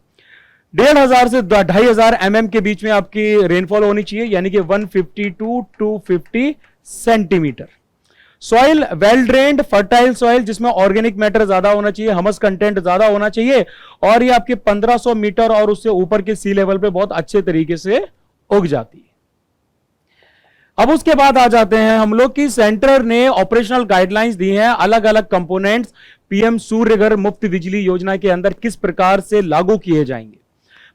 1500 से 2500 mm के बीच में आपकी रेनफॉल होनी चाहिए, यानी कि 150 to 250 centimetre. Soil well drained fertile soil, जिसमें ऑर्गेनिक मैटर ज्यादा होना चाहिए, ह्यूमस कंटेंट ज्यादा होना चाहिए, और ये आपके 1500 मीटर और उससे ऊपर के सी लेवल पे बहुत अच्छे तरीके से उग जाती है। अब उसके बाद आ जाते हैं हम लोग कि सेंटर ने ऑपरेशनल गाइडलाइंस दी हैं, अलग अलग कंपोनेंट्स पीएम सूर्य घर मुफ्त बिजली योजना के अंदर किस प्रकार से लागू किए जाएंगे।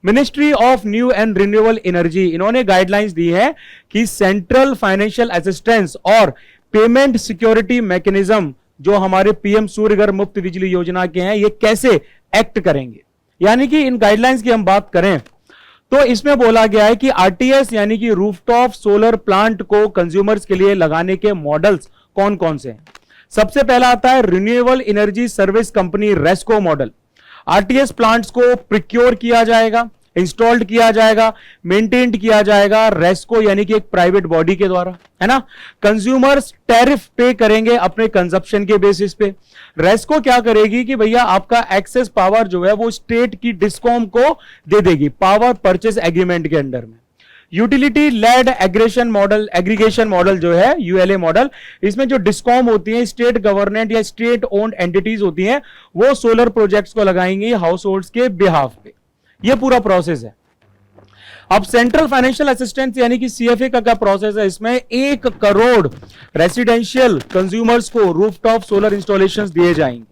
Ministry of new and renewable energy, इन्होंने गाइडलाइंस दी है कि सेंट्रल फाइनेंशियल असिस्टेंस और पेमेंट सिक्योरिटी मैकेनिज्म जो हमारे पीएम सूर्य घर मुफ्त बिजली योजना के हैं, ये कैसे एक्ट करेंगे। यानी कि इन गाइडलाइंस की हम बात करें तो इसमें बोला गया है कि आरटीएस यानी कि रूफटॉप सोलर प्लांट को कंज्यूमर्स के लिए लगाने के मॉडल्स कौन कौन से हैं। सबसे पहला आता है renewable energy service company RESCO model. RTS plants को प्रिक्योर किया जाएगा, इंस्टॉल्ड किया जाएगा, मेंटेन्ड किया जाएगा रेस्को यानी कि एक प्राइवेट बॉडी के द्वारा, है ना। कंज्यूमर्स टैरिफ पे करेंगे अपने कंजप्शन के बेसिस पे। रेस्को क्या करेगी कि भैया आपका एक्सेस पावर जो है वो स्टेट की डिस्कॉम को दे देगी पावर परचेस एग्रीमेंट के अंडर में। यूटिलिटी लेड एग्रीगेशन मॉडल जो है यूएलए मॉडल, इसमें जो डिस्कॉम होती है, स्टेट गवर्नमेंट या स्टेट ओन्ड एंटिटीज होती हैं, वो सोलर प्रोजेक्ट्स को लगाएंगी हाउस होल्ड्स के बिहाफ पे। ये पूरा प्रोसेस है। अब सेंट्रल फाइनेंशियल असिस्टेंस यानी कि सीएफए का क्या प्रोसेस है, इसमें 1 करोड़ रेसिडेंशियल कंज्यूमर्स को रूफटॉप सोलर इंस्टॉलेशंस दिए जाएंगे।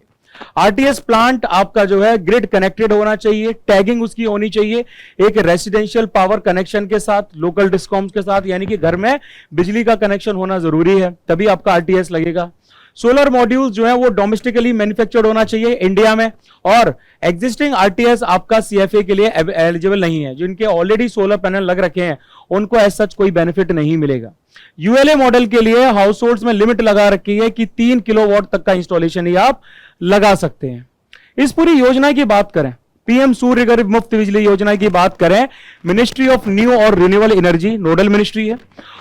आरटीएस प्लांट आपका जो है ग्रिड कनेक्टेड होना चाहिए, टैगिंग उसकी होनी चाहिए एक रेसिडेंशियल पावर कनेक्शन के साथ, लोकल डिस्कॉम्स के साथ, यानी कि घर में बिजली का कनेक्शन होना जरूरी है, तभी आपका आरटीएस लगेगा। सोलर मॉड्यूल्स जो है वो डोमेस्टिकली मैन्युफैक्चर्ड होना चाहिए इंडिया में, और एग्जिस्टिंग आरटीएस आपका सीएफए के लिए एलिजिबल नहीं है। जिनके ऑलरेडी सोलर पैनल लग रखे हैं उनको एज सच कोई बेनिफिट नहीं मिलेगा। यूएलए मॉडल के लिए हाउस होल्ड्स में लिमिट लगा रखी है कि 3 किलोवाट तक का इंस्टॉलेशन ही आप लगा सकते हैं। इस पूरी योजना की बात करें, पीएम सूर्य घर मुफ्त बिजली योजना की बात करें, मिनिस्ट्री ऑफ न्यू और रिन्यूएबल एनर्जी नोडल मिनिस्ट्री है।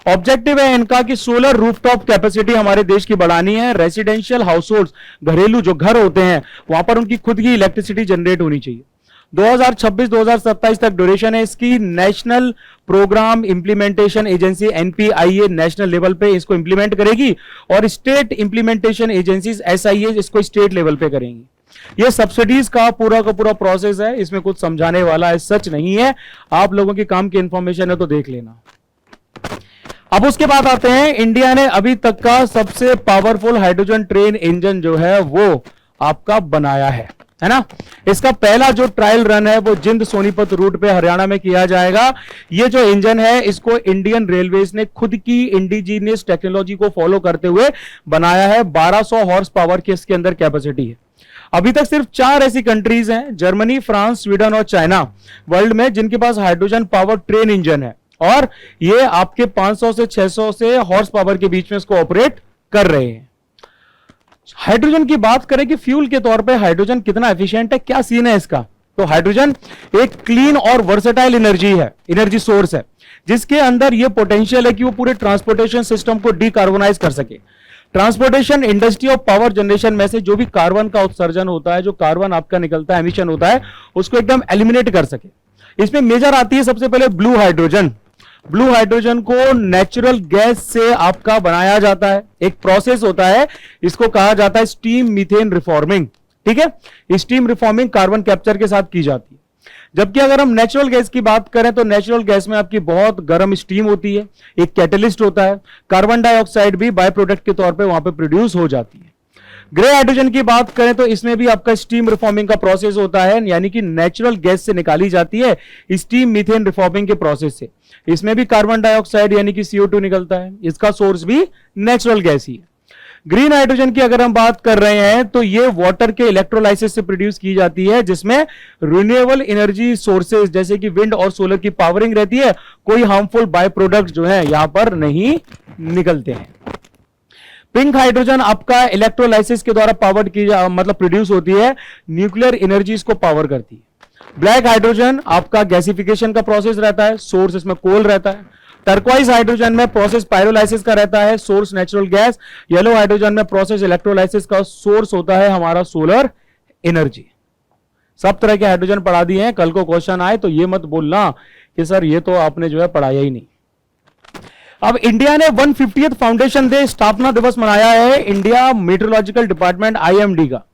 ऑब्जेक्टिव है इनका कि सोलर रूफटॉप कैपेसिटी हमारे देश की बढ़ानी है। रेसिडेंशियल हाउसहोल्ड्स, घरेलू जो घर होते हैं, वहां पर उनकी खुद की इलेक्ट्रिसिटी जनरेट होनी चाहिए। 2026-2027 तक ड्यूरेशन है इसकी। National program implementation agency NPIA national level पे इसको इंप्लीमेंट करेगी, और स्टेट इंप्लीमेंटेशन एजेंसीज एसआईए इसको स्टेट लेवल पे करेंगी। ये सब्सिडीज का पूरा प्रोसेस है, इसमें कुछ समझाने वाला है सच नहीं है। आप लोगों की काम की इंफॉर्मेशन है तो देख लेना। अब उसके बाद आते हैं, इंडिया ने अभी तक का सबसे पावरफुल हाइड्रोजन ट्रेन इंजन जो है वो आपका बनाया है ना। इसका पहला जो ट्रायल रन है वो जिंद सोनीपत रूट पे हरियाणा में किया जाएगा। ये जो इंजन है इसको इंडियन रेलवेज ने खुद की इंडिजीनियस टेक्नोलॉजी को फॉलो करते हुए बनाया है। 1200 हॉर्स पावर की इसके अंदर कैपेसिटी है। अभी तक सिर्फ 4 ऐसी कंट्रीज हैं, जर्मनी, फ्रांस, स्वीडन और चाइना, वर्ल्ड में जिनके पास हाइड्रोजन पावर ट्रेन इंजन है, और ये आपके 500 से 600 से हॉर्स पावर के बीच में इसको ऑपरेट कर रहे हैं। हाइड्रोजन की बात करें कि फ्यूल के तौर पे हाइड्रोजन कितना एफिशिएंट है, क्या सीन है इसका, तो हाइड्रोजन एक क्लीन और वर्सेटाइल एनर्जी है, एनर्जी सोर्स है, जिसके अंदर यह पोटेंशियल है कि वो पूरे ट्रांसपोर्टेशन सिस्टम को डीकार्बोनाइज कर सके। ट्रांसपोर्टेशन इंडस्ट्री और पावर जनरेशन में से जो भी कार्बन का उत्सर्जन होता है, जो कार्बन आपका निकलता है, एमिशन होता है, उसको एकदम एलिमिनेट कर सके। इसमें मेजर आती है सबसे पहले ब्लू हाइड्रोजन। ब्लू हाइड्रोजन को नेचुरल गैस से आपका बनाया जाता है, एक प्रोसेस होता है, इसको कहा जाता है स्टीम मीथेन रिफॉर्मिंग। ठीक है, स्टीम रिफॉर्मिंग कार्बन कैप्चर के साथ की जाती है। जबकि अगर हम नेचुरल गैस की बात करें तो नेचुरल गैस में आपकी बहुत गर्म स्टीम होती है, एक कैटलिस्ट होता है, कार्बन डाइऑक्साइड भी बाय प्रोडक्ट के तौर पे वहां पे प्रोड्यूस हो जाती है। ग्रे हाइड्रोजन की बात करें तो इसमें भी आपका स्टीम रिफॉर्मिंग का प्रोसेस होता है, यानी कि नेचुरल गैस से निकाली जाती है स्टीम मीथेन रिफॉर्मिंग के प्रोसेस से। इसमें भी कार्बन डाइऑक्साइड यानी कि CO2 निकलता है, इसका सोर्स भी नेचुरल गैस ही है। ग्रीन हाइड्रोजन की अगर हम बात कर रहे हैं तो ये वाटर के इलेक्ट्रोलाइसिस से प्रोड्यूस की जाती है, जिसमें रिन्यूएबल एनर्जी सोर्सेज जैसे कि विंड और सोलर की पावरिंग रहती है। कोई हार्मफुल बाय प्रोडक्ट जो है यहां पर नहीं निकलते हैं। पिंक हाइड्रोजन आपका इलेक्ट्रोलाइसिस के द्वारा पावर की मतलब प्रोड्यूस होती है, न्यूक्लियर एनर्जीज को पावर करती है। ब्लैक हाइड्रोजन आपका गैसिफिकेशन का प्रोसेस रहता है, सोर्स इसमें कोल रहता है। टर्क्वाइज हाइड्रोजन में प्रोसेस पायरोलाइसिस का रहता है, source natural gas. Yellow hydrogen में प्रोसेस इलेक्ट्रोलाइसिस का, सोर्स होता है हमारा सोलर एनर्जी। सब तरह के हाइड्रोजन पढ़ा दिए हैं, कल को क्वेश्चन आए तो ये मत बोलना कि सर ये तो आपने जो है पढ़ाया ही नहीं। अब इंडिया ने 150th फाउंडेशन डे स्थापना दिवस मनाया है, इंडिया मेट्रोलॉजिकल डिपार्टमेंट IMD का।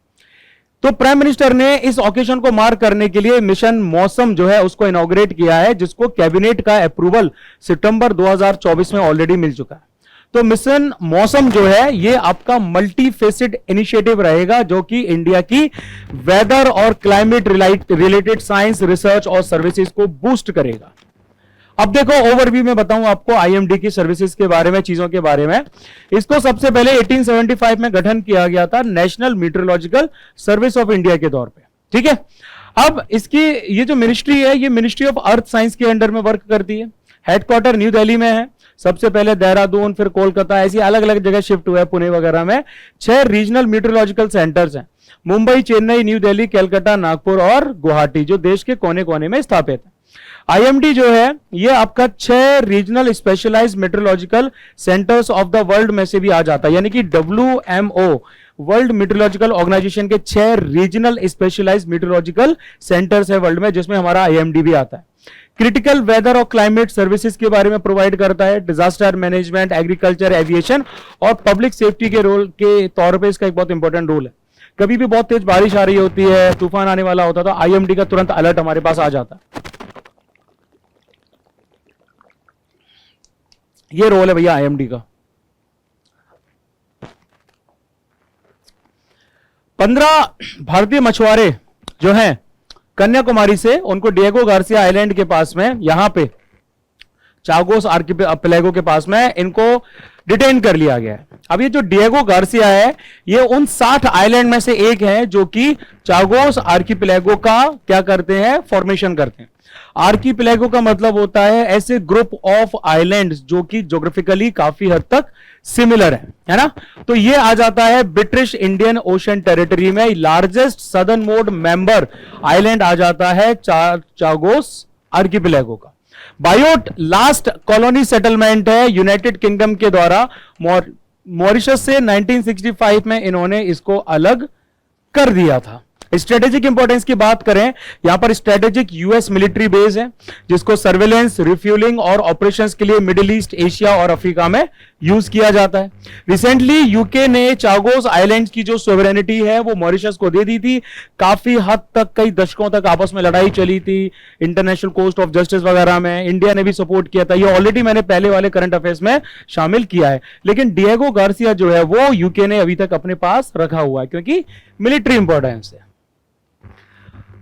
तो प्राइम मिनिस्टर ने इस ओकेजन को मार्क करने के लिए मिशन मौसम जो है उसको इनॉग्रेट किया है, जिसको कैबिनेट का अप्रूवल सितंबर 2024 में ऑलरेडी मिल चुका है। तो मिशन मौसम जो है ये आपका मल्टी फेसेड इनिशिएटिव रहेगा, जो कि इंडिया की वेदर और क्लाइमेट रिलेटेड साइंस, रिसर्च और सर्विसेज को बूस्ट करेगा। अब देखो ओवरव्यू में बताऊं आपको IMD की सर्विसेज के बारे में, चीजों के बारे में। इसको सबसे पहले 1875 में गठन किया गया था national meteorological service of India के तौर पे, ठीक है। अब इसकी ये जो मिनिस्ट्री है, ये मिनिस्ट्री ऑफ अर्थ साइंस के अंडर में वर्क करती है। हेडक्वार्टर न्यू दिल्ली में है, सबसे पहले देहरादून, फिर कोलकाता, ऐसी अलग अलग जगह शिफ्ट हुआ है, पुणे वगैरह में। 6 रीजनल मीटरोलॉजिकल सेंटर्स हैं, मुंबई, चेन्नई, न्यू दिल्ली, कलकत्ता, नागपुर और गुवाहाटी, जो देश के कोने कोने में स्थापित है। IMD जो है ये आपका 6 regional specialised meteorological centres of the world में से भी आ जाता है, यानी कि WMO वर्ल्ड मेट्रोलॉजिकल ऑर्गेनाइजेशन के 6 रीजनल स्पेशलाइज्ड मेट्रोलॉजिकल सेंटर्स है वर्ल्ड में, जिसमें हमारा IMD भी आता है। क्रिटिकल वेदर और क्लाइमेट सर्विसेज के बारे में प्रोवाइड करता है, डिजास्टर मैनेजमेंट, एग्रीकल्चर, एविएशन और पब्लिक सेफ्टी के रोल के तौर पर इसका एक बहुत इंपॉर्टेंट रोल है। कभी भी बहुत तेज बारिश आ रही होती है, तूफान आने वाला होता है, तो IMD का तुरंत अलर्ट हमारे पास आ जाता है। ये रोल है भैया IMD का। 15 भारतीय मछुआरे जो हैं कन्याकुमारी से, उनको डिएगो गार्सिया आइलैंड के पास में, यहां पे चागोस आर्किपेलागो के पास में, इनको डिटेन कर लिया गया है। अब ये जो डिएगो गार्सिया है, ये उन 60 आइलैंड में से एक है जो कि चागोस आर्किपेलागो का क्या करते हैं, फॉर्मेशन करते हैं। आर्किपेलागो का मतलब होता है ऐसे ग्रुप ऑफ आइलैंड्स जो कि ज्योग्राफिकली काफी हद तक सिमिलर है ना। तो ये आ जाता है ब्रिटिश इंडियन ओशन टेरिटरी में। Largest southernmost member island आ जाता है चागोस आर्किपेलागो का। बायोट लास्ट कॉलोनी सेटलमेंट है यूनाइटेड किंगडम के द्वारा मॉरिशस से। 1965 में इन्होंने इसको अलग कर दिया था। स्ट्रेटेजिक इंपॉर्टेंस की बात करें, यहां पर स्ट्रेटेजिक यूएस मिलिट्री बेस है, जिसको सर्वेलेंस, रिफ्यूलिंग और ऑपरेशंस के लिए मिडिल ईस्ट, एशिया और अफ्रीका में यूज किया जाता है। रिसेंटली यूके ने चागोस आइलैंड्स की जो सोवरेनिटी है वो मॉरिशस को दे दी थी। काफी हद तक, कई दशकों तक आपस में लड़ाई चली थी इंटरनेशनल कोर्ट ऑफ जस्टिस वगैरह में। इंडिया ने भी सपोर्ट किया था। ये ऑलरेडी मैंने पहले वाले करंट अफेयर्स में शामिल किया है। लेकिन डिएगो गार्सिया जो है वो यूके ने अभी तक अपने पास रखा हुआ है, क्योंकि मिलिट्री इंपॉर्टेंस है।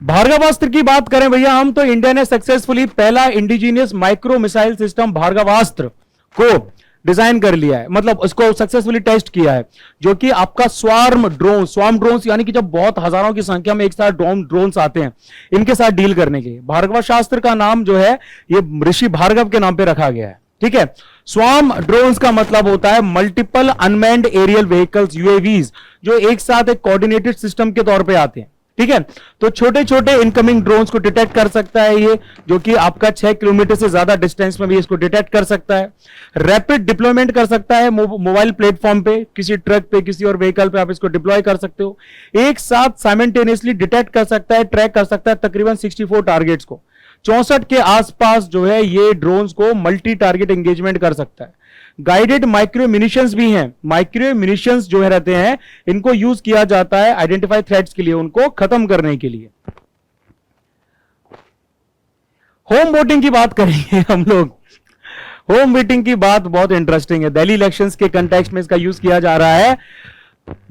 भार्गवास्त्र की बात करें भैया हम, तो इंडिया ने सक्सेसफुली पहला indigenous micro missile system Bhargavastra को डिजाइन कर लिया है, मतलब उसको सक्सेसफुली टेस्ट किया है, जो कि आपका स्वार्म ड्रोन्स, यानी कि जब बहुत हजारों की संख्या में एक साथ ड्रोन्स आते हैं, इनके साथ डील करने के लिए भार्गवास्त्र का नाम जो है ये ऋषि भार्गव के नाम पे रखा गया है। ठीक है। स्वार्म ड्रोन्स का मतलब होता है multiple unmanned aerial vehicles, UAVs, जो एक साथ एक कोऑर्डिनेटेड सिस्टम के तौर पे आते हैं। ठीक है। तो छोटे छोटे इनकमिंग ड्रोन्स को डिटेक्ट कर सकता है ये, जो कि आपका 6 किलोमीटर से ज्यादा डिस्टेंस में भी इसको डिटेक्ट कर सकता है। रैपिड डिप्लॉयमेंट कर सकता है मोबाइल प्लेटफॉर्म पे, किसी ट्रक पे, किसी और व्हीकल पे आप इसको डिप्लॉय कर सकते हो। एक साथ साइमल्टेनियसली डिटेक्ट कर सकता है, ट्रैक कर सकता है तकरीबन 64 टारगेट्स को। 64 के आसपास जो है ये ड्रोन्स को मल्टी टारगेट एंगेजमेंट कर सकता है। गाइडेड माइक्रो म्यूनिशंस भी हैं। माइक्रो म्यूनिशंस जो है रहते हैं, इनको यूज किया जाता है आइडेंटिफाई थ्रेट्स के लिए, उनको खत्म करने के लिए। होम वोटिंग की बात करेंगे हम लोग। होम वोटिंग की बात बहुत इंटरेस्टिंग है। दिल्ली इलेक्शंस के कंटेक्स्ट में इसका यूज किया जा रहा है।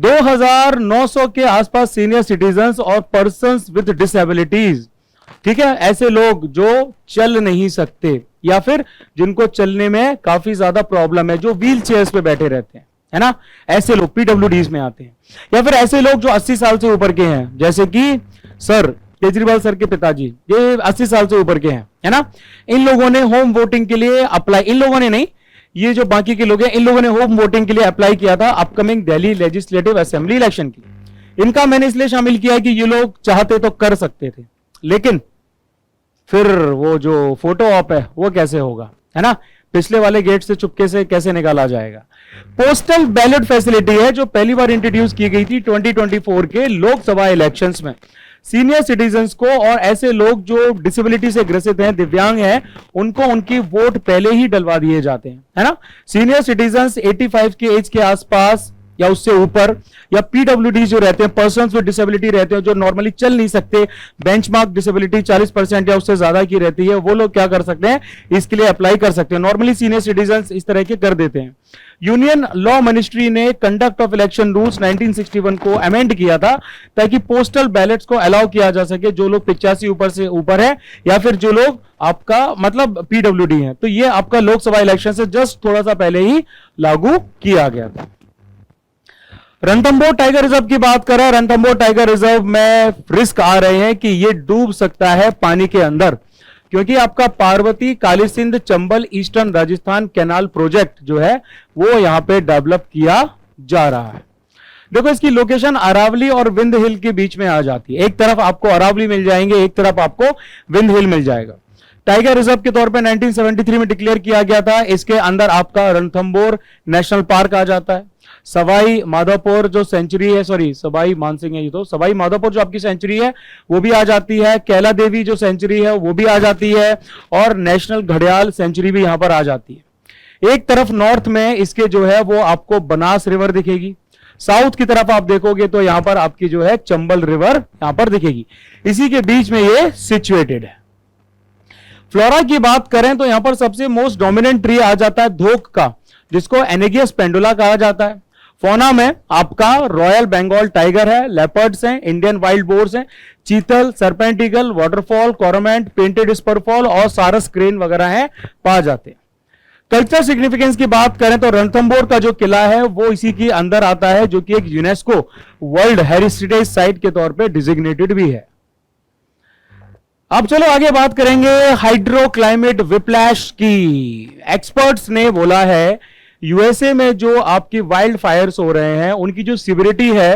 2900 के आसपास सीनियर सिटीजन्स और पर्सन्स विद डिसेबिलिटीज, ठीक है, ऐसे लोग जो चल नहीं सकते या फिर जिनको चलने में काफी ज्यादा प्रॉब्लम है, जो व्हील चेयर्स पे बैठे रहते हैं, है ना, ऐसे लोग PWDs में आते हैं। या फिर ऐसे लोग जो 80 साल से ऊपर के हैं, जैसे कि सर केजरीवाल सर के पिताजी, ये 80 साल से ऊपर के हैं, है ना। इन लोगों ने होम वोटिंग के लिए अप्लाई, इन लोगों ने नहीं, ये जो बाकी के लोग हैं, इन लोगों ने होम वोटिंग के लिए अप्लाई किया था upcoming Delhi legislative assembly election की। इनका मैंने इसलिए शामिल किया कि ये लोग चाहते तो कर सकते थे, लेकिन फिर वो जो फोटो ऑप है वो कैसे होगा, है ना, पिछले वाले गेट से चुपके से कैसे निकाला जाएगा। पोस्टल बैलेट फैसिलिटी है जो पहली बार इंट्रोड्यूस की गई थी 2024 के लोकसभा इलेक्शंस में। सीनियर सिटीजन्स को और ऐसे लोग जो डिसेबिलिटी से ग्रसित हैं, दिव्यांग हैं, उनको उनकी वोट पहले ही डलवा दिए जाते हैं, है ना। सीनियर सिटीजन्स 85 के एज के आसपास या उससे ऊपर, या पीडब्ल्यूडी जो रहते हैं, पर्सन विद डिसेबिलिटी रहते हैं, जो नॉर्मली चल नहीं सकते, बेंचमार्क डिसेबिलिटी 40% या उससे ज्यादा की रहती है, वो लोग क्या कर सकते हैं, इसके लिए अप्लाई कर सकते हैं। नॉर्मली सीनियर सिटीजन्स इस तरह के कर देते हैं। यूनियन लॉ मिनिस्ट्री ने कंडक्ट ऑफ इलेक्शन रूल्स 1961 को अमेंड किया था ताकि पोस्टल बैलेट्स को अलाउ किया जा सके जो लोग 85 ऊपर से ऊपर है, या फिर जो लोग आपका मतलब पीडब्ल्यूडी है। तो ये आपका लोकसभा इलेक्शन से जस्ट थोड़ा सा पहले ही लागू किया गया था। रणथंभौर टाइगर रिजर्व की बात करें, रणथंभौर टाइगर रिजर्व में रिस्क आ रहे हैं कि ये डूब सकता है पानी के अंदर, क्योंकि आपका Parvati Kali Sindh Chambal eastern Rajasthan canal project जो है वो यहां पे डेवलप किया जा रहा है। देखो इसकी लोकेशन अरावली और विंध्य हिल के बीच में आ जाती है। एक तरफ आपको अरावली मिल जाएंगे, एक तरफ आपको विंध्य हिल मिल जाएगा। टाइगर रिजर्व के तौर पे 1973 में डिक्लेयर किया गया था। इसके अंदर आपका रणथंभौर नेशनल पार्क आ जाता है, सवाई माधोपुर जो सेंचुरी है, सॉरी सवाई मानसिंह है, ये तो सवाई माधोपुर जो आपकी सेंचुरी है वो भी आ जाती है, कैला देवी जो सेंचुरी है वो भी आ जाती है, और नेशनल घड़ियाल सेंचुरी भी यहां पर आ जाती है। एक तरफ नॉर्थ में इसके जो है वो आपको बनास रिवर दिखेगी, साउथ की तरफ आप देखोगे तो यहां पर आपकी जो है चंबल रिवर यहां पर दिखेगी। इसी के बीच में ये सिचुएटेड है। फ्लोरा की बात करें तो यहां पर सबसे मोस्ट डोमिनेंट ट्री आ जाता है धोक का, जिसको एनेगियस पेंडुला कहा जाता है। फोना में आपका रॉयल बंगाल टाइगर है, लेपर्ड्स हैं, इंडियन वाइल्ड बोर्स हैं, चीतल, सरपेंट ईगल, वाटरफॉल, कॉरमेंट, पेंटेड स्परफॉल और सारस क्रेन वगैरह हैं, पा जाते हैं। कल्चर सिग्निफिकेंस की बात करें तो रणथंभौर का जो किला है वो इसी के अंदर आता है, जो कि एक यूनेस्को वर्ल्ड हेरिटेज साइट के तौर पे डिजिग्नेटेड भी है। अब चलो आगे बात करेंगे हाइड्रो क्लाइमेट विप्लैश की। एक्सपर्ट्स ने बोला है यूएसए में जो आपकी वाइल्ड फायर्स हो रहे हैं उनकी जो सिविरिटी है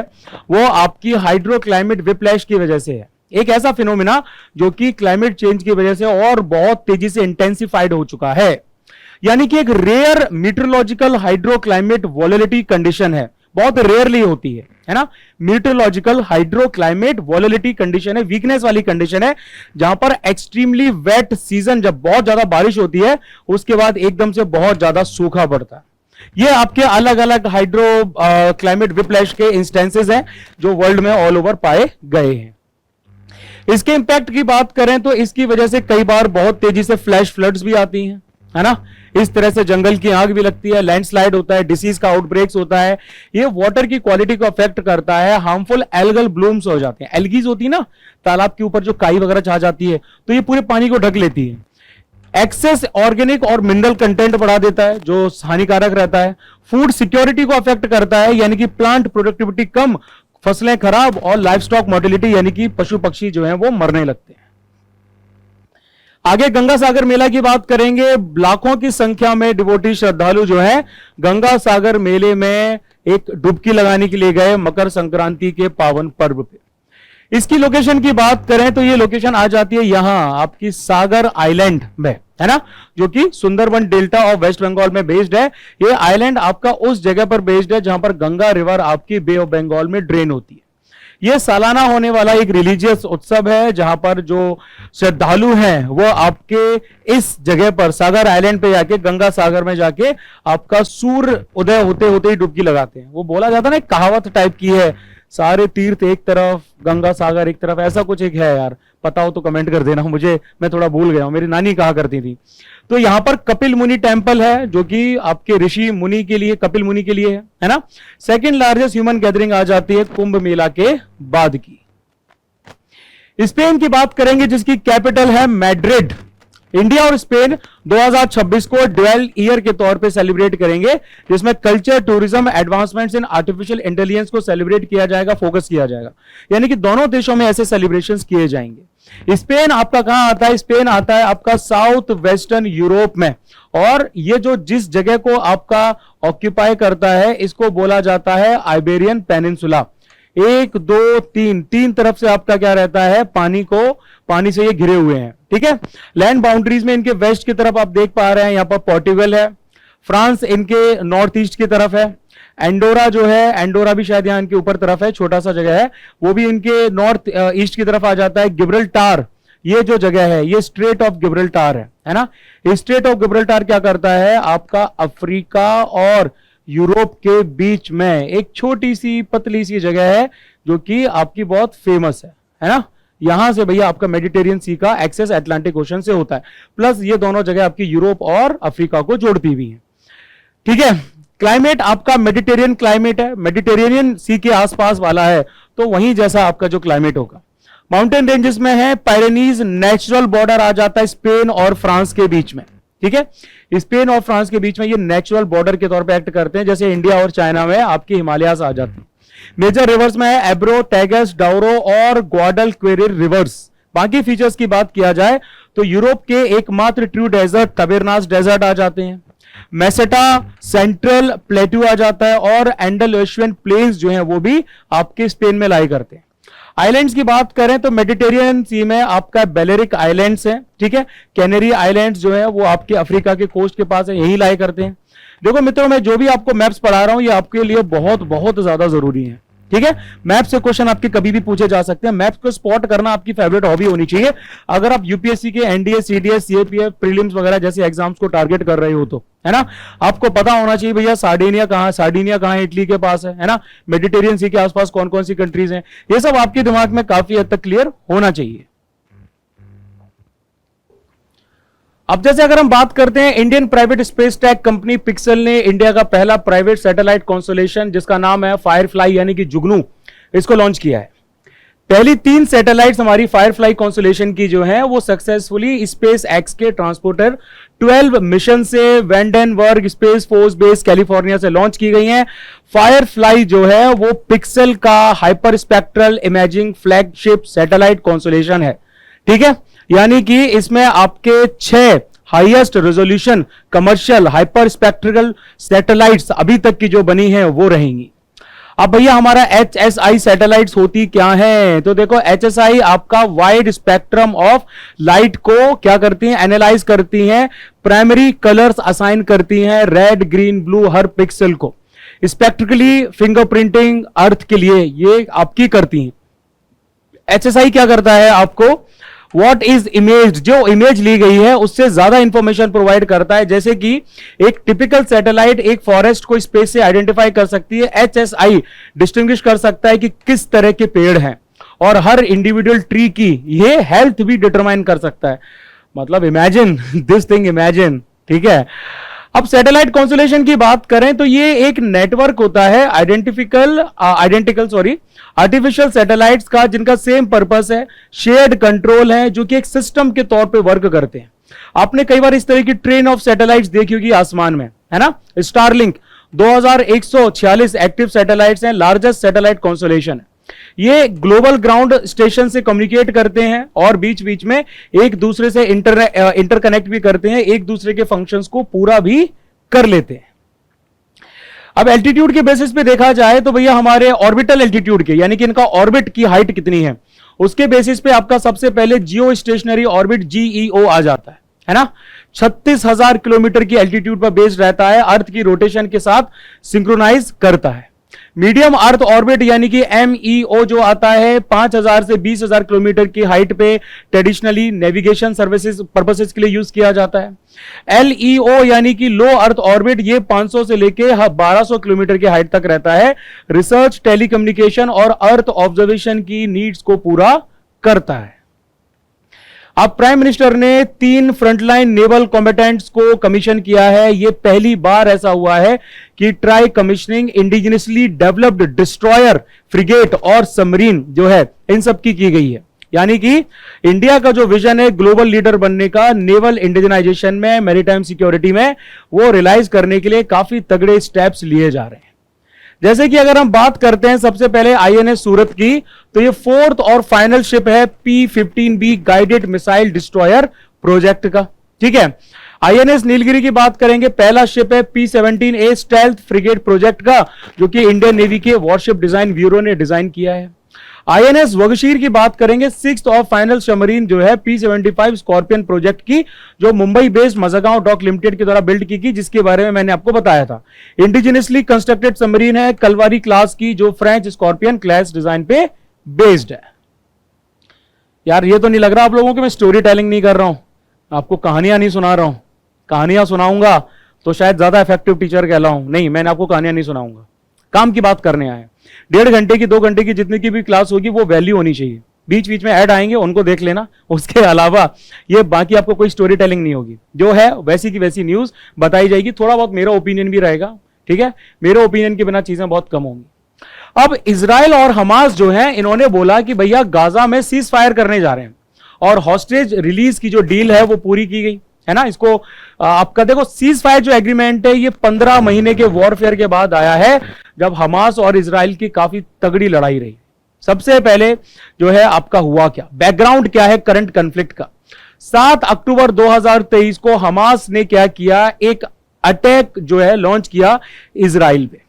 वो आपकी हाइड्रो क्लाइमेट विप्लैश की वजह से है। एक ऐसा फिनोमिना जो कि क्लाइमेट चेंज की वजह से और बहुत तेजी से इंटेंसिफाइड हो चुका है, यानी कि एक rare meteorological hydro climate volatility condition है, बहुत रेयरली होती है ना। Meteorological hydro climate volatility condition है, वीकनेस वाली कंडीशन है, जहां पर एक्सट्रीमली वेट सीजन, जब बहुत ज्यादा बारिश होती है उसके बाद एकदम से बहुत ज्यादा सूखा पड़ता है। ये आपके अलग अलग हाइड्रो क्लाइमेट विप्लैश के इंस्टेंसेस हैं जो वर्ल्ड में ऑल ओवर पाए गए हैं। इसके इंपैक्ट की बात करें तो इसकी वजह से कई बार बहुत तेजी से फ्लैश फ्लड्स भी आती हैं, है ना। इस तरह से जंगल की आग भी लगती है, लैंडस्लाइड होता है, डिसीज का आउटब्रेक्स होता है। ये वाटर की क्वालिटी को अफेक्ट करता है, हार्मफुल एल्गल ब्लूम्स हो जाते हैं। एल्गीज होती है ना, तालाब के ऊपर जो काई वगैरह छा जाती है तो ये पूरे पानी को ढक लेती है। एक्सेस ऑर्गेनिक और मिनरल कंटेंट बढ़ा देता है जो हानिकारक रहता है। फूड सिक्योरिटी को अफेक्ट करता है, यानी कि प्लांट प्रोडक्टिविटी कम, फसलें खराब, और लाइफ स्टॉक मोर्टिलिटी यानी कि पशु पक्षी जो है वो मरने लगते हैं। आगे गंगा सागर मेला की बात करेंगे। लाखों की संख्या में डिवोटी श्रद्धालु जो है गंगा सागर मेले में एक डुबकी लगाने के लिए गए मकर संक्रांति के पावन पर्व पे। इसकी लोकेशन की बात करें तो ये लोकेशन आ जाती है यहां आपकी सागर आइलैंड में, है ना, जो कि सुंदरबन डेल्टा और वेस्ट बंगाल में बेस्ड है। ये आइलैंड आपका उस जगह पर बेस्ड है जहां पर गंगा रिवर आपकी बे ऑफ बंगाल में ड्रेन होती है। यह सालाना होने वाला एक रिलीजियस उत्सव है जहां पर जो श्रद्धालु हैं वो आपके इस जगह पर सागर आइलैंड पे जाके गंगा सागर में जाके आपका सूर्य उदय होते होते ही डुबकी लगाते हैं। वो बोला जाता है ना, कहावत टाइप की है, सारे तीर्थ एक तरफ गंगा सागर एक तरफ, ऐसा कुछ एक है यार, पता हो तो कमेंट कर देना मुझे, मैं थोड़ा भूल गया हूं, मेरी नानी कहा करती थी। तो यहां पर कपिल मुनि टेम्पल है जो कि आपके ऋषि मुनि के लिए, कपिल मुनि के लिए है ना। सेकंड लार्जेस्ट ह्यूमन गैदरिंग आ जाती है कुंभ मेला के बाद की। स्पेन की बात करेंगे जिसकी कैपिटल है मैड्रिड। इंडिया और स्पेन 2026 को ड्वेल ईयर के तौर पे सेलिब्रेट करेंगे, जिसमें culture, tourism, advancements in artificial intelligence को सेलिब्रेट किया जाएगा, फोकस किया जाएगा, यानी कि दोनों देशों में ऐसे सेलिब्रेशंस किए जाएंगे। स्पेन आपका कहां आता है? स्पेन आता है आपका साउथ वेस्टर्न यूरोप में, और ये जो जिस जगह को आपका ऑक्यूपाई करता है इसको बोला जाता है आइबेरियन पेनिनसुला। एक दो तीन, तीन तरफ से आपका क्या रहता है? पानी से ये घिरे हुए हैं, ठीक है। लैंड बाउंड्रीज में इनके वेस्ट की तरफ आप देख पा रहे हैं, यहां पर पोर्टुगल है, फ्रांस इनके नॉर्थ ईस्ट की तरफ है, एंडोरा जो है, एंडोरा भी शायद यहां इनके ऊपर तरफ है, छोटा सा जगह है, वो भी इनके नॉर्थ ईस्ट की तरफ आ जाता है। गिब्रल्टार ये जो जगह है ये स्ट्रेट ऑफ गिब्रल्टार है ना। स्ट्रेट ऑफ गिब्रल्टार क्या करता है? आपका अफ्रीका और यूरोप के बीच में एक छोटी सी पतली सी जगह है जो कि आपकी बहुत फेमस है ना। यहां से भैया आपका मेडिटेरियन सी का एक्सेस अटलांटिक ओशन से होता है, प्लस ये दोनों जगह आपकी यूरोप और अफ्रीका को जोड़ती हुई है, ठीक है। क्लाइमेट आपका मेडिटेरियन क्लाइमेट है, मेडिटेरियन सी के आसपास वाला है, तो वहीं जैसा आपका जो क्लाइमेट होगा। माउंटेन रेंजेस में है, पायरेनीज नेचुरल बॉर्डर आ जाता है स्पेन और फ्रांस के बीच में, ठीक है। स्पेन और फ्रांस के बीच में ये नेचुरल बॉर्डर के तौर पे एक्ट करते हैं, जैसे इंडिया और चाइना में आपके हिमालयास आ जाते हैं। मेजर रिवर्स में है एब्रो, टैगस, डाउरो और ग्वाडलक्विर रिवर्स। बाकी फीचर्स की बात किया जाए तो यूरोप के एकमात्र ट्रू डेजर्ट तबेरनास डेजर्ट आ जाते हैं, मेसेटा सेंट्रल प्लेट्यू आ जाता है, और एंडलुसियन प्लेन्स जो हैं वो भी आपके स्पेन में लाई करते हैं। आइलैंड्स की बात करें तो मेडिटेरियन सी में आपका बेलेरिक आइलैंड्स है, ठीक है। कैनरी आइलैंड्स जो है वो आपके अफ्रीका के कोस्ट के पास है, यही लाई करते हैं। देखो मित्रों, मैं जो भी आपको मैप्स पढ़ा रहा हूं ये आपके लिए बहुत बहुत ज्यादा जरूरी है, ठीक है। मैप से क्वेश्चन आपके कभी भी पूछे जा सकते हैं। मैप्स को स्पॉट करना आपकी फेवरेट हॉबी होनी चाहिए अगर आप यूपीएससी के एनडीए, सीडीएस, सीएपीएफ, प्रीलिम्स वगैरह जैसे एग्जाम्स को टारगेट कर रहे हो तो, है ना। आपको पता होना चाहिए भैया सार्डिनिया कहां है, इटली के पास है ना। मेडिटेरियन सी के आसपास कौन कौन सी कंट्रीज हैं, ये सब आपके दिमाग में काफी हद तक क्लियर होना चाहिए। अब जैसे अगर हम बात करते हैं, Indian private space tech company pixel ने इंडिया का पहला प्राइवेट सैटेलाइट कॉन्स्टलेशन जिसका नाम है फायरफ्लाई यानी कि जुगनू, इसको लॉन्च किया है। पहली 3 सैटेलाइट्स हमारी फायरफ्लाई कॉन्स्टलेशन की जो है वो सक्सेसफुली स्पेस एक्स के ट्रांसपोर्टर 12 मिशन से वेंडेनबर्ग स्पेस फोर्स बेस कैलिफोर्निया से लॉन्च की गई हैं। फायरफ्लाई जो है वो पिक्सल का hyper spectral imaging flagship satellite constellation है, ठीक है। यानी कि इसमें आपके 6 highest resolution commercial hyper spectral satellites अभी तक की जो बनी है वो रहेंगी। अब भैया हमारा HSI सैटेलाइट्स होती क्या है? तो देखो HSI आपका वाइड स्पेक्ट्रम ऑफ लाइट को क्या करती हैं? एनालाइज करती हैं, प्राइमरी कलर्स असाइन करती हैं, रेड, ग्रीन, ब्लू हर पिक्सल को स्पेक्ट्रिकली फिंगरप्रिंटिंग अर्थ के लिए ये आपकी करती हैं। HSI क्या करता है आपको? What is imaged, जो इमेज ली गई है उससे ज्यादा इंफॉर्मेशन प्रोवाइड करता है। जैसे कि एक टिपिकल सैटेलाइट एक फॉरेस्ट को स्पेस से आइडेंटिफाई कर सकती है, HSI डिस्टिंग्विश कर सकता है कि किस तरह के पेड़ हैं, और हर इंडिविजुअल ट्री की ये हेल्थ भी डिटरमाइन कर सकता है। मतलब इमेजिन दिस थिंग, इमेजिन, ठीक है। अब सैटेलाइट कॉन्स्टलेशन की बात करें तो ये एक नेटवर्क होता है आर्टिफिशियल सैटेलाइट्स का, जिनका सेम पर्पस है, शेयर्ड कंट्रोल है, जो कि एक सिस्टम के तौर पे वर्क करते हैं। आपने कई बार इस तरह की ट्रेन ऑफ सैटेलाइट्स देखी होगी आसमान में, है ना। स्टारलिंक 2146 एक्टिव सैटेलाइट्स हैं, लार्जेस्ट सैटेलाइट कॉन्स्टलेशन है। ये ग्लोबल ग्राउंड स्टेशन से कम्युनिकेट करते हैं और बीच बीच में एक दूसरे से इंटरकनेक्ट भी करते हैं, एक दूसरे के फंक्शंस को पूरा भी कर लेते हैं। अब एल्टीट्यूड के बेसिस पे देखा जाए तो भैया हमारे ऑर्बिटल एल्टीट्यूड के, यानी कि इनका ऑर्बिट की हाइट कितनी है, उसके बेसिस पे आपका सबसे पहले जियो स्टेशनरी ऑर्बिट GEO आ जाता है ना। 36,000 किलोमीटर की एल्टीट्यूड पर बेस्ड रहता है, अर्थ की रोटेशन के साथ सिंक्रोनाइज करता है। मीडियम अर्थ ऑर्बिट यानी कि MEO जो आता है 5,000 से 20,000 किलोमीटर की हाइट पे ट्रेडिशनली नेविगेशन सर्विसेज पर्पसेस के लिए यूज किया जाता है। LEO यानी कि लो अर्थ ऑर्बिट, ये 500 से लेके 1200 किलोमीटर की हाइट तक रहता है, रिसर्च, टेलीकम्युनिकेशन और अर्थ ऑब्जर्वेशन की नीड्स को पूरा करता है। अब प्राइम मिनिस्टर ने 3 फ्रंटलाइन नेवल कॉम्बेटेंट्स को कमीशन किया है। यह पहली बार ऐसा हुआ है कि try commissioning indigenously developed destroyer, frigate और सबमरीन जो है इन सब की गई है। यानी कि इंडिया का जो विजन है ग्लोबल लीडर बनने का नेवल इंडिजनाइजेशन में, मैरीटाइम सिक्योरिटी में, वो रियलाइज करने के लिए काफी तगड़े स्टेप्स लिए जा रहे हैं। जैसे कि अगर हम बात करते हैं सबसे पहले आईएनएस सूरत की, तो ये फोर्थ और फाइनल शिप है P-15B guided missile destroyer project का। ठीक है, आईएनएस नीलगिरी की बात करेंगे, पहला शिप है P-17A स्टेल्थ फ्रिगेट प्रोजेक्ट का, जो कि इंडियन नेवी के वॉरशिप डिजाइन ब्यूरो ने डिजाइन किया है। आईएनएस वगशीर की बात करेंगे, सिक्स्थ और फाइनल सबमरीन जो है P-75 स्कॉर्पियन प्रोजेक्ट की, जो मुंबई बेस्ड मजागांव डॉक लिमिटेड के द्वारा बिल्ड की जिसके बारे में मैंने आपको बताया था। इंडिजिनियसली कंस्ट्रक्टेड सबमरीन है कलवारी क्लास की, जो फ्रेंच स्कॉर्पियन क्लास डिजाइन पे बेस्ड है। यार ये तो नहीं लग रहा आप लोगों को मैं स्टोरी टेलिंग नहीं कर रहा हूं, आपको कहानियां नहीं सुना रहा हूं। कहानियां सुनाऊंगा तो शायद ज्यादा इफेक्टिव टीचर कहलाऊं। नहीं, मैंने आपको कहानियां नहीं सुनाऊंगा, काम की बात करने आए। 1.5 घंटे की 2 घंटे की जितनी की भी क्लास होगी वो वैल्यू होनी चाहिए। बीच बीच में ऐड आएंगे, उनको देख लेना, उसके अलावा ये बाकी आपको कोई स्टोरी टेलिंग नहीं होगी। जो है वैसी की वैसी न्यूज बताई जाएगी, थोड़ा बहुत मेरा ओपिनियन भी रहेगा। ठीक है, मेरे ओपिनियन के बिना चीजें बहुत कम होंगी। अब इजराइल और हमास जो है, इन्होंने बोला कि भैया गाजा में सीज फायर करने जा रहे हैं और हॉस्टेज रिलीज की जो डील है वो पूरी की गई है ना। इसको आपका देखो, सीज फायर जो एग्रीमेंट है ये 15 महीने के वॉरफेयर के बाद आया है, जब हमास और इजराइल की काफी तगड़ी लड़ाई रही। सबसे पहले जो है आपका हुआ क्या, बैकग्राउंड क्या है करंट कॉन्फ्लिक्ट का। 7 अक्टूबर 2023 को हमास ने क्या किया, एक अटैक जो है लॉन्च किया इजराइल पे।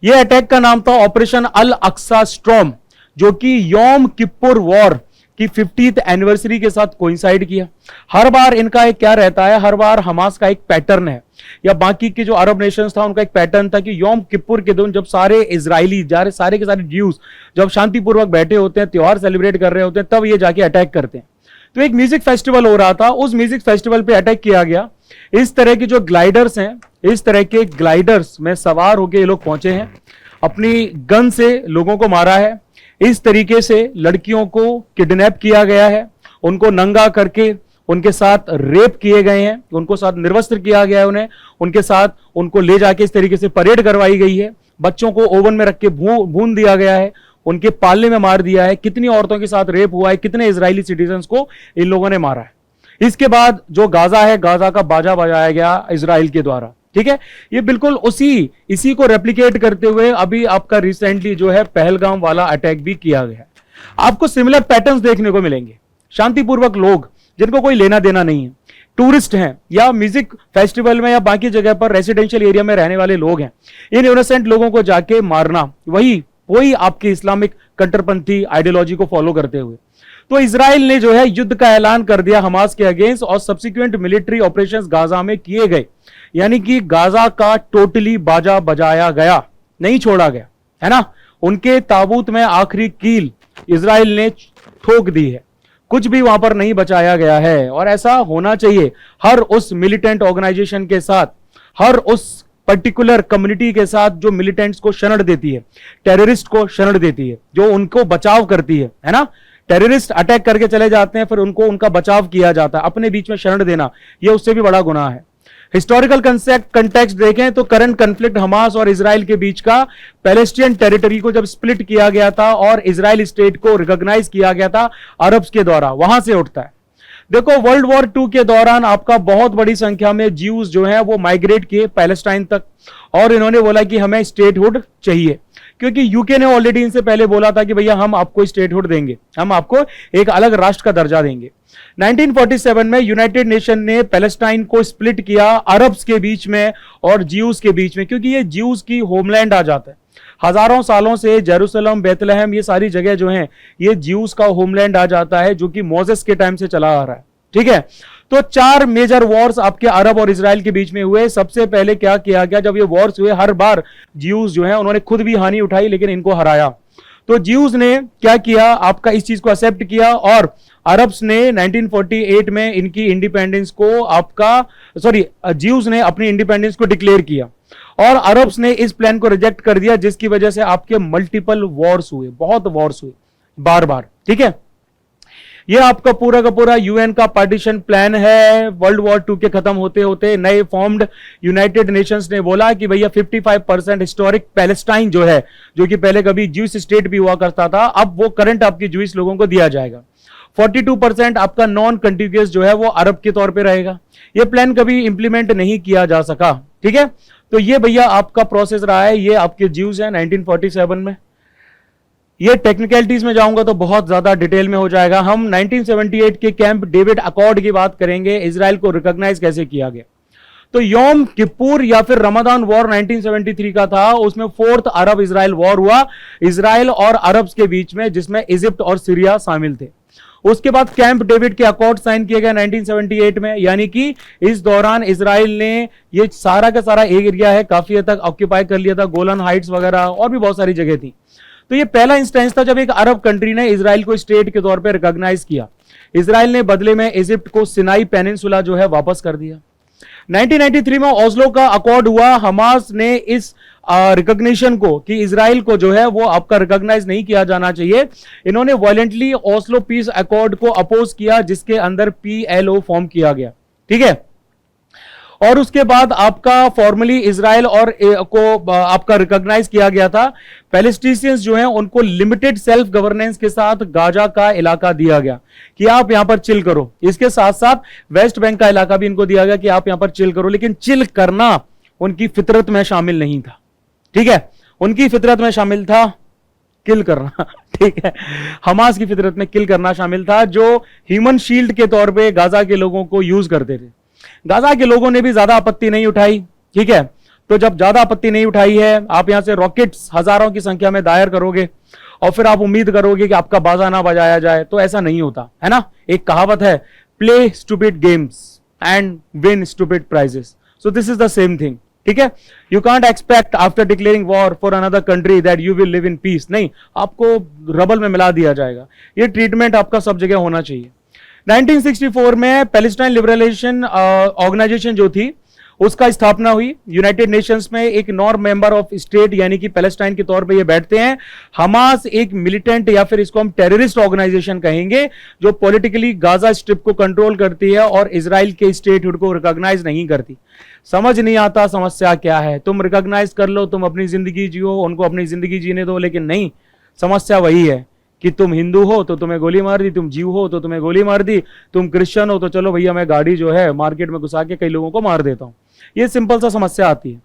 यह अटैक का नाम था ऑपरेशन अल अक्सा स्टॉर्म, जो कि योम किप्पुर वॉर की 50th एनिवर्सरी के साथ कोइंसाइड किया। हर बार इनका एक क्या रहता है, हर बार हमास का एक पैटर्न है, या बाकी के जो अरब नेशंस था उनका एक पैटर्न था कि योम किप्पुर के दिन जब सारे इजरायली सारे के सारे ज्यूज जब शांतिपूर्वक बैठे होते हैं, त्योहार सेलिब्रेट कर रहे होते हैं, तब ये जाके अटैक करते हैं। तो एक म्यूजिक फेस्टिवल हो रहा था, उस म्यूजिक फेस्टिवल पे अटैक किया गया। इस तरह के जो ग्लाइडर्स हैं, इस तरह के ग्लाइडर्स में सवार होकर ये लोग पहुंचे हैं, अपनी गन से लोगों को मारा है। इस तरीके से लड़कियों को किडनैप किया गया है, उनको नंगा करके उनके साथ रेप किए गए हैं, उनको साथ निर्वस्त्र किया गया है, उनके साथ उनको ले जाके इस तरीके से परेड करवाई गई है। बच्चों को ओवन में रख के भून दिया गया है, उनके पालने में मार दिया है। कितनी औरतों के साथ रेप हुआ है, कितने इजरायली सिटीजन्स को इन लोगों ने मारा है। इसके बाद जो गाजा है, गाजा का बाजा बजाया गया इजराइल के द्वारा। ठीक है, ये बिल्कुल इसी को रेप्लिकेट करते हुए अभी आपका रिसेंटली जो है पहलगाम वाला अटैक भी किया गया है। आपको सिमिलर पैटर्न्स देखने को मिलेंगे। शांतिपूर्वक लोग जिनको कोई लेना देना नहीं है, टूरिस्ट हैं या म्यूजिक फेस्टिवल में या बाकी जगह पर रेसिडेंशियल एरिया में रहने वाले लोग हैं, इन इनोसेंट लोगों को जाके मारना, वही आपकी इस्लामिक कट्टरपंथी आइडियोलॉजी को फॉलो करते हुए। तो इजराइल ने जो है युद्ध का ऐलान कर दिया हमास के अगेंस्ट, और सब्सिक्वेंट मिलिट्री ऑपरेशंस गाजा में किए गए। यानी कि गाजा का टोटली बाजा बजाया गया, नहीं छोड़ा गया, है ना। उनके ताबूत में आखिरी कील इजराइल ने ठोक दी है, कुछ भी वहां पर नहीं बचाया गया है। और ऐसा होना चाहिए हर उस मिलिटेंट ऑर्गेनाइजेशन के साथ, हर उस पर्टिकुलर कम्युनिटी के साथ जो मिलिटेंट्स को शरण देती है, टेररिस्ट को शरण देती है, जो उनको बचाव करती है ना। टेररिस्ट अटैक करके चले जाते हैं, फिर उनका बचाव किया जाता है। अपने बीच में शरण देना यह उससे भी बड़ा गुनाह है। हिस्टोरिकल कंटेक्स्ट देखें तो करंट कॉन्फ्लिक्ट हमास और इजराइल के बीच का पैलेस्टीन टेरिटरी को जब स्प्लिट किया गया था और इजराइल स्टेट को रिकॉग्नाइज किया गया था अरब्स के द्वारा, वहां से उठता है। देखो, वर्ल्ड वॉर 2 के दौरान आपका बहुत बड़ी संख्या में ज्यूज जो है वो माइग्रेट किए पैलेस्टाइन तक, और इन्होंने बोला कि हमें स्टेटहुड चाहिए, क्योंकि यूके ने ऑलरेडी इनसे पहले बोला था कि भैया हम आपको स्टेटहुड देंगे, हम आपको एक अलग राष्ट्र का दर्जा देंगे। 1947 में यूनाइटेड नेशन ने पैलेस्टाइन को स्प्लिट किया अरब्स के बीच में और ज्यूज के बीच में, क्योंकि ये ज्यूज की होमलैंड आ जाता है। हजारों सालों से जेरूसलम, बेथलेहम, ये सारी जगह जो हैं ये ज्यूज का होमलैंड आ जाता है, जो कि मोसेस के टाइम से चला आ रहा है। ठीक है, तो 4 मेजर वॉर्स आपके अरब और इजराइल के बीच में हुए। सबसे पहले क्या किया गया, जब ये वॉर्स हुए हर बार ज्यूज जो है उन्होंने खुद भी हानि उठाई लेकिन इनको हराया। तो ज्यूज ने क्या किया, आपका इस चीज को एक्सेप्ट किया, और अरब्स ने 1948 में इनकी इंडिपेंडेंस को ज्यूज ने अपनी इंडिपेंडेंस को डिक्लेयर किया, और अरब्स ने इस प्लान को रिजेक्ट कर दिया, जिसकी वजह से आपके मल्टीपल वॉर्स हुए, बहुत वॉर्स हुए बार बार। ठीक है, ये आपका पूरा का पूरा यूएन का पार्टीशन प्लान है। वर्ल्ड वॉर 2 के खत्म होते होते नए फॉर्म्ड यूनाइटेड नेशंस ने बोला कि भैया 55% हिस्टोरिक पैलेस्टाइन जो है, जो कि पहले कभी ज्यूइश स्टेट भी हुआ करता था, अब वो करंट आपकी ज्यूइश लोगों को दिया जाएगा। 42% आपका नॉन कंटिग्यूअस जो है वो अरब के तौर पे रहेगा। ये प्लान कभी इंप्लीमेंट नहीं किया जा सका। ठीक है, तो ये भैया आपका प्रोसेस रहा है, ये आपके ज्यूज हैं 1947 में। ये टेक्निकलिटीज में जाऊंगा तो बहुत ज्यादा डिटेल में हो जाएगा। हम 1978 के कैंप डेविड अकॉर्ड की बात करेंगे, इजराइल को रिकॉग्नाइज कैसे किया गया। तो योम किप्पुर या फिर रमजान वॉर 1973 का था, उसमें 4th अरब इजराइल वॉर हुआ, इजराइल और अरब्स के बीच में, जिसमें इजिप्ट और सीरिया शामिल थे। उसके बाद कैंप डेविड के अकॉर्ड साइन किए गए 1978 में, यानी कि इस दौरान इजराइल ने ये सारा का सारा एरिया है काफी हद तक ऑक्यूपाई कर लिया था, गोलन हाइट्स वगैरह और भी बहुत सारी जगह थी। तो ये पहला इंस्टेंस था जब एक अरब कंट्री ने इजराइल को स्टेट के तौर पर रिकॉग्नाइज किया। इजराइल ने बदले में इजिप्ट को सिनाई पेनिनसुला जो है वापस कर दिया। 1993 में ओस्लो का अकॉर्ड हुआ, हमास ने इस रिकॉग्निशन को कि इजराइल को जो है वो आपका रिकॉग्नाइज नहीं किया जाना चाहिए, इन्होंने वायलेंटली ओस्लो पीस अकॉर्ड को अपोज किया, जिसके अंदर PLO फॉर्म किया गया। ठीक है, और उसके बाद आपका फॉर्मली इजराइल और को आपका रिकॉग्नाइज किया गया था। पैलेस्टीनियंस जो हैं उनको लिमिटेड सेल्फ गवर्नेंस के साथ गाजा का इलाका दिया गया कि आप यहां पर चिल करो। इसके साथ साथ वेस्ट बैंक का इलाका भी इनको दिया गया कि आप यहां पर चिल करो, लेकिन चिल करना उनकी फितरत में शामिल नहीं था। ठीक है, उनकी फितरत में शामिल था किल करना। ठीक है, हमास की फितरत में किल करना शामिल था, जो ह्यूमन शील्ड के तौर पे गाजा के लोगों को यूज करते थे। गाजा के लोगों ने भी ज्यादा आपत्ति नहीं उठाई। ठीक है, तो जब ज्यादा आपत्ति नहीं उठाई है, आप यहां से रॉकेट्स हजारों की संख्या में दायर करोगे और फिर आप उम्मीद करोगे कि आपका बाजा ना बजाया जाए, तो ऐसा नहीं होता है ना। एक कहावत है, play stupid games and win stupid prizes. So this is the same thing. ठीक है, you can't expect after declaring war for another country that you will live in peace. नहीं, आपको रबल में मिला दिया जाएगा। ये ट्रीटमेंट आपका सब जगह होना चाहिए। 1964 में पैलेस्टाइन लिबरलाइजेशन ऑर्गेनाइजेशन जो थी उसका स्थापना हुई। यूनाइटेड नेशंस में एक नॉन मेंबर ऑफ स्टेट यानी कि पैलेस्टाइन के तौर पे ये बैठते हैं। हमास एक मिलिटेंट या फिर इसको हम टेररिस्ट ऑर्गेनाइजेशन कहेंगे, जो पॉलिटिकली गाजा स्ट्रिप को कंट्रोल करती है और इजराइल के स्टेटहुड को रिकॉग्नाइज नहीं करती। समझ नहीं आता समस्या क्या है। तुम रिकॉग्नाइज कर लो, तुम अपनी जिंदगी जियो, उनको अपनी जिंदगी जीने दो, लेकिन नहीं, समस्या वही है कि तुम हिंदू हो तो तुम्हें गोली मार दी, तुम जीव हो तो तुम्हें गोली मार दी, तुम क्रिश्चियन हो तो चलो भैया मैं गाड़ी जो है मार्केट में घुसा के कई लोगों को मार देता हूं। ये सिंपल सा समस्या आती है।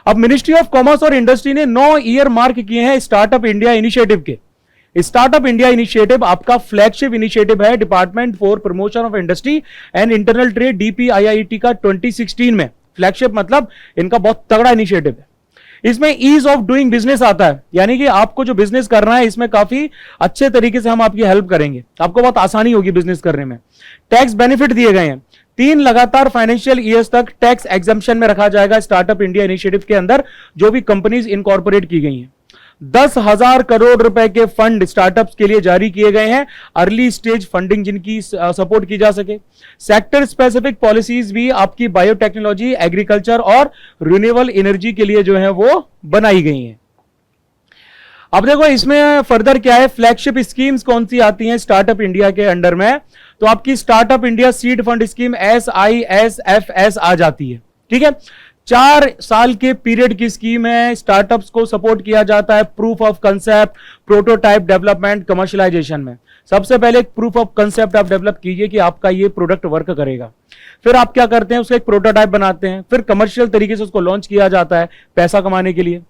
अब मिनिस्ट्री ऑफ कॉमर्स और इंडस्ट्री ने 9 ईयर मार्क किए हैं स्टार्टअप इंडिया इनिशिएटिव के। स्टार्टअप इंडिया इनिशिएटिव आपका फ्लैगशिप इनिशिएटिव है department for promotion of industry and internal trade DPIIT का 2016 में। फ्लैगशिप मतलब इनका बहुत तगड़ा इनिशिएटिव है। इसमें ईज ऑफ डूइंग बिजनेस आता है, यानी कि आपको जो बिजनेस करना है इसमें काफी अच्छे तरीके से हम आपकी हेल्प करेंगे, आपको बहुत आसानी होगी बिजनेस करने में। टैक्स बेनिफिट दिए गए हैं, 3 लगातार फाइनेंशियल ईयर्स तक टैक्स एग्जम्पशन में रखा जाएगा स्टार्टअप इंडिया इनिशिएटिव के अंदर जो भी कंपनीज इनकॉर्पोरेट की गई हैं। 10,000 करोड़ रुपए के फंड स्टार्टअप्स के लिए जारी किए गए हैं, अर्ली स्टेज फंडिंग जिनकी सपोर्ट की जा सके। सेक्टर स्पेसिफिक पॉलिसीज भी आपकी बायोटेक्नोलॉजी, एग्रीकल्चर और रिन्यूएबल एनर्जी के लिए जो है वो बनाई गई हैं। अब देखो इसमें फर्दर क्या है, फ्लैगशिप स्कीम्स कौन सी आती हैं स्टार्टअप इंडिया के अंडर में। तो आपकी startup India seed fund scheme SISFS आ जाती है। ठीक है, 4 साल के पीरियड की स्कीम है। स्टार्टअप्स को सपोर्ट किया जाता है proof of concept, prototype development, commercialisation में। सबसे पहले एक प्रूफ ऑफ कंसेप्ट आप डेवलप कीजिए कि आपका ये प्रोडक्ट वर्क करेगा। फिर आप क्या करते हैं, उसका एक प्रोटोटाइप बनाते हैं, फिर कमर्शियल तरीके से उसको लॉन्च किया जाता है पैसा कमाने के लिए।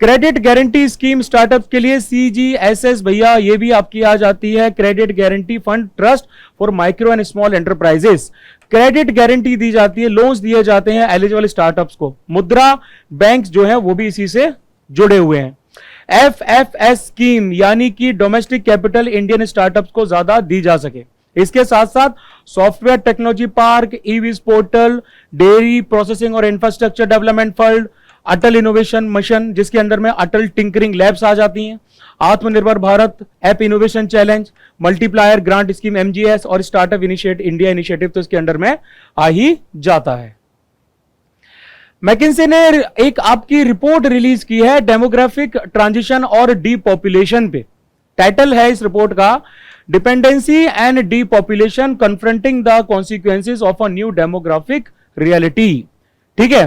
क्रेडिट गारंटी स्कीम स्टार्टअप के लिए CGSS भैया ये भी आपकी आ जाती है, credit guarantee fund trust for micro and small enterprises. Credit guarantee दी जाती है, लोन्स दिए जाते हैं एलिजिबल स्टार्टअप्स को। मुद्रा बैंक जो है वो भी इसी से जुड़े हुए हैं। FFS स्कीम यानी कि डोमेस्टिक कैपिटल इंडियन स्टार्टअप्स को ज्यादा दी जा सके। इसके साथ साथ software technology park, EVs portal, dairy processing और इंफ्रास्ट्रक्चर डेवलपमेंट फंड, अटल इनोवेशन मिशन जिसके अंदर में अटल टिंकरिंग लैब्स आ जाती हैं, आत्मनिर्भर Bharat app innovation challenge, multiplier grant scheme MGS और स्टार्टअप इंडिया इनिशिएटिव तो इसके अंडर में आ ही जाता है। मैकिंसे ने एक आपकी रिपोर्ट रिलीज की है डेमोग्राफिक ट्रांजिशन और डीपॉपुलेशन पे। टाइटल है इस रिपोर्ट का dependency and depopulation confronting the consequences of a new demographic reality. ठीक है,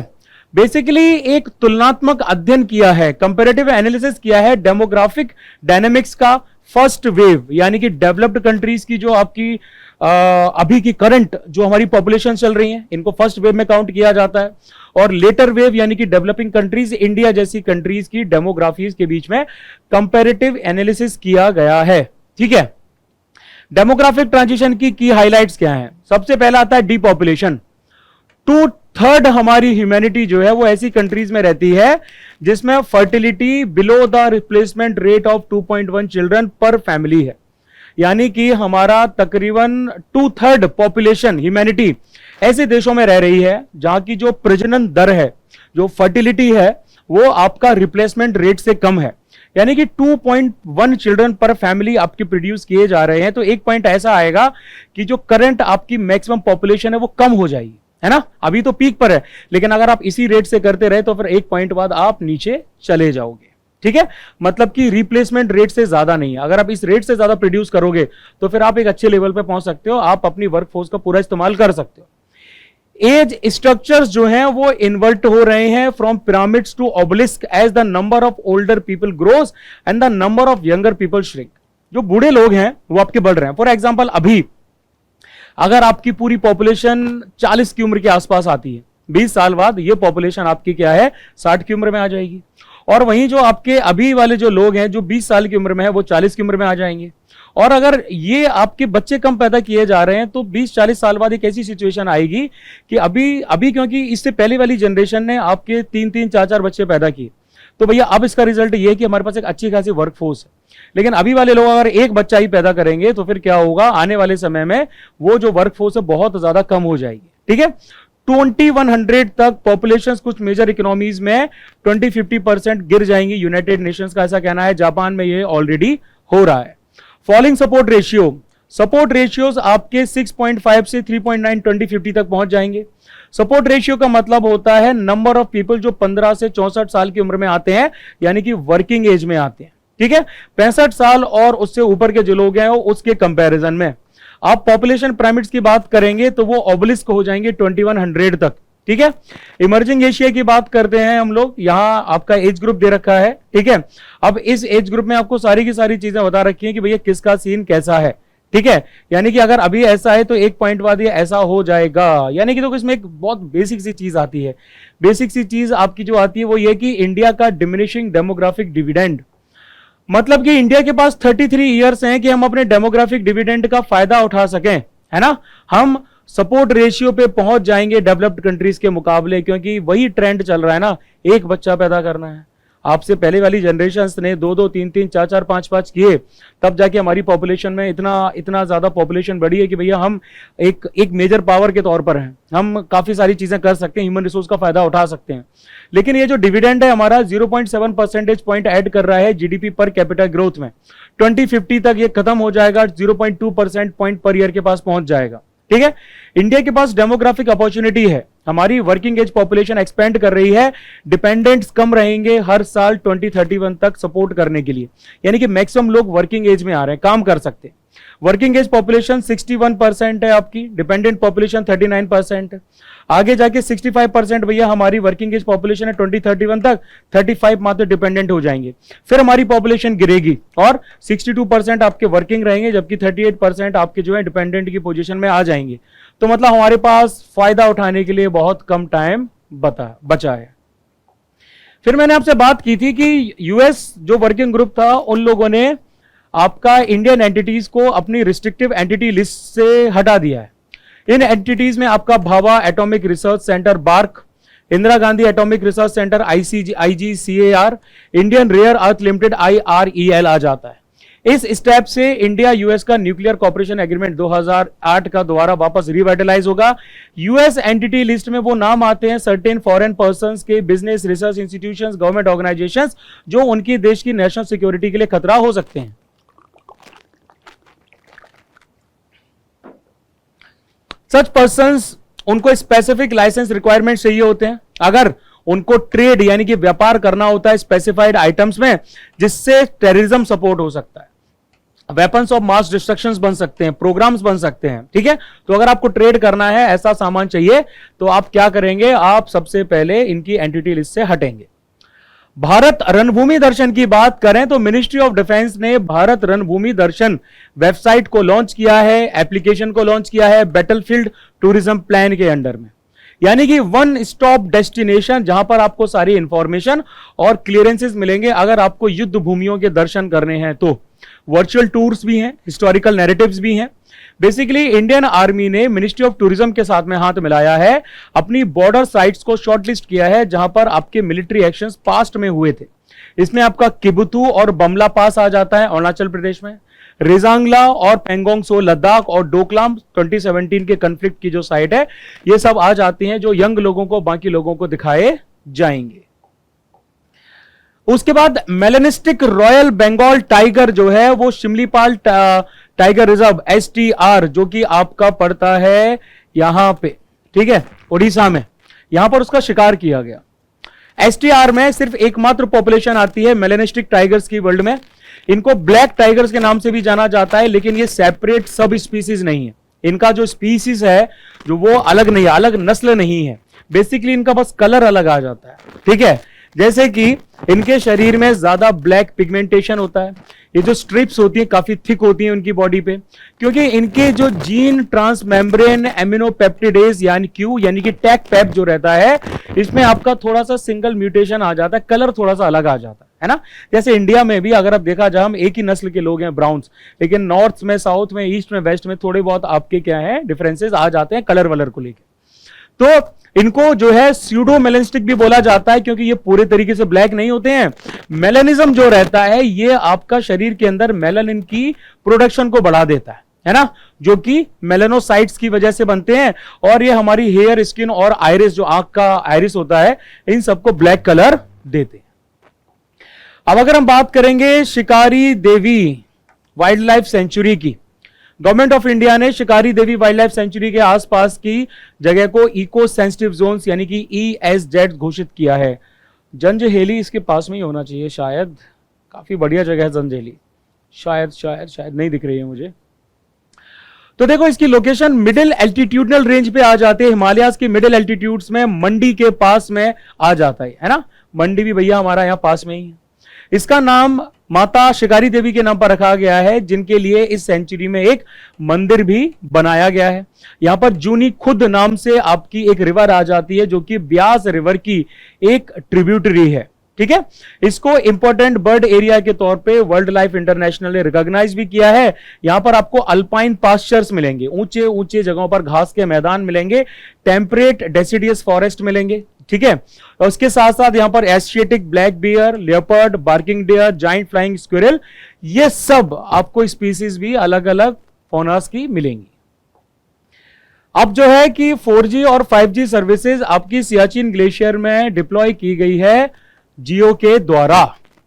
बेसिकली एक तुलनात्मक अध्ययन किया है, कंपैरेटिव एनालिसिस किया है डेमोग्राफिक डायनेमिक्स का। फर्स्ट वेव यानी कि डेवलप्ड कंट्रीज की जो आपकी अभी की करंट जो हमारी पॉपुलेशन चल रही है इनको फर्स्ट वेव में काउंट किया जाता है, और लेटर वेव यानी कि डेवलपिंग कंट्रीज, इंडिया जैसी कंट्रीज की डेमोग्राफीज के बीच में कंपैरेटिव एनालिसिस किया गया है। ठीक है, डेमोग्राफिक ट्रांजिशन की हाइलाइट्स क्या हैं? सबसे पहला आता है डीपॉपुलेशन। 2/3 हमारी ह्यूमैनिटी जो है वो ऐसी कंट्रीज में रहती है जिसमें fertility below the replacement rate of 2.1 children पर फैमिली है, यानी कि हमारा तकरीबन 2/3 पॉपुलेशन ह्यूमैनिटी ऐसे देशों में रह रही है जहां की जो प्रजनन दर है, जो फर्टिलिटी है, वो आपका रिप्लेसमेंट रेट से कम है, यानी कि 2.1 चिल्ड्रन पर फैमिली आपकी प्रोड्यूस किए जा रहे हैं। तो एक पॉइंट ऐसा आएगा कि जो करंट आपकी मैक्सिमम पॉपुलेशन है वो कम हो जाएगी, है ना। अभी तो पीक पर है, लेकिन अगर आप इसी रेट से करते रहे तो फिर एक पॉइंट बाद आप नीचे चले जाओगे। ठीक है, मतलब कि रिप्लेसमेंट रेट से ज्यादा नहीं है। अगर आप इस रेट से ज्यादा प्रोड्यूस करोगे तो फिर आप एक अच्छे लेवल पे पहुंच सकते हो, आप अपनी वर्कफोर्स का पूरा इस्तेमाल कर सकते हो। एज स्ट्रक्चर्स जो हैं वो इन्वर्ट हो रहे हैं from pyramids to obelisk as the number of older people grows and the number of younger people shrink. जो बूढ़े लोग हैं वो आपके बढ़ रहे हैं। फॉर एग्जांपल, अभी अगर आपकी पूरी पॉपुलेशन 40 की उम्र के आसपास आती है, 20 साल बाद ये पॉपुलेशन आपकी क्या है, 60 की उम्र में आ जाएगी। और वहीं जो आपके अभी वाले जो लोग हैं जो 20 साल की उम्र में है वो 40 की उम्र में आ जाएंगे। और अगर ये आपके बच्चे कम पैदा किए जा रहे हैं तो 20-40 साल बाद एक ऐसी सिचुएशन आएगी कि अभी क्योंकि इससे पहले वाली जनरेशन ने आपके 3-3, 4-4 बच्चे पैदा किए, तो भैया अब इसका रिजल्ट ये है कि हमारे पास एक अच्छी खासी वर्कफोर्स है। लेकिन अभी वाले लोग अगर एक बच्चा ही पैदा करेंगे तो फिर क्या होगा, आने वाले समय में वो जो वर्कफोर्स है बहुत ज्यादा कम हो जाएगी। ठीक है, 2100 तक पॉपुलेशन कुछ मेजर इकोनॉमीज में 20-50% गिर जाएंगी। यूनाइटेड नेशंस का ऐसा कहना है, जापान में ये ऑलरेडी हो रहा है। Falling support ratio, support ratios आपके 6.5 से 3.9 2050 तक पहुंच जाएंगे। सपोर्ट रेशियो का मतलब होता है नंबर ऑफ पीपल जो 15 से 64 साल की उम्र में आते हैं, यानी कि वर्किंग एज में आते हैं। ठीक है, 65 साल और उससे ऊपर के जो लोग हैं उसके कंपैरिजन में आप पॉपुलेशन पिरामिड्स की बात करेंगे तो वो ऑबलिस्क हो जाएंगे 2100 तक। ठीक है, इमर्जिंग एशिया की बात करते हैं हम लोग, यहां आपका एज ग्रुप दे रखा है। ठीक है, अब इस एज ग्रुप में आपको सारी की सारी चीजें बता रखी हैं कि भैया किसका सीन कैसा है। ठीक है, यानी कि अगर अभी ऐसा है तो एक पॉइंट बाद ये ऐसा हो जाएगा। यानी कि तो इसमें एक बहुत बेसिक सी चीज आती है। बेसिक सी चीज आपकी जो आती है वो ये कि इंडिया का डिमिनिशिंग डेमोग्राफिक डिविडेंड, मतलब कि इंडिया के पास 33 ईयर्स हैं कि हम अपने डेमोग्राफिक डिविडेंड का फायदा उठा सकें, है ना। हम सपोर्ट रेशियो पे पहुंच जाएंगे डेवलप्ड कंट्रीज के मुकाबले, क्योंकि वही ट्रेंड चल रहा है ना, एक बच्चा पैदा करना है। आपसे पहले वाली जनरेशंस ने 2-2, 3-3, 4-4, 5-5 किए, तब जाके हमारी पॉपुलेशन में इतना ज्यादा पॉपुलेशन बढ़ी है कि भैया हम एक मेजर पावर के तौर पर हैं, हम काफी सारी चीजें कर सकते हैं, ह्यूमन रिसोर्स का फायदा उठा सकते हैं। लेकिन ये जो डिविडेंड है हमारा 0.7 परसेंटेज पॉइंट ऐड कर रहा है जीडीपी पर कैपिटल ग्रोथ में। 2050 तक ये खत्म हो जाएगा, 0.2% पॉइंट पर ईयर के पास पहुंच जाएगा। ठीक है, इंडिया के पास डेमोग्राफिक अपॉर्चुनिटी है, हमारी वर्किंग एज पॉपुलेशन एक्सपेंड कर रही है, डिपेंडेंट्स कम रहेंगे हर साल 2031 तक सपोर्ट करने के लिए, यानी कि मैक्सिमम लोग वर्किंग एज में आ रहे हैं, काम कर सकते हैं। वर्किंग एज पॉपुलेशन 61% है आपकी, डिपेंडेंट पॉपुलेशन 39% है। आगे जाके 65% भैया हमारी वर्किंग एज पॉपुलेशन है 2031 तक, 35 मात्र डिपेंडेंट हो जाएंगे। फिर हमारी पॉपुलेशन गिरेगी और 62% आपके वर्किंग रहेंगे, जबकि 38% आपके जो है डिपेंडेंट की पोजीशन में आ जाएंगे। तो मतलब हमारे पास फायदा उठाने के लिए बहुत कम टाइम बचा है। फिर मैंने आपसे बात की थी कि यूएस जो वर्किंग ग्रुप था उन लोगों ने आपका इंडियन एंटिटीज को अपनी रिस्ट्रिक्टिव एंटिटी लिस्ट से हटा दिया है। इन एंटिटीज में आपका Bhabha atomic research centre BARC, Indira Gandhi atomic research centre IGCAR, Indian rare earth limited IREL आ जाता है। इस स्टेप से इंडिया यूएस का न्यूक्लियर कॉर्पोरेशन एग्रीमेंट 2008 का दोबारा वापस रिवाइटलाइज होगा। यूएस एंटिटी लिस्ट में वो नाम आते हैं सर्टेन फॉरेन पर्संस के, business, research institutions, government organisations जो उनकी देश की नेशनल सिक्योरिटी के लिए खतरा हो सकते हैं। सच पर्संस, उनको स्पेसिफिक लाइसेंस रिक्वायरमेंट चाहिए होते हैं अगर उनको ट्रेड यानी कि व्यापार करना होता है स्पेसिफाइड आइटम्स में, जिससे टेररिज्म सपोर्ट हो सकता है, वेपन्स ऑफ मास डिस्ट्रक्शंस बन सकते हैं, प्रोग्राम्स बन सकते हैं। ठीक है, तो अगर आपको ट्रेड करना है, ऐसा सामान चाहिए, तो आप क्या करेंगे, आप सबसे पहले इनकी एंटिटी लिस्ट से हटेंगे। भारत रणभूमि दर्शन की बात करें तो मिनिस्ट्री ऑफ डिफेंस ने भारत रणभूमि दर्शन वेबसाइट को लॉन्च किया है, एप्लीकेशन को लॉन्च किया है बैटलफील्ड टूरिज्म प्लान के अंडर में। यानी कि वन स्टॉप डेस्टिनेशन, जहां पर आपको सारी इंफॉर्मेशन और क्लियरेंसेस मिलेंगे अगर आपको युद्ध भूमियों के दर्शन करने हैं तो। वर्चुअल टूर्स भी हैं, हिस्टोरिकल नैरेटिव्स भी हैं। बेसिकली इंडियन आर्मी ने मिनिस्ट्री ऑफ टूरिज्म के साथ में हाथ मिलाया है, अपनी बॉर्डर साइट्स को शॉर्टलिस्ट किया है जहां पर आपके मिलिट्री एक्शंस पास्ट में हुए थे। इसमें आपका किबुतु और बमला पास आ जाता है अरुणाचल प्रदेश में, रेजांगला और पेंगोंग सो लद्दाख और डोकलाम 2017 के कन्फ्लिक्ट की जो साइट है, ये सब आ जाती हैं जो यंग लोगों को, बाकी लोगों को दिखाए जाएंगे। उसके बाद मेलेनिस्टिक रॉयल बंगाल टाइगर जो है वो शिमलीपाल टाइगर रिजर्व STR, जो कि आपका पड़ता है यहां पे, ठीक है, उड़ीसा में, यहां पर उसका शिकार किया गया। STR में सिर्फ एकमात्र पॉपुलेशन आती है मेलेनिस्टिक टाइगर्स की वर्ल्ड में। इनको ब्लैक टाइगर्स के नाम से भी जाना जाता है, लेकिन ये सेपरेट सब स्पीसीज नहीं है। इनका जो स्पीसीज है जो वो अलग नहीं है, अलग नस्ल नहीं है। बेसिकली इनका बस कलर अलग आ जाता है, ठीक है। जैसे कि इनके शरीर में ज्यादा ब्लैक पिगमेंटेशन होता है, ये जो स्ट्रिप्स होती है काफी थिक होती है उनकी बॉडी पे, क्योंकि इनके जो जीन ट्रांस मेम्ब्रेन एमिनोपेप्टिडेज यानी क्यू यानी कि टैक पैप जो रहता है, इसमें आपका थोड़ा सा सिंगल म्यूटेशन आ जाता है, कलर थोड़ा सा अलग आ जाता है ना। जैसे इंडिया में भी अगर आप देखा जाए, हम एक ही नस्ल के लोग हैं ब्राउन्स, लेकिन नॉर्थ में, साउथ में, ईस्ट में, वेस्ट में थोड़े बहुत आपके क्या है डिफरेंसेस आ जाते हैं कलर वलर को लेकर। तो इनको जो है स्यूडो मेलेनिस्टिक भी बोला जाता है, क्योंकि ये पूरे तरीके से ब्लैक नहीं होते हैं। मेलेनिज्म जो रहता है ये आपका शरीर के अंदर मेलानिन की प्रोडक्शन को बढ़ा देता है ना, जो कि मेलेनोसाइट्स की वजह से बनते हैं, और ये हमारी हेयर, स्किन और आइरिस, जो आंख का आइरिस होता है, इन सबको ब्लैक कलर देते हैं। अब अगर हम बात करेंगे शिकारी देवी वाइल्ड लाइफ सेंचुरी की, गवर्नमेंट ऑफ इंडिया ने शिकारी देवी वाइल्ड लाइफ सेंचुरी के आसपास की जगह को इको सेंसिटिव जोन्स यानी कि ESZ घोषित किया है। जंजहेली इसके पास में ही होना चाहिए शायद, काफी बढ़िया जगह है जंजहेली, शायद शायद शायद नहीं दिख रही है मुझे। तो देखो इसकी लोकेशन मिडिल एल्टीट्यूडनल रेंज पे आ जाते हैं, हिमालयाज की मिडिल एल्टीट्यूड्स में, मंडी के पास में आ जाता है ना। मंडी भी भैया हमारा यहाँ पास में ही है। इसका नाम माता शिकारी देवी के नाम पर रखा गया है, जिनके लिए इस सेंचुरी में एक मंदिर भी बनाया गया है। यहां पर जूनी खुद नाम से आपकी एक रिवर आ जाती है, जो कि ब्यास रिवर की एक ट्रिब्यूटरी है, ठीक है। इसको इंपॉर्टेंट बर्ड एरिया के तौर पे वर्ल्ड लाइफ इंटरनेशनल ने रिकॉग्नाइज भी किया है। यहां पर आपको अल्पाइन पास्चर्स मिलेंगे, ऊंचे ऊंचे जगहों पर घास के मैदान मिलेंगे, टेम्परेट डेसिडियस फॉरेस्ट मिलेंगे, ठीक है। और उसके साथ साथ यहां पर Asiatic black bear, leopard, barking deer, giant flying squirrel, ये सब आपको स्पीसीज भी अलग अलग फौनास की मिलेंगी। अब जो है कि 4G और 5G सर्विसेज आपकी सियाचिन ग्लेशियर में डिप्लॉय की गई है जियो के द्वारा,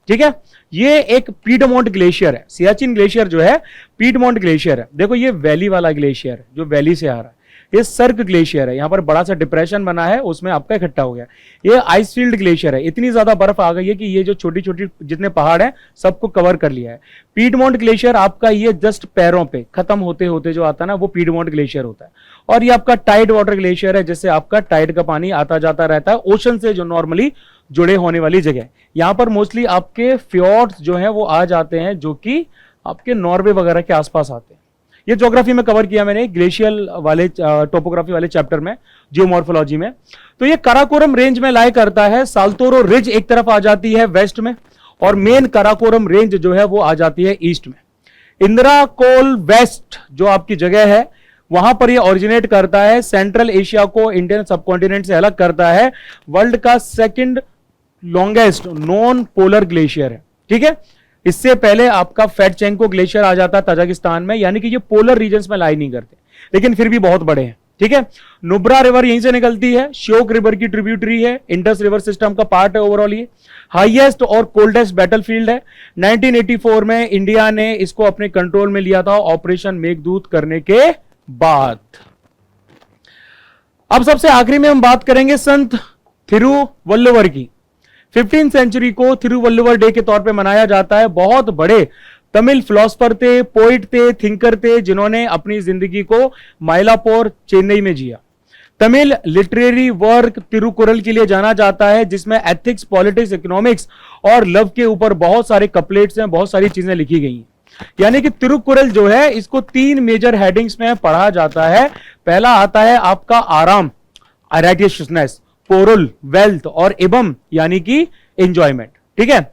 ठीक है। ये एक पीडमोंट ग्लेशियर है, सियाचिन ग्लेशियर जो है पीडमोंट ग्लेशियर है। देखो ये वैली वाला ग्लेशियर है जो वैली से आ रहा है, ये सर्क ग्लेशियर है, यहां पर बड़ा सा डिप्रेशन बना है, उसमें आपका इकट्ठा हो गया। ये आइसफील्ड ग्लेशियर है, इतनी ज्यादा बर्फ आ गई है कि ये जो छोटी छोटी जितने पहाड़ हैं सबको कवर कर लिया है। पीडमोंट ग्लेशियर आपका ये जस्ट पैरों पे खत्म होते होते जो आता है ना, वो पीडमोंट ग्लेशियर होता है। और ये आपका टाइड वाटर ग्लेशियर है, जिससे आपका टाइड का पानी आता जाता रहता है ओशन से, जो नॉर्मली जुड़े होने वाली जगह। यहां पर मोस्टली आपके फ्योर्ड्स जो हैं वो आ जाते हैं, जो कि आपके नॉर्वे वगैरह के आसपास आते हैं। ये ज्योग्राफी में कवर किया मैंने ग्लेशियल वाले टोपोग्राफी वाले चैप्टर में, जियोमॉर्फोलॉजी में। तो ये काराकोरम रेंज में लाई करता है। साल्तोरो रिज एक तरफ आ जाती है वेस्ट में, और मेन काराकोरम रेंज जो है वो आ जाती है ईस्ट में। इंदिरा कोल वेस्ट जो आपकी जगह है, वहां पर ये ओरिजिनेट करता है, सेंट्रल एशिया को इंडियन सबकॉन्टिनेंट से अलग करता है। वर्ल्ड का second longest non polar glacier है, ठीक है। इससे पहले आपका फेटचेंको ग्लेशियर आ जाता है ताजिकिस्तान में, यानी कि ये पोलर रीजन्स में लाई नहीं करते, लेकिन फिर भी बहुत बड़े हैं, ठीक है। नुब्रा रिवर यहीं से निकलती है, श्योक रिवर की ट्रिब्यूटरी है, इंडस रिवर सिस्टम का पार्ट है ओवरऑल। ये हाईएस्ट और कोल्डेस्ट बैटलफील्ड है। 1984 में इंडिया ने इसको अपने कंट्रोल में लिया था ऑपरेशन मेघदूत करने के बाद। अब सबसे आखिरी में हम बात करेंगे संत थिरुवल्लुवर की। 15th सेंचुरी को थिरुवल्लुवर डे के तौर पे मनाया जाता है। बहुत बड़े तमिल फिलोसफर थे, पोइट थे, थिंकर थे, जिन्होंने अपनी जिंदगी को माइलापोर चेन्नई में जिया। तमिल लिटरेरी वर्क तिरुकुरल के लिए जाना जाता है, जिसमें एथिक्स, पॉलिटिक्स, इकोनॉमिक्स और लव के ऊपर बहुत सारे कपलेट्स हैं, बहुत सारी चीजें लिखी गई हैं। यानी कि तिरुकुरल जो है इसको 3 मेजर हेडिंग्स में पढ़ा जाता है। पहला आता है आपका आराम। राइटियसनेस, पोरल, वेल्थ और एबम यानी कि एंजॉयमेंट। ठीक है,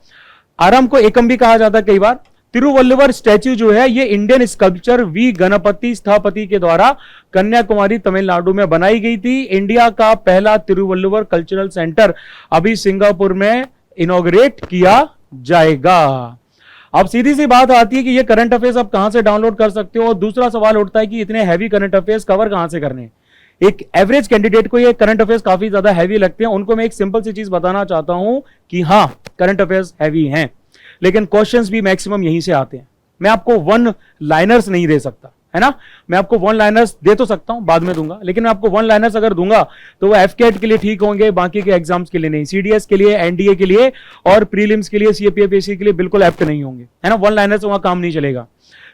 आराम को एकम भी कहा जाता है कई बार। तिरुवल्लुवर स्टैच्यू जो है ये इंडियन स्कल्पचर वी गणपति स्थापति के द्वारा कन्याकुमारी तमिलनाडु में बनाई गई थी। इंडिया का पहला तिरुवल्लुवर कल्चरल सेंटर अभी सिंगापुर में इनॉग्रेट किया जाएगा। अब सीधी सी बात आती है कि ये करंट अफेयर्स आप कहां से डाउनलोड कर सकते हो, और दूसरा सवाल उठता है कि इतने हैवी करंट अफेयर्स कवर कहां से करने हैं। एक एवरेज कैंडिडेट को ये करंट अफेयर्स काफी ज्यादा हैवी लगते हैं, उनको मैं एक सिंपल सी चीज बताना चाहता हूं कि हां करंट अफेयर्स हैवी हैं, लेकिन क्वेश्चंस भी मैक्सिमम यहीं से आते हैं। मैं आपको वन लाइनर्स नहीं दे सकता, है ना। मैं आपको वन लाइनर्स दे तो सकता हूं, बाद में दूंगा, लेकिन मैं आपको वन लाइनर्स अगर दूंगा तो वो एफकेट के लिए ठीक होंगे, बाकी के एग्जाम्स के लिए नहीं। सीडीएस के लिए, एनडीए के लिए और प्रीलिम्स के लिए, सीपीएफएसी के लिए बिल्कुल एप्ट नहीं होंगे, है ना। वन लाइनर्स वहां काम नहीं चलेगा।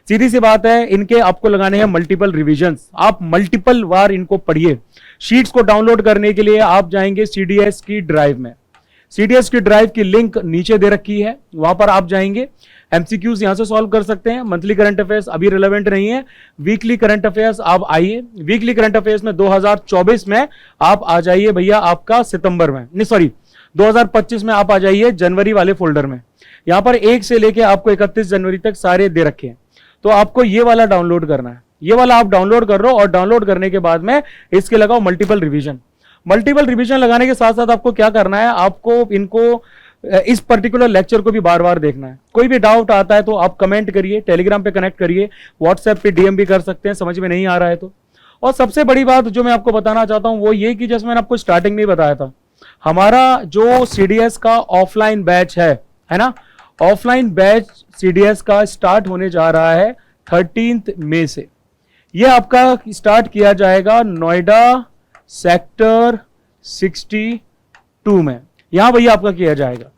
सीधी सी बात है, इनके आपको लगाने हैं मल्टीपल रिविजन्स। आप मल्टीपल बार इनको पढ़िए। शीट्स को डाउनलोड करने के लिए आप जाएंगे सीडीएस की ड्राइव में। सीडीएस की ड्राइव की लिंक नीचे दे रखी है, वहां पर आप जाएंगे। एमसीक्यूज यहां से सॉल्व कर सकते हैं। मंथली करंट अफेयर्स अभी रिलेवेंट नहीं है। वीकली करंट अफेयर्स आप आइए। वीकली करंट अफेयर्स में 2024 में आप आ जाइए भैया, आपका सितंबर में नहीं, सॉरी 2025 में आप आ जाइए जनवरी वाले फोल्डर में। यहां पर 1 से लेके आपको 31 जनवरी तक सारे दे रखे हैं, तो आपको ये वाला डाउनलोड करना है। ये वाला आप डाउनलोड कर लो, और डाउनलोड करने के बाद में इसके लगाओ मल्टीपल रिवीजन। मल्टीपल रिवीजन लगाने के साथ साथ आपको क्या करना है, आपको इनको इस पर्टिकुलर लेक्चर को भी बार बार देखना है। कोई भी डाउट आता है तो आप कमेंट करिए, टेलीग्राम पे कनेक्ट करिए, व्हाट्सएप पे डीएम भी कर सकते हैं, समझ में नहीं आ रहा है तो। और सबसे बड़ी बात जो मैं आपको बताना चाहता हूं वो ये कि जैसे मैंने आपको स्टार्टिंग में बताया था, हमारा जो सीडीएस का ऑफलाइन बैच है ना, ऑफलाइन बैच सीडीएस का स्टार्ट होने जा रहा है 13 मई से। यह आपका स्टार्ट किया जाएगा नोएडा सेक्टर 62 में। यहां भैया आपका किया जाएगा।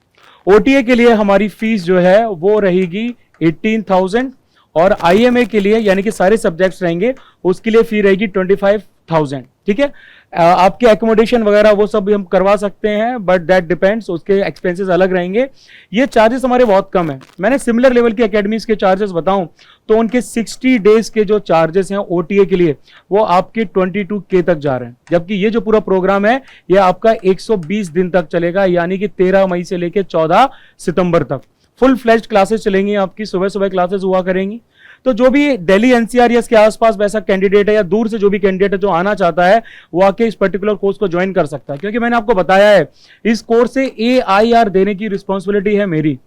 ओटीए के लिए हमारी फीस जो है वो रहेगी 18,000, और आईएमए के लिए यानी कि सारे सब्जेक्ट्स रहेंगे उसके लिए फी रहेगी 25,000। ठीक है, आपके एकोमोडेशन वगैरह वो सब भी हम करवा सकते हैं, बट दैट डिपेंड्स, उसके एक्सपेंसेस अलग रहेंगे। ये चार्जेस हमारे बहुत कम है। मैंने सिमिलर लेवल की एकेडमीज के चार्जेस बताऊं तो उनके 60 डेज के जो चार्जेस हैं ओटीए के लिए वो आपके 22K तक जा रहे हैं, जबकि ये जो पूरा प्रोग्राम है ये आपका 120 दिन तक चलेगा, यानी कि 13 मई से लेकर 14 सितंबर तक फुल फ्लेज्ड क्लासेस चलेंगी आपकी, सुबह सुबह क्लासेस हुआ करेंगी। तो जो भी दिल्ली एनसीआर या इसके आसपास वैसा कैंडिडेट है या दूर से जो भी कैंडिडेट है जो आना चाहता है वो आके इस पर्टिकुलर कोर्स को ज्वाइन कर सकता है, क्योंकि मैंने आपको बताया है इस कोर्स से AIR देने की रिस्पॉन्सिबिलिटी है मेरी।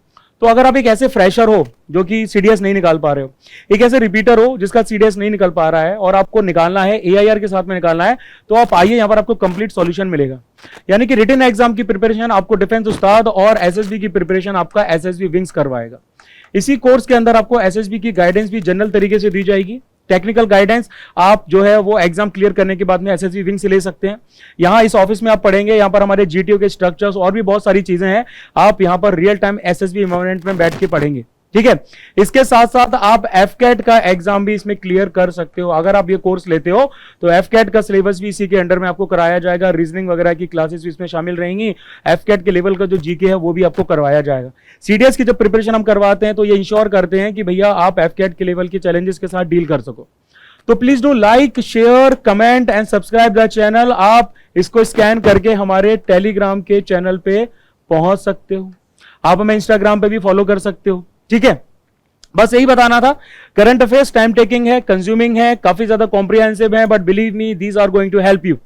तो अगर आप एक ऐसे फ्रेशर हो जो कि सीडीएस नहीं निकाल पा रहे हो, एक ऐसे रिपीटर हो जिसका सीडीएस नहीं निकल पा रहा है और आपको निकालना है, AIR के साथ में निकालना है, तो आप आइए, यहां पर आपको कंप्लीट सॉल्यूशन मिलेगा। यानी कि रिटन एग्जाम की प्रिपरेशन आपको डिफेंस उस्ताद और एसएसबी की प्रिपरेशन आपका एसएसबी विंग्स करवाएगा। इसी कोर्स के अंदर आपको एसएसबी की गाइडेंस भी जनरल तरीके से दी जाएगी। टेक्निकल गाइडेंस आप जो है वो एग्जाम क्लियर करने के बाद में एसएसबी विंग से ले सकते हैं। यहाँ इस ऑफिस में आप पढ़ेंगे, यहाँ पर हमारे जीटीओ के स्ट्रक्चर्स और भी बहुत सारी चीजें हैं, आप यहाँ पर रियल टाइम एसएसबी एनवायरनमेंट में बैठ के पढ़ेंगे। ठीक है, इसके साथ साथ आप एफकेट का एग्जाम भी इसमें क्लियर कर सकते हो। अगर आप ये कोर्स लेते हो तो एफकेट का सिलेबस भी इसी के अंडर में आपको कराया जाएगा, रीजनिंग वगैरह की क्लासेस भी इसमें शामिल रहेंगी, एफकेट के लेवल का जो जीके है वो भी आपको करवाया जाएगा। सीडीएस की जब प्रिपरेशन हम करवाते हैं तो ये इंश्योर करते हैं कि भैया आप एफकेट के लेवल के चैलेंजेस के साथ डील कर सको। तो please do like, share, comment and subscribe the channel. आप इसको स्कैन करके हमारे टेलीग्राम के चैनल पे पहुंच सकते हो, आप हमें इंस्टाग्राम पे भी फॉलो कर सकते हो। ठीक है, बस यही बताना था। करंट अफेयर्स टाइम टेकिंग है, कंज्यूमिंग है, काफी ज्यादा कॉम्प्रिहेंसिव है, but believe me these are going to help you.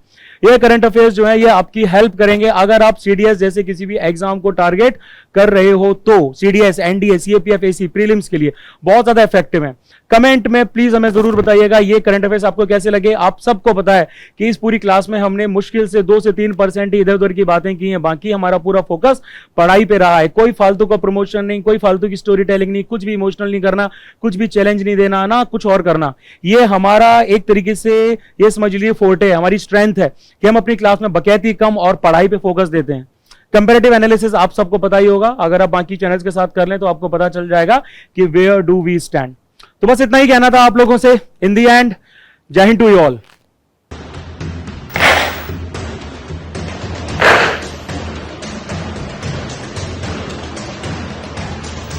ये करंट अफेयर्स जो है ये आपकी हेल्प करेंगे अगर आप सीडीएस जैसे किसी भी एग्जाम को टारगेट कर रहे हो तो। CDS, NDA, CAPF, AC, prelims के लिए बहुत ज्यादा इफेक्टिव है। कमेंट में प्लीज हमें जरूर बताइएगा ये करंट अफेयर्स आपको कैसे लगे। आप सबको पता है कि इस पूरी क्लास में हमने मुश्किल से 2 से 3% ही इधर उधर की बातें की हैं, बाकी हमारा पूरा फोकस पढ़ाई पे रहा है। कोई फालतू का प्रमोशन नहीं, कोई फालतू की स्टोरी टेलिंग नहीं, कुछ भी इमोशनल नहीं करना, कुछ भी चैलेंज नहीं देना, ना कुछ और करना। ये हमारा एक तरीके से ये समझ लीजिए फोर्टे है, हमारी स्ट्रेंथ है कि हम अपनी क्लास में बकैती कम और पढ़ाई पे फोकस देते हैं। कंपैरेटिव एनालिसिस आप सबको पता ही होगा, अगर आप बाकी चैनल्स के साथ कर लें तो आपको पता चल जाएगा कि वेयर डू वी स्टैंड। तो बस इतना ही कहना था आप लोगों से। इन दी एंड, जय हिंद टू यू ऑल।